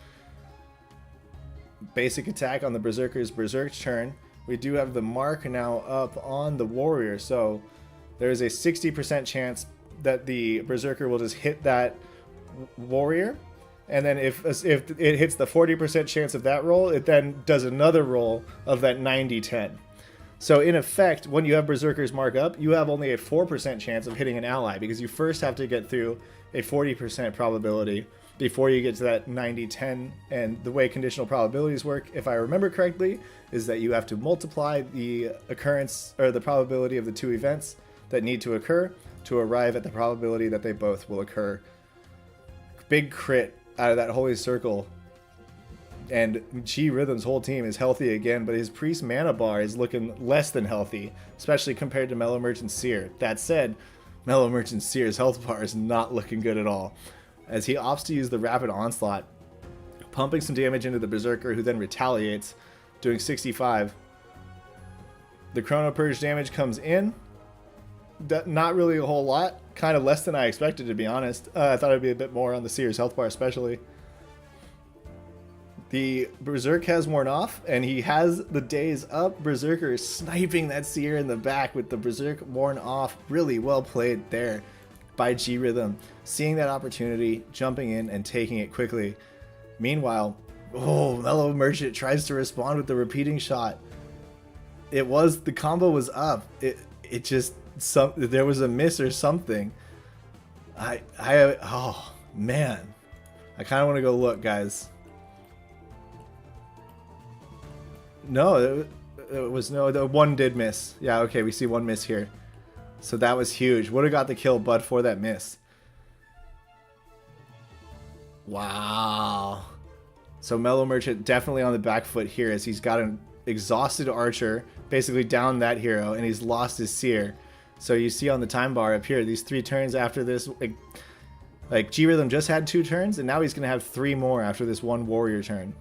Basic attack on the berserker's berserk turn. We do have the mark now up on the warrior, so there's a 60% chance that the berserker will just hit that warrior, and then if it hits the 40% chance of that roll, it then does another roll of that 90-10. So in effect, when you have berserker's mark up, you have only a 4% chance of hitting an ally, because you first have to get through a 40% probability before you get to that 90-10. And the way conditional probabilities work, if I remember correctly, is that you have to multiply the occurrence or the probability of the two events that need to occur to arrive at the probability that they both will occur. Big crit out of that holy circle. And G Rhythm's whole team is healthy again, but his priest mana bar is looking less than healthy, especially compared to Mellow Merchant Seer. That said, Mellow Merchant Seer's health bar is not looking good at all, as he opts to use the rapid onslaught, pumping some damage into the berserker, who then retaliates, doing 65. The Chrono Purge damage comes in. Not really a whole lot, kind of less than I expected, to be honest. I thought it'd be a bit more on the Seer's health bar especially. The Berserk has worn off, and he has the daze up. Berserker is sniping that Seer in the back with the Berserk worn off. Really well played there by G Rhythm, seeing that opportunity, jumping in and taking it quickly. Meanwhile, Mellow Merchant tries to respond with the repeating shot. The combo was up. It just, there was a miss or something. Oh man, I kind of want to go look, guys. No, it was no. The one did miss. Yeah, okay, we see one miss here. So that was huge. Would have got the kill, but for that miss. Wow. So Mellow Merchant definitely on the back foot here, as he's got an exhausted archer basically down that hero, and he's lost his Seer. So you see on the time bar up here, these 3 turns after this, like G Rhythm just had 2 turns, and now he's gonna have 3 more after this one warrior turn.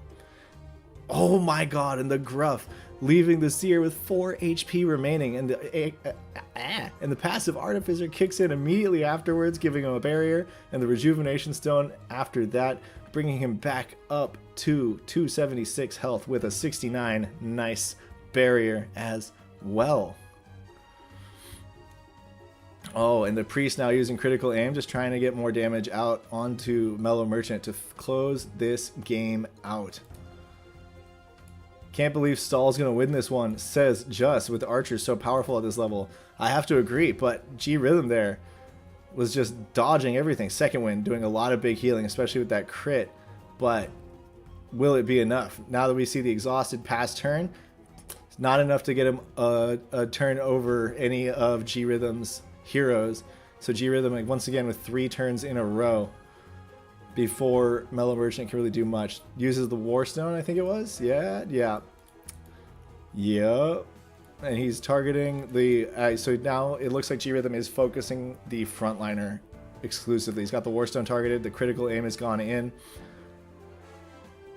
Oh my god, and the Gruff leaving the Seer with 4 HP remaining, and the passive Artificer kicks in immediately afterwards, giving him a barrier, and the Rejuvenation Stone after that, bringing him back up to 276 health with a 69 nice barrier as well. Oh, and the Priest now using critical aim, just trying to get more damage out onto Mellow Merchant to close this game out. Can't believe Stall's going to win this one, says Just, with archers so powerful at this level. I have to agree, but G Rhythm there was just dodging everything. Second win, doing a lot of big healing, especially with that crit. But will it be enough? Now that we see the exhausted pass turn, it's not enough to get him a turn over any of G Rhythm's heroes. So G Rhythm, once again, with 3 turns in a row before Mellow Merchant can really do much. Uses the Warstone, I think it was. Yeah. And he's targeting the... so now it looks like G Rhythm is focusing the frontliner exclusively. He's got the Warstone targeted. The critical aim has gone in.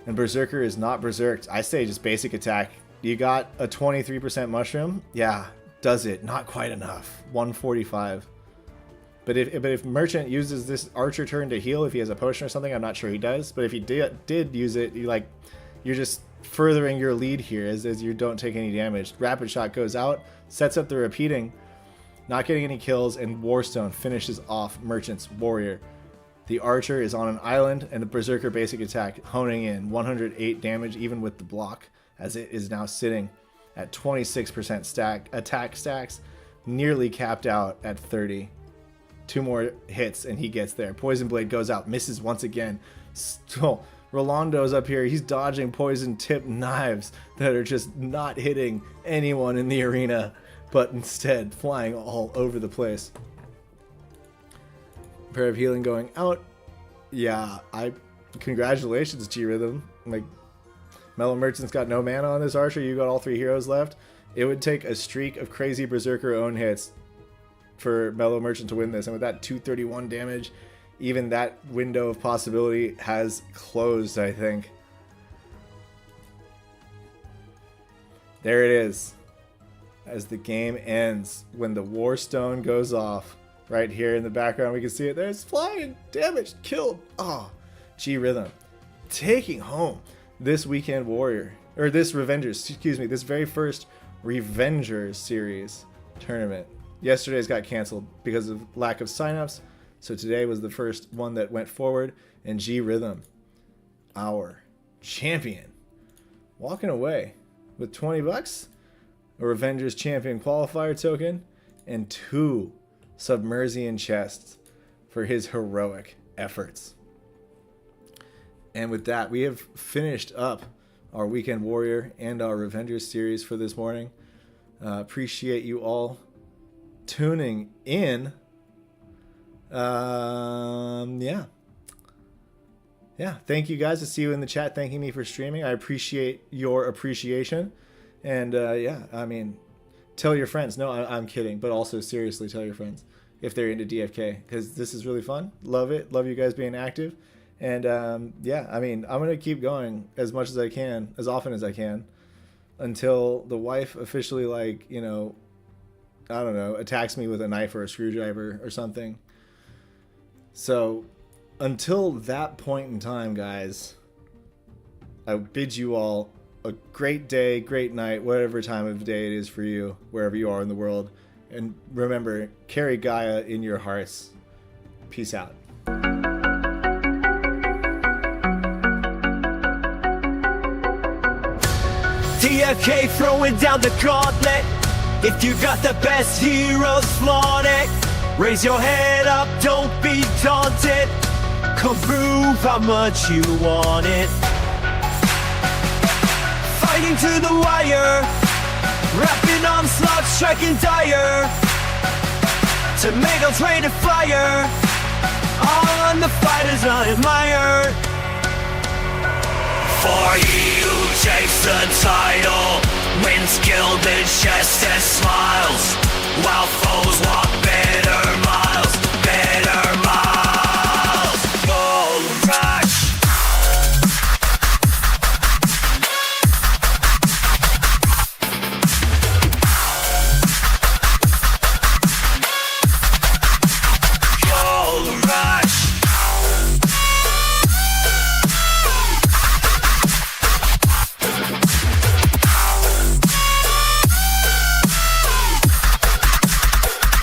And Berserker is not berserked. I say just basic attack. You got a 23% mushroom. Yeah, does it. Not quite enough. 145. But if Merchant uses this archer turn to heal, if he has a potion or something, I'm not sure he does. But if he did use it, you're just furthering your lead here as you don't take any damage. Rapid Shot goes out, sets up the repeating, not getting any kills, and Warstone finishes off Merchant's warrior. The archer is on an island, and the Berserker basic attack honing in 108 damage even with the block, as it is now sitting at 26% attack stacks, nearly capped out at 30. 2 more hits and he gets there. Poison Blade goes out, misses once again. Still, Rolando's up here. He's dodging poison tip knives that are just not hitting anyone in the arena, but instead flying all over the place. Pair of healing going out. Yeah, congratulations, G Rhythm. Mellow Merchant's got no mana on this archer. You got all 3 heroes left. It would take a streak of crazy Berserker own hits for Mellow Merchant to win this, and with that 231 damage, even that window of possibility has closed, I think. There it is, as the game ends, when the Warstone goes off right here in the background. We can see it there. It's flying, damaged, killed. Oh, G Rhythm taking home this Weekend Warrior, or this Revengers, excuse me, this very first Revengers series tournament. Yesterday's got canceled because of lack of signups, so today was the first one that went forward, and G Rhythm, our champion, walking away with 20 bucks, a Revengers champion qualifier token, and 2 Submersian chests for his heroic efforts. And with that, we have finished up our Weekend Warrior and our Revengers series for this morning. Appreciate you all tuning in. Yeah, thank you guys. I see you in the chat thanking me for streaming. I appreciate your appreciation. And yeah, I mean, tell your friends. No, I'm kidding, but also seriously tell your friends if they're into DFK, because this is really fun. Love it. Love you guys being active. And yeah, I mean, I'm gonna keep going as much as I can, as often as I can, until the wife officially, like, you know, I don't know, attacks me with a knife or a screwdriver or something. So until that point in time, guys, I bid you all a great day, great night, whatever time of day it is for you, wherever you are in the world. And remember, carry Gaia in your hearts. Peace out. DFK throwing down the gauntlet. If you got the best heroes, flaunt it. Raise your head up, don't be daunted. Come prove how much you want it. Fighting to the wire, rapping onslaught, striking dire. Tomatoes ready to fire, on the fighters unadmired. For he who takes the title wins gilded chests and smiles, while foes walk bitter miles, bitter miles. Gold rush. Gold rush.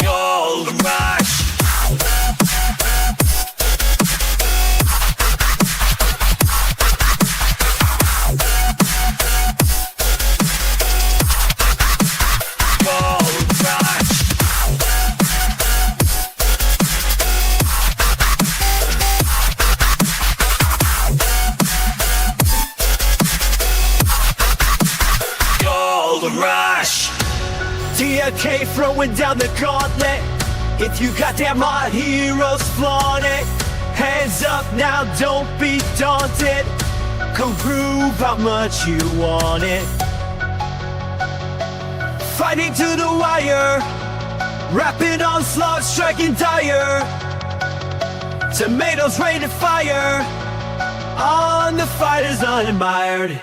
Gold rush. Gold rush. Gold rush. DFK throwing down the gauntlet. If you got damn hot heroes, flaunt it. Hands up now, don't be daunted. Come prove how much you want it. Fighting to the wire, rapid onslaught, striking dire. Tomatoes ready to fire, on the fighters unadmired.